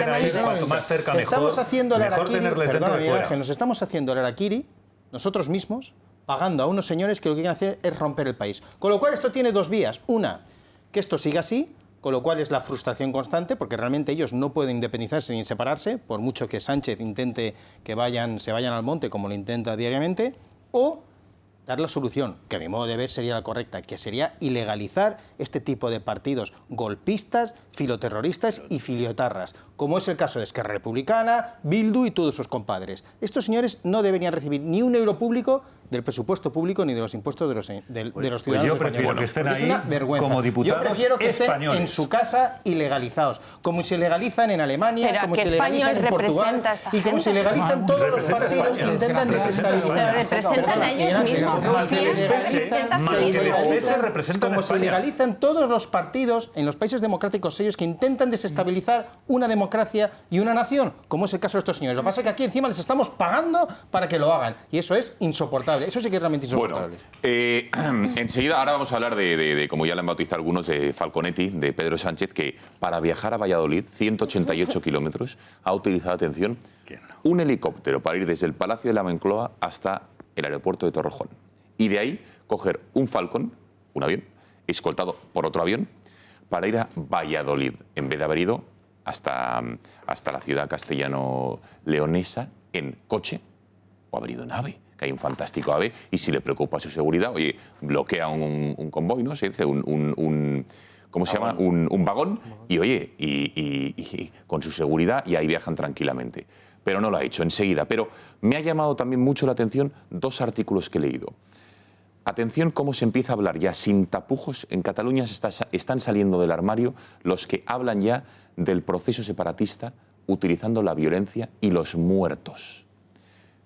ahí. Cuanto más cerca, mejor. Estamos haciendo el harakiri. Perdona, Miguel Ángel, nos estamos haciendo el harakiri nosotros mismos, pagando a unos señores que lo que quieren hacer es romper el país. Con lo cual esto tiene dos vías. Una, que esto siga así, con lo cual es la frustración constante, porque realmente ellos no pueden independizarse ni separarse, por mucho que Sánchez intente que se vayan al monte, como lo intenta diariamente, o dar la solución, que a mi modo de ver sería la correcta, que sería ilegalizar este tipo de partidos golpistas, filoterroristas y filiotarras, como es el caso de Esquerra Republicana, Bildu y todos sus compadres. Estos señores no deberían recibir ni un euro público del presupuesto público ni de los impuestos de los ciudadanos españoles. Yo prefiero que estén ahí como diputados. Yo prefiero que estén en su casa ilegalizados, como se legalizan en Alemania, pero como se legalizan en Portugal y como se legalizan todos los partidos que intentan desestabilizar. Se representan a ellos mismos. como se legaliza en todos los partidos, en los países democráticos serios que intentan desestabilizar una democracia y una nación, como es el caso de estos señores. Lo que pasa es que aquí encima les estamos pagando para que lo hagan, y eso es insoportable. Eso sí que es realmente insoportable. Bueno, enseguida ahora vamos a hablar de, como ya le han bautizado algunos, de Falconetti, de Pedro Sánchez, que para viajar a Valladolid, 188 kilómetros, ha utilizado, atención, un helicóptero para ir desde el Palacio de la Moncloa hasta el aeropuerto de Torrejón. Y de ahí coger un Falcon, un avión, escoltado por otro avión, para ir a Valladolid, en vez de haber ido hasta la ciudad castellano-leonesa en coche o haber ido en AVE, que hay un fantástico AVE, y si le preocupa su seguridad, oye, bloquea un convoy, ¿no? Se dice ¿cómo se llama? Un vagón, y oye, y con su seguridad, y ahí viajan tranquilamente. Pero no lo ha hecho enseguida. Pero me ha llamado también mucho la atención dos artículos que he leído. Atención cómo se empieza a hablar ya sin tapujos. En Cataluña están saliendo del armario los que hablan ya del proceso separatista utilizando la violencia y los muertos.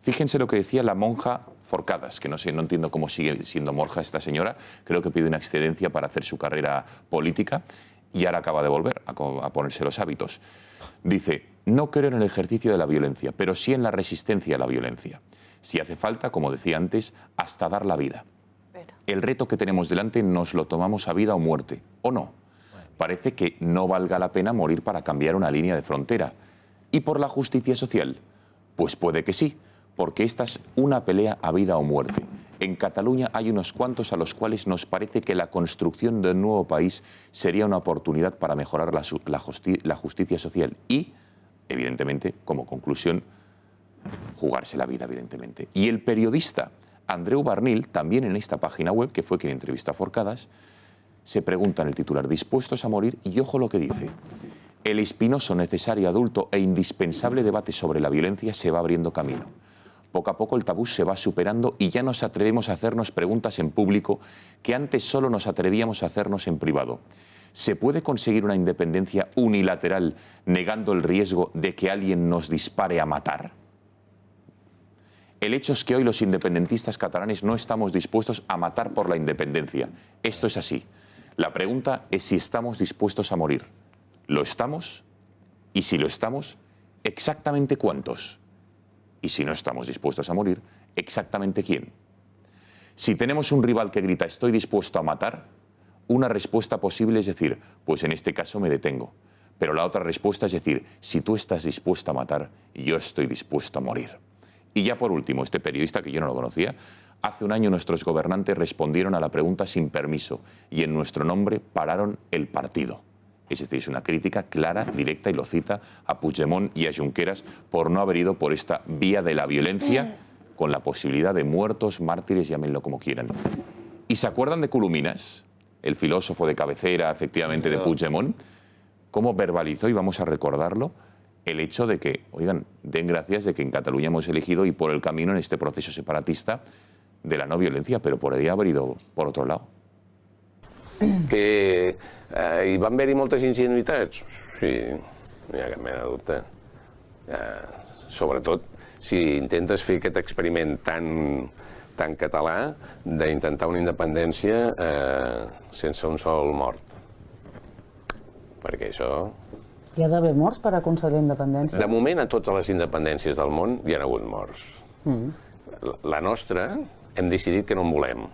Fíjense lo que decía la monja Forcadas, que no entiendo cómo sigue siendo monja esta señora. Creo que pide una excedencia para hacer su carrera política y ahora acaba de volver a ponerse los hábitos. Dice, no creo en el ejercicio de la violencia, pero sí en la resistencia a la violencia. Si hace falta, como decía antes, hasta dar la vida. El reto que tenemos delante nos lo tomamos a vida o muerte, ¿o no? Parece que no valga la pena morir para cambiar una línea de frontera. ¿Y por la justicia social? Pues puede que sí, porque esta es una pelea a vida o muerte. En Cataluña hay unos cuantos a los cuales nos parece que la construcción de un nuevo país sería una oportunidad para mejorar la justicia social y, evidentemente, como conclusión, jugarse la vida, evidentemente. Y el periodista Andreu Barnil, también en esta página web, que fue quien entrevistó a Forcadas, se pregunta en el titular, ¿dispuestos a morir? Y ojo lo que dice. El espinoso, necesario, adulto e indispensable debate sobre la violencia se va abriendo camino. Poco a poco el tabú se va superando y ya nos atrevemos a hacernos preguntas en público que antes solo nos atrevíamos a hacernos en privado. ¿Se puede conseguir una independencia unilateral negando el riesgo de que alguien nos dispare a matar? El hecho es que hoy los independentistas catalanes no estamos dispuestos a matar por la independencia. Esto es así. La pregunta es si estamos dispuestos a morir. ¿Lo estamos? Y si lo estamos, ¿exactamente cuántos? Y si no estamos dispuestos a morir, ¿exactamente quién? Si tenemos un rival que grita «estoy dispuesto a matar», una respuesta posible es decir «pues en este caso me detengo». Pero la otra respuesta es decir «si tú estás dispuesto a matar, yo estoy dispuesto a morir». Y ya por último, este periodista, que yo no lo conocía, hace un año nuestros gobernantes respondieron a la pregunta sin permiso y en nuestro nombre pararon el partido. Es decir, es una crítica clara, directa, y lo cita a Puigdemont y a Junqueras por no haber ido por esta vía de la violencia con la posibilidad de muertos, mártires, llámenlo como quieran. ¿Y se acuerdan de Culuminas, el filósofo de cabecera, efectivamente, de Puigdemont? ¿Cómo verbalizó, y vamos a recordarlo, el hecho de que, oigan, den gracias de que en Cataluña hemos elegido ir por el camino en este proceso separatista de la no violencia, pero podria haver ido por otro lado? Que hi van haver-hi moltes ingenuïtats? Sí, no hi ha cap mena de dubte. Sobretot si intentes fer aquest experiment tan català d'intentar una independència sense un sol mort. Perquè això... Hi ha d'haver morts per aconseguir la independència? De moment, a totes les independències del món hi ha hagut morts. La nostra hem decidit que no en volem.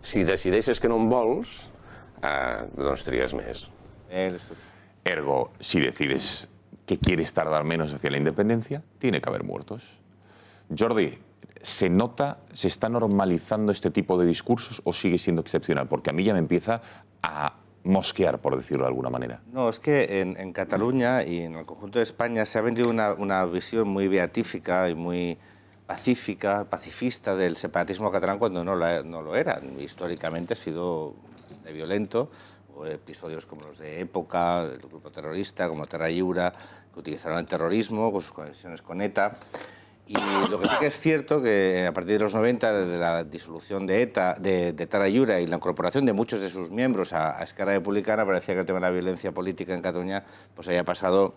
Si decideixes que no en vols, doncs trigues més. Ergo, si decides que quieres tardar menos hacia la independencia, tiene que haber muertos. Jordi, ¿se nota, se está normalizando este tipo de discursos o sigue siendo excepcional? Porque a mí ya me empieza a mosquear, por decirlo de alguna manera. No, es que en Cataluña y en el conjunto de España se ha vendido una visión muy beatífica y muy pacifista del separatismo catalán cuando no lo era. Históricamente ha sido violento. O episodios como los de Época, el grupo terrorista, como Terra Lliure, que utilizaron el terrorismo con sus conexiones con ETA. Y lo que sí que es cierto que a partir de los 90, de la disolución de ETA, de Terra Lliure y la incorporación de muchos de sus miembros a Esquerra Republicana, parecía que el tema de la violencia política en Cataluña pues había pasado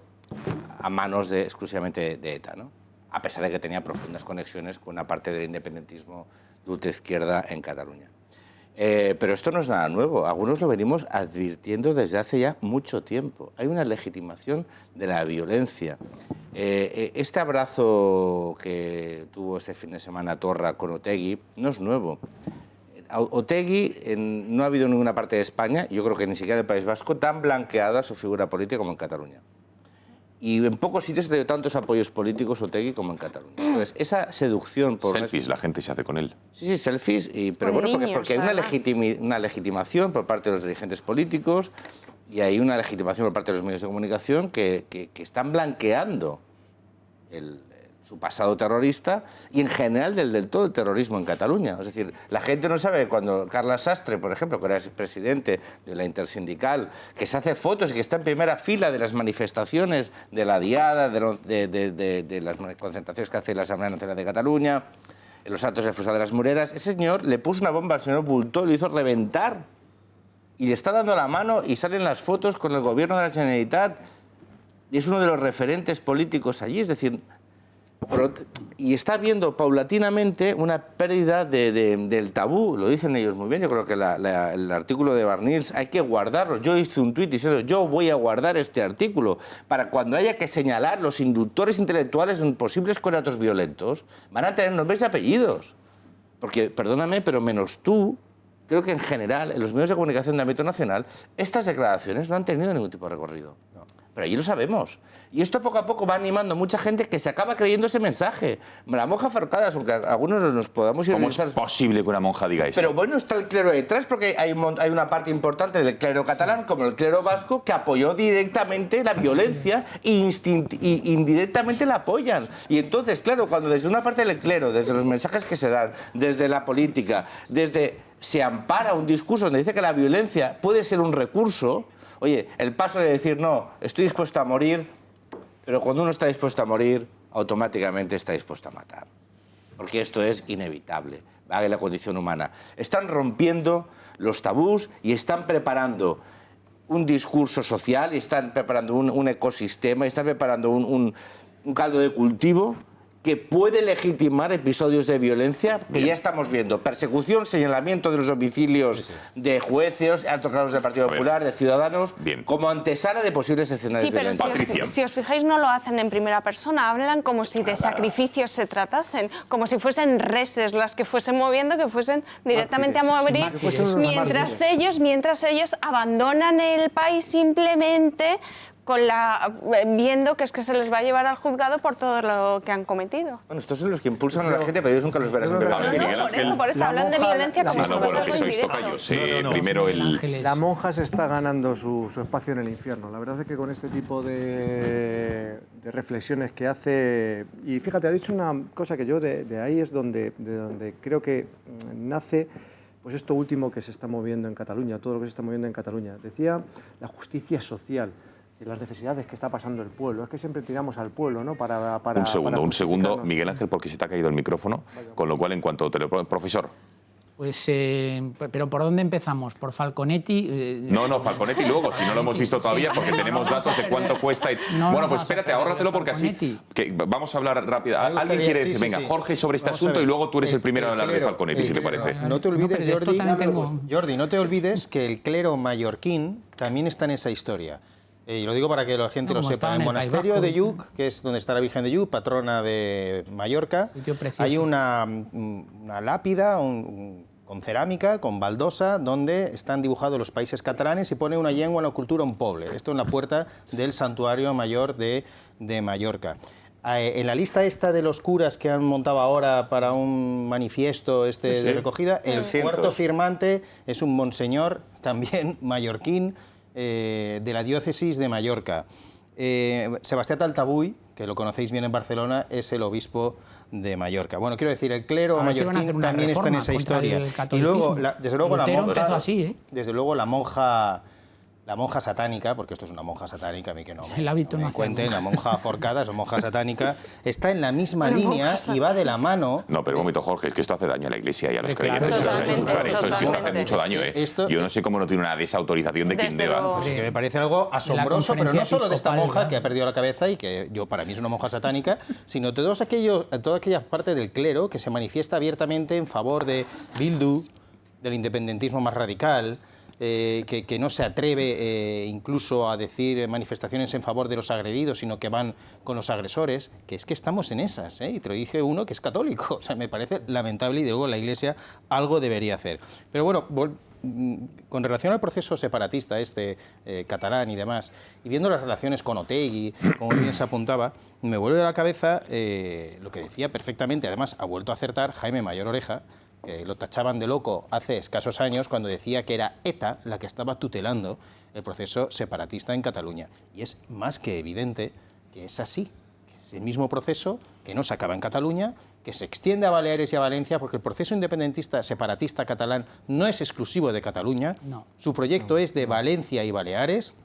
a manos exclusivamente de ETA, ¿no? A pesar de que tenía profundas conexiones con una parte del independentismo ultraizquierda en Cataluña. Pero esto no es nada nuevo, algunos lo venimos advirtiendo desde hace ya mucho tiempo. Hay una legitimación de la violencia. Este abrazo que tuvo este fin de semana Torra con Otegi no es nuevo. Otegi no ha habido en ninguna parte de España, yo creo que ni siquiera en el País Vasco, tan blanqueada su figura política como en Cataluña. Y en pocos sitios ha tenido tantos apoyos políticos Otegi como en Cataluña. Entonces, esa seducción por... Selfies, la gente se hace con él. Sí, selfies, pero bueno, porque hay una legitimación por parte de los dirigentes políticos y hay una legitimación por parte de los medios de comunicación que están blanqueando su pasado terrorista y en general del todo el terrorismo en Cataluña. Es decir, la gente no sabe cuando Carles Sastre, por ejemplo, que era presidente de la Intersindical, que se hace fotos y que está en primera fila de las manifestaciones de la Diada, de las concentraciones que hace la Asamblea Nacional de Cataluña, en los actos de Fossar de las Moreras, ese señor le puso una bomba al señor Bultó y lo hizo reventar. Y le está dando la mano y salen las fotos con el gobierno de la Generalitat y es uno de los referentes políticos allí. Es decir, y está viendo paulatinamente una pérdida del tabú, lo dicen ellos muy bien. Yo creo que el artículo de Barnils hay que guardarlo. Yo hice un tuit diciendo, yo voy a guardar este artículo para cuando haya que señalar los inductores intelectuales de posibles conatos violentos, van a tener nombres y apellidos. Porque, perdóname, pero menos tú, creo que en general, en los medios de comunicación de ámbito nacional, estas declaraciones no han tenido ningún tipo de recorrido. Pero allí lo sabemos. Y esto poco a poco va animando a mucha gente que se acaba creyendo ese mensaje. La monja Forcadas, aunque algunos nos podamos... ¿Cómo es posible que una monja diga eso? Pero bueno, está el clero detrás porque hay una parte importante del clero catalán, como el clero vasco, que apoyó directamente la violencia e indirectamente la apoyan. Y entonces, claro, cuando desde una parte del clero, desde los mensajes que se dan, desde la política, se ampara un discurso donde dice que la violencia puede ser un recurso... Oye, el paso de decir, no, estoy dispuesto a morir, pero cuando uno está dispuesto a morir, automáticamente está dispuesto a matar. Porque esto es inevitable, va en la condición humana. Están rompiendo los tabús y están preparando un discurso social, y están preparando un ecosistema, y están preparando un caldo de cultivo que puede legitimar episodios de violencia que ya estamos viendo. Persecución, señalamiento de los domicilios de jueces, altos cargos del Partido Popular, de Ciudadanos, como antesala de posibles escenarios violentos. Sí, pero si os fijáis no lo hacen en primera persona, hablan como si de sacrificios se tratasen, como si fuesen reses las que fuesen moviendo, que fuesen directamente a morir, mientras ellos abandonan el país simplemente viendo que es que se les va a llevar al juzgado por todo lo que han cometido. Bueno, estos son los que impulsan a la gente, pero ellos nunca los verán en No, por eso hablan de violencia como si fuese algo indirecto. Primero La monja se está ganando su espacio en el infierno. La verdad es que con este tipo de reflexiones que hace... Y fíjate, ha dicho una cosa que yo de ahí es donde creo que nace... Pues esto último que se está moviendo en Cataluña, todo lo que se está moviendo en Cataluña. Decía la justicia social, de las necesidades que está pasando el pueblo. Es que siempre tiramos al pueblo, ¿no? Un segundo, Miguel Ángel, porque se te ha caído el micrófono, con lo cual, en cuanto te lo... Profesor. Pues, pero ¿por dónde empezamos? ¿Por Falconetti? No, Falconetti luego, si no lo hemos visto todavía, porque tenemos datos de cuánto cuesta. Bueno, pues espérate, ahórratelo porque así... vamos a hablar rápido. ¿Alguien quiere decir? Venga, Jorge, sobre este asunto y luego tú eres el primero en hablar de Falconetti, si te parece. No te olvides, Jordi, no te olvides que el clero mallorquín también está en esa historia. Y lo digo para que la gente lo sepa. En el monasterio de Lluc, que es donde está la Virgen de Lluc, patrona de Mallorca, hay una lápida con cerámica, con baldosa, donde están dibujados los países catalanes y pone una llengua, una cultura, un poble. Esto en la puerta del santuario mayor de Mallorca. En la lista esta de los curas que han montado ahora para un manifiesto de recogida, el cuarto firmante es un monseñor, también mallorquín, de la diócesis de Mallorca. Sebastián Taltabuy, que lo conocéis bien en Barcelona, es el obispo de Mallorca. Bueno, quiero decir, el clero mallorquín también está en esa historia. Y luego, desde luego, la monja la monja satánica, porque esto es una monja satánica, a mí que no El hábito no me hace cuenten, monja. la monja forcada es monja satánica, está en la misma línea y va de la mano. No, pero un momento, Jorge, es que esto hace daño a la Iglesia y a los Claro, creyentes. totalmente, Esto es que esto hace totalmente. mucho daño, ¿eh? Yo no sé cómo no tiene una desautorización de quien deba. Pues sí, que me parece algo asombroso, pero no solo de esta monja que ha perdido la cabeza y que para mí es una monja satánica, sino de toda aquella parte del clero que se manifiesta abiertamente en favor de Bildu, del independentismo más radical, que no se atreve incluso a decir manifestaciones en favor de los agredidos, sino que van con los agresores, que es que estamos en esas, y te lo dije uno que es católico. O sea, me parece lamentable y de luego la Iglesia algo debería hacer. Pero bueno, con relación al proceso separatista catalán y demás, y viendo las relaciones con Otegi, como bien se apuntaba, me vuelve a la cabeza lo que decía perfectamente, además ha vuelto a acertar Jaime Mayor Oreja, que lo tachaban de loco hace escasos años cuando decía que era ETA la que estaba tutelando el proceso separatista en Cataluña. Y es más que evidente que es así, que es el mismo proceso que no se acaba en Cataluña, que se extiende a Baleares y a Valencia, porque el proceso independentista separatista catalán no es exclusivo de Cataluña, su proyecto es de Valencia y Baleares.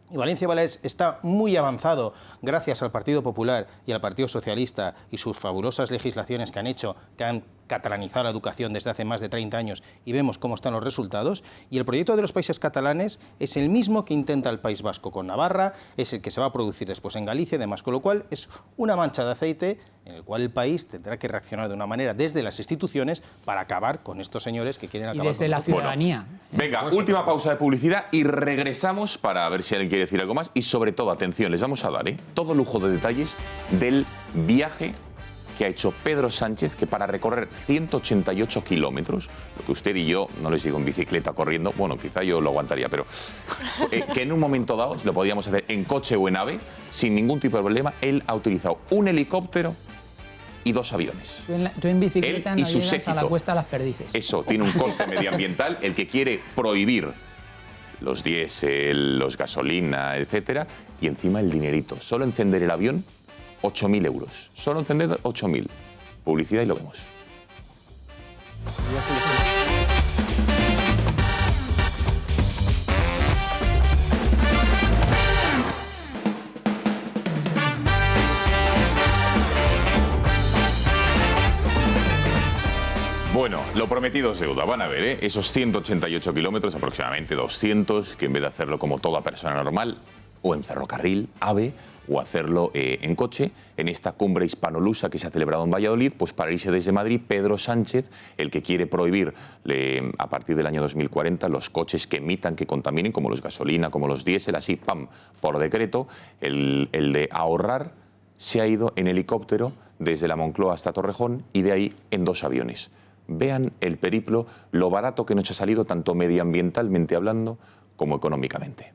Y Valencia y Baleares está muy avanzado gracias al Partido Popular y al Partido Socialista y sus fabulosas legislaciones que han hecho, que han catalanizado la educación desde hace más de 30 años y vemos cómo están los resultados. Y el proyecto de los países catalanes es el mismo que intenta el País Vasco con Navarra, es el que se va a producir después en Galicia y demás, con lo cual es una mancha de aceite en el cual el país tendrá que reaccionar de una manera desde las instituciones para acabar con estos señores que quieren acabar Y desde con la nosotros. ciudadanía. Venga, última pausa de publicidad y regresamos para ver si alguien quiere decir algo más. Y sobre todo, atención, les vamos a dar todo lujo de detalles del viaje que ha hecho Pedro Sánchez, que para recorrer 188 kilómetros, lo que usted y yo, no les digo en bicicleta, corriendo, bueno, quizá yo lo aguantaría, pero que en un momento dado lo podíamos hacer en coche o en AVE, sin ningún tipo de problema. Él ha utilizado un helicóptero y 2 aviones. Tú en bicicleta Él y no su llegas a la séquito. Cuesta de las Perdices. Eso tiene un coste medioambiental. El que quiere prohibir los diésel, los gasolina, etcétera, y encima el dinerito. Solo encender el avión, 8.000 euros. Solo encender 8.000. Publicidad y lo vemos. Bueno, lo prometido es deuda. Van a ver, esos 188 kilómetros, aproximadamente 200, que en vez de hacerlo como toda persona normal, o en ferrocarril, AVE, o hacerlo en coche, en esta cumbre hispanolusa que se ha celebrado en Valladolid, pues para irse desde Madrid, Pedro Sánchez, el que quiere prohibir a partir del año 2040 los coches que emitan, que contaminen, como los gasolina, como los diésel, así, pam, por decreto, el de ahorrar, se ha ido en helicóptero desde la Moncloa hasta Torrejón y de ahí en 2 aviones. Vean el periplo, lo barato que nos ha salido tanto medioambientalmente hablando como económicamente.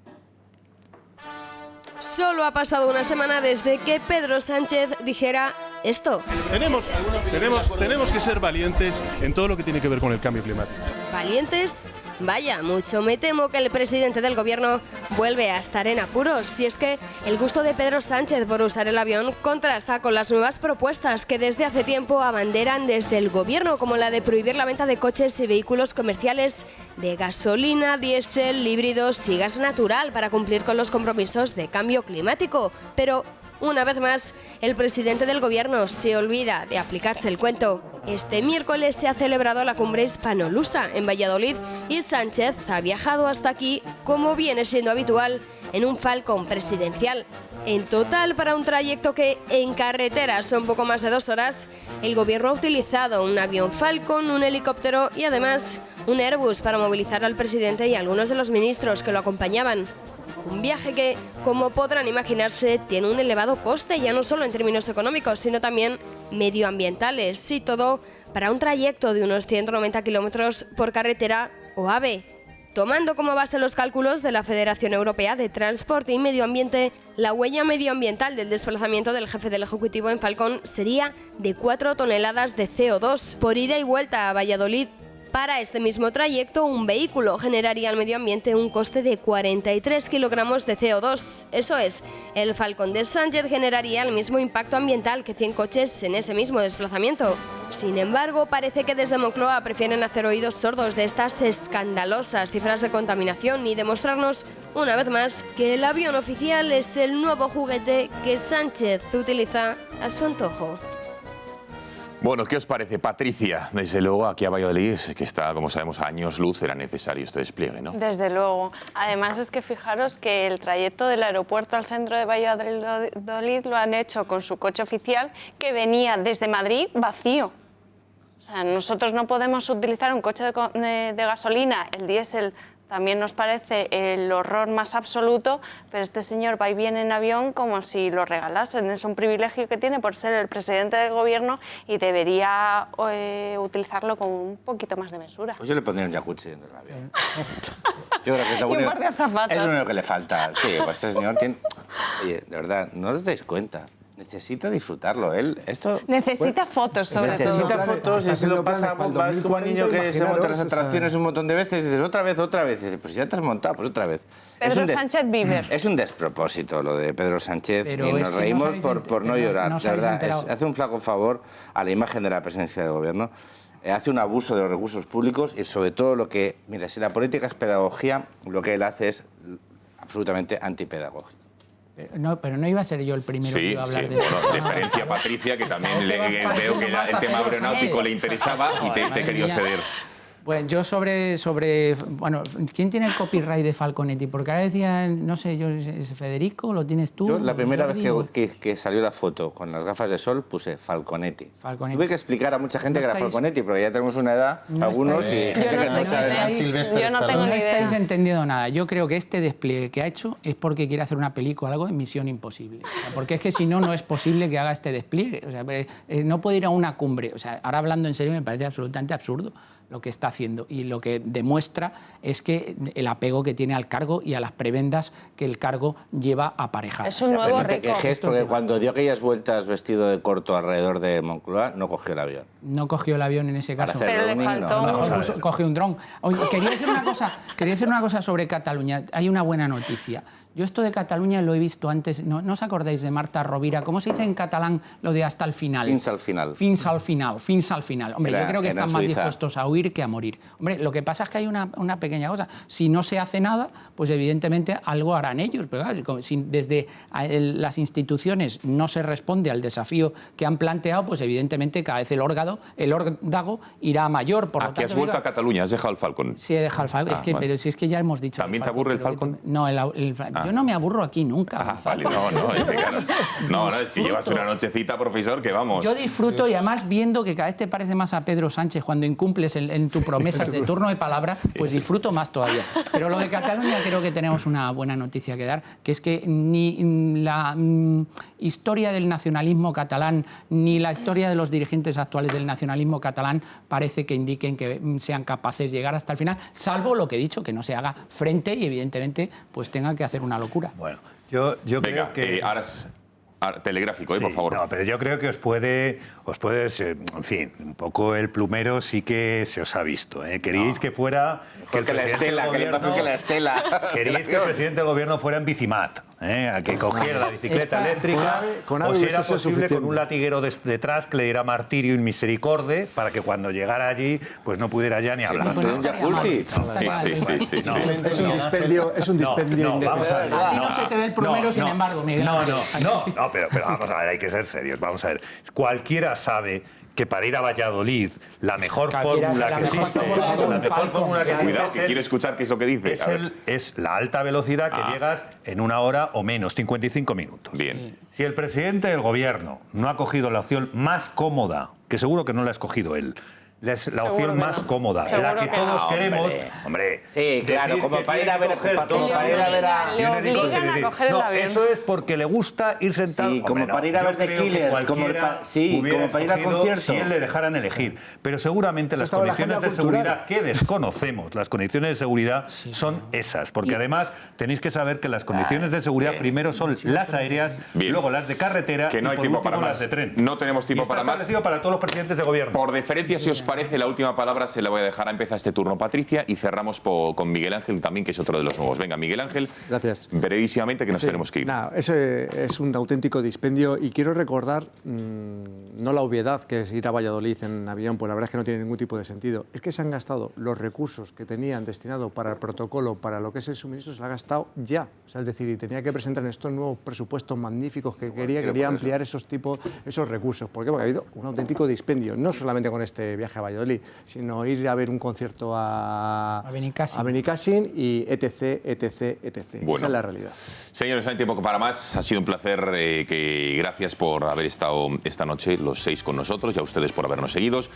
Solo ha pasado una semana desde que Pedro Sánchez dijera esto. Tenemos que ser valientes en todo lo que tiene que ver con el cambio climático. ¿Valientes? Vaya, mucho me temo que el presidente del gobierno vuelve a estar en apuros. Si es que el gusto de Pedro Sánchez por usar el avión contrasta con las nuevas propuestas que desde hace tiempo abanderan desde el gobierno, como la de prohibir la venta de coches y vehículos comerciales de gasolina, diésel, híbridos y gas natural para cumplir con los compromisos de cambio climático. Pero una vez más, el presidente del gobierno se olvida de aplicarse el cuento. Este miércoles se ha celebrado la cumbre hispanolusa en Valladolid y Sánchez ha viajado hasta aquí, como viene siendo habitual, en un Falcon presidencial. En total, para un trayecto que en carretera son poco más de 2 horas, el gobierno ha utilizado un avión Falcon, un helicóptero y además un Airbus para movilizar al presidente y a algunos de los ministros que lo acompañaban. Un viaje que, como podrán imaginarse, tiene un elevado coste, ya no solo en términos económicos, sino también medioambientales, y todo para un trayecto de unos 190 kilómetros por carretera o AVE. Tomando como base los cálculos de la Federación Europea de Transporte y Medio Ambiente, la huella medioambiental del desplazamiento del jefe del Ejecutivo en Falcón sería de 4 toneladas de CO2 por ida y vuelta a Valladolid. Para este mismo trayecto, un vehículo generaría al medio ambiente un coste de 43 kilogramos de CO2. Eso es, el Falcon de Sánchez generaría el mismo impacto ambiental que 100 coches en ese mismo desplazamiento. Sin embargo, parece que desde Moncloa prefieren hacer oídos sordos de estas escandalosas cifras de contaminación y demostrarnos una vez más, que el avión oficial es el nuevo juguete que Sánchez utiliza a su antojo. Bueno, ¿qué os parece, Patricia? Desde luego, aquí a Valladolid, que está, como sabemos, a años luz, era necesario este despliegue, ¿no? Desde luego. Además, es que fijaros que el trayecto del aeropuerto al centro de Valladolid lo han hecho con su coche oficial, que venía desde Madrid vacío. O sea, nosotros no podemos utilizar un coche de gasolina, el diésel. También nos parece el horror más absoluto, pero este señor va y viene en avión como si lo regalasen. Es un privilegio que tiene por ser el presidente del gobierno y debería utilizarlo con un poquito más de mesura. Pues yo le pondría un jacuzzi dentro del avión. Yo creo que es lo Y un único, par de azafatas. es lo único que le falta. Sí, pues este señor tiene... Oye, de verdad, no os dais cuenta. Necesita disfrutarlo. Él, esto... Necesita fotos, sobre todo. Necesita fotos y se lo pasa. Vas como un niño que se monta las atracciones un montón de veces y dices, otra vez. Y dices, pues ya te has montado, pues otra vez. Pedro Sánchez Bieber. Es un despropósito lo de Pedro Sánchez, Pero y nos reímos por no llorar. no os De habéis verdad, enterado. hace un flaco favor a la imagen de la presidencia del gobierno. Hace un abuso de los recursos públicos y sobre todo lo que... Mira, si la política es pedagogía, lo que él hace es absolutamente antipedagógico. No, pero no iba a ser yo el primero que Sí, iba a hablar sí. de esto. Bueno, deferencia a Patricia, que también veo que el tema aeronáutico le interesaba y te he querido ceder. Pues yo bueno, ¿quién tiene el copyright de Falconetti? Porque ahora decían, no sé, yo, ¿es Federico? ¿Lo tienes tú? Yo la primera Jordi, vez que salió la foto con las gafas de sol puse Falconetti. Falconetti. Tuve que explicar a mucha gente No que era estáis- Falconetti, porque ya tenemos una edad, No algunos, estáis- y Yo gente no que sé no quién sabe. es. Yo no tengo No ni estáis idea. entendiendo nada. Yo creo que este despliegue que ha hecho es porque quiere hacer una película, algo de Misión Imposible. O sea, porque es que si no, no es posible que haga este despliegue. O sea, no puede ir a una cumbre. O sea, ahora hablando en serio, me parece absolutamente absurdo lo que está haciendo. Y lo que demuestra es que el apego que tiene al cargo y a las prebendas que el cargo lleva aparejadas. Es un nuevo Pues no te quejes, porque cuando dio aquellas vueltas vestido de corto alrededor de Moncloa, no cogió el avión. No cogió el avión en ese caso. Para hacer Pero le roaming, faltó No, un- mejor cogió un dron. Oye, quería decir una cosa sobre Cataluña. Hay una buena noticia. Yo esto de Cataluña lo he visto antes. ¿No os acordáis de Marta Rovira? ¿Cómo se dice en catalán lo de hasta el final? Fins al final. Fins al final, fins al final. Hombre, Era- yo creo que era en están más Suiza. dispuestos a huir que a morir. Hombre, lo que pasa es que hay una pequeña cosa. Si no se hace nada, pues evidentemente algo harán ellos. Pero claro, si desde las instituciones no se responde al desafío que han planteado, pues evidentemente cada vez el órdago irá a mayor. Por lo Aquí has tanto, vuelto digo, a Cataluña, has dejado el Falcon. Sí, he dejado el Falcon. Ah, Es que, vale. pero si es que ya hemos dicho. ¿También te aburre el Falcon? No, yo no me aburro aquí nunca. Ah, vale, no, es que claro. No, es que llevas una nochecita, profesor, que vamos. Yo disfruto y además viendo que cada vez te parece más a Pedro Sánchez cuando incumples en tu promesa de turno de palabra, pues disfruto más todavía. Pero lo de Cataluña creo que tenemos una buena noticia que dar, que es que ni la historia del nacionalismo catalán ni la historia de los dirigentes actuales del nacionalismo catalán parece que indiquen que sean capaces de llegar hasta el final, salvo lo que he dicho, que no se haga frente y evidentemente pues tenga que hacer una locura. Bueno, yo Venga, creo que... ahora telegráfico, por Sí, favor. No, pero yo creo que os puede, en fin, un poco el plumero sí que se os ha visto. Queríais que fuera... Que la Estela, que le pasó que la Estela. Queríais que el presidente del gobierno fuera en bicimat, a que cogiera la bicicleta eléctrica, con o AVE si hubiese era sido posible suficiente. con un latiguero detrás que le diera martirio y misericordia para que cuando llegara allí pues no pudiera ya ni hablar. pues no Un estaría jacuzzi. mal. Sí. Es un dispendio innecesario. A ti no se te ve el plumero, sin embargo, Miguel. No, pero vamos a ver, hay que ser serios. Vamos a ver, cualquiera sabe que para ir a Valladolid la mejor fórmula que existe, Cuidado, que quiero escuchar qué es lo que dice. A ver. es la alta velocidad que llegas en una hora o menos, 55 minutos. Bien. Si el presidente del gobierno no ha cogido la opción más cómoda, que seguro que no la ha escogido él, la Seguro opción que más no. cómoda, Seguro la que que todos no. queremos, hombre. Sí, claro, decir como que para ir tiene a ver, que coger como dos para ir a ver a... Le obligan a coger el no, avión. eso es porque le gusta ir sentado. Sí, como Hombre, para ir a yo ver The creo que Killers, como cualquiera sí, hubiera como para ir a escogido concierto. Si él le dejaran elegir. Pero seguramente Eso las estaba en la condiciones de agenda cultural. seguridad que desconocemos, las condiciones de seguridad son esas. Porque además tenéis que saber que las condiciones de seguridad primero son las aéreas, Bien. luego las de carretera Que no y hay por tiempo último para las más. de tren. No tenemos tiempo Y está para más. establecido para todos los presidentes de gobierno. Por deferencia, si os parece, la última palabra se la voy a dejar a empezar este turno Patricia y cerramos con Miguel Ángel también, que es otro de los nuevos. Venga, Miguel Ángel. Gracias. Brevísimamente, que nos tenemos que ir. Ese es un auténtico dispendio y quiero recordar, no la obviedad que es ir a Valladolid en avión, pues la verdad es que no tiene ningún tipo de sentido. Es que se han gastado los recursos que tenían destinado para el protocolo, para lo que es el suministro, se lo ha gastado ya. O sea, es decir, y tenía que presentar en estos nuevos presupuestos magníficos que quería ampliar esos recursos. ¿Por qué? Porque ha habido un auténtico dispendio, no solamente con este viaje a Valladolid, sino ir a ver un concierto a Benicàssim y etc. Bueno. Esa es la realidad. Señores, no hay tiempo para más. Ha sido un placer. Gracias por haber estado esta noche los 6 con nosotros y a ustedes por habernos seguidos.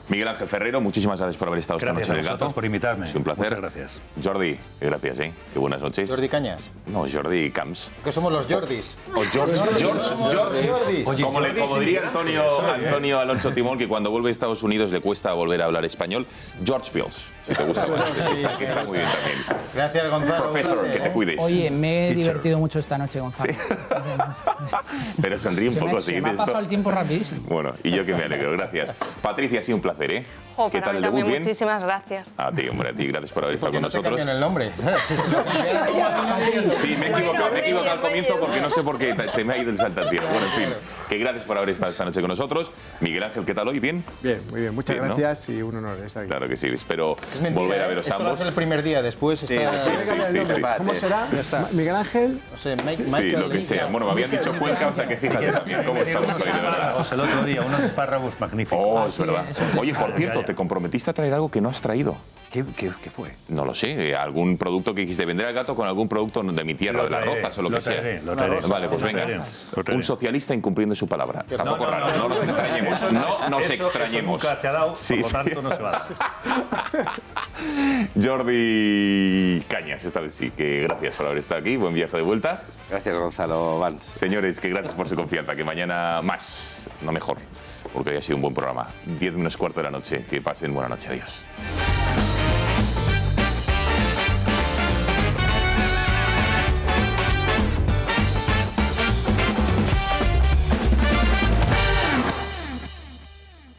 Miguel Ángel Ferrero, muchísimas gracias por haber estado esta noche en El Gato. Por invitarme. Ha sido un placer. Muchas gracias. Jordi, gracias, qué buenas noches. Jordi Cañas. No, Jordi Camps. Que somos los Jordis. O George. Como diría Antonio Alonso Timón, que cuando vuelve a Estados Unidos le cuesta volver a hablar español. George Fields, si te gusta. Que está muy bien también. Gracias, Gonzalo. Profesor, que te cuides. Oye, me he divertido mucho esta noche, Gonzalo. Pero sonríe un poco. Se me ha pasado el tiempo rapidísimo. Bueno, y yo que me alegro, gracias. Patricia, ha sido un placer, ¿eh? Jo, ¿Qué para tal mí el debut? también, ¿Bien? muchísimas gracias. A ti, hombre, a ti, gracias por haber estado con nosotros. el nombre. Sí, me he equivocado al comienzo porque no sé por qué se me ha ido el saltantino. Bueno, en fin, que gracias por haber estado esta noche con nosotros. Miguel Ángel, ¿qué tal hoy? ¿Bien? Bien, muy bien. Muchas Bien, ¿no? gracias y un honor estar aquí. Claro que sí, espero Mentira, volver a veros esto lo ambos. hace el primer día, después está... ¿Cómo será? ¿Miguel Ángel? O sea, Sí, lo que sea. Bueno, me habían dicho Cuenca, o sea que fíjate también cómo estamos hoy, de verdad. El otro día, unos espárragos magníficos. Oh, es verdad. Oye, por cierto, te comprometiste a traer algo que no has traído. ¿Qué fue? No lo sé, algún producto que dijiste, vendré al Gato con algún producto de mi tierra, de las Rozas o lo que sea. Lo traeré. Vale, pues venga. Un socialista incumpliendo su palabra. Tampoco raro, no nos extrañemos. No nos extrañemos. Nunca se ha dado, Sí, por lo tanto no se va a dar. Jordi Cañas, esta vez sí, que gracias por haber estado aquí. Buen viaje de vuelta. Gracias, Gonzalo Valls. Señores, que gracias por su confianza. Que mañana más, no mejor, porque hoy ha sido un buen programa. 10 menos cuarto de la noche. Que pasen buena noche. Adiós.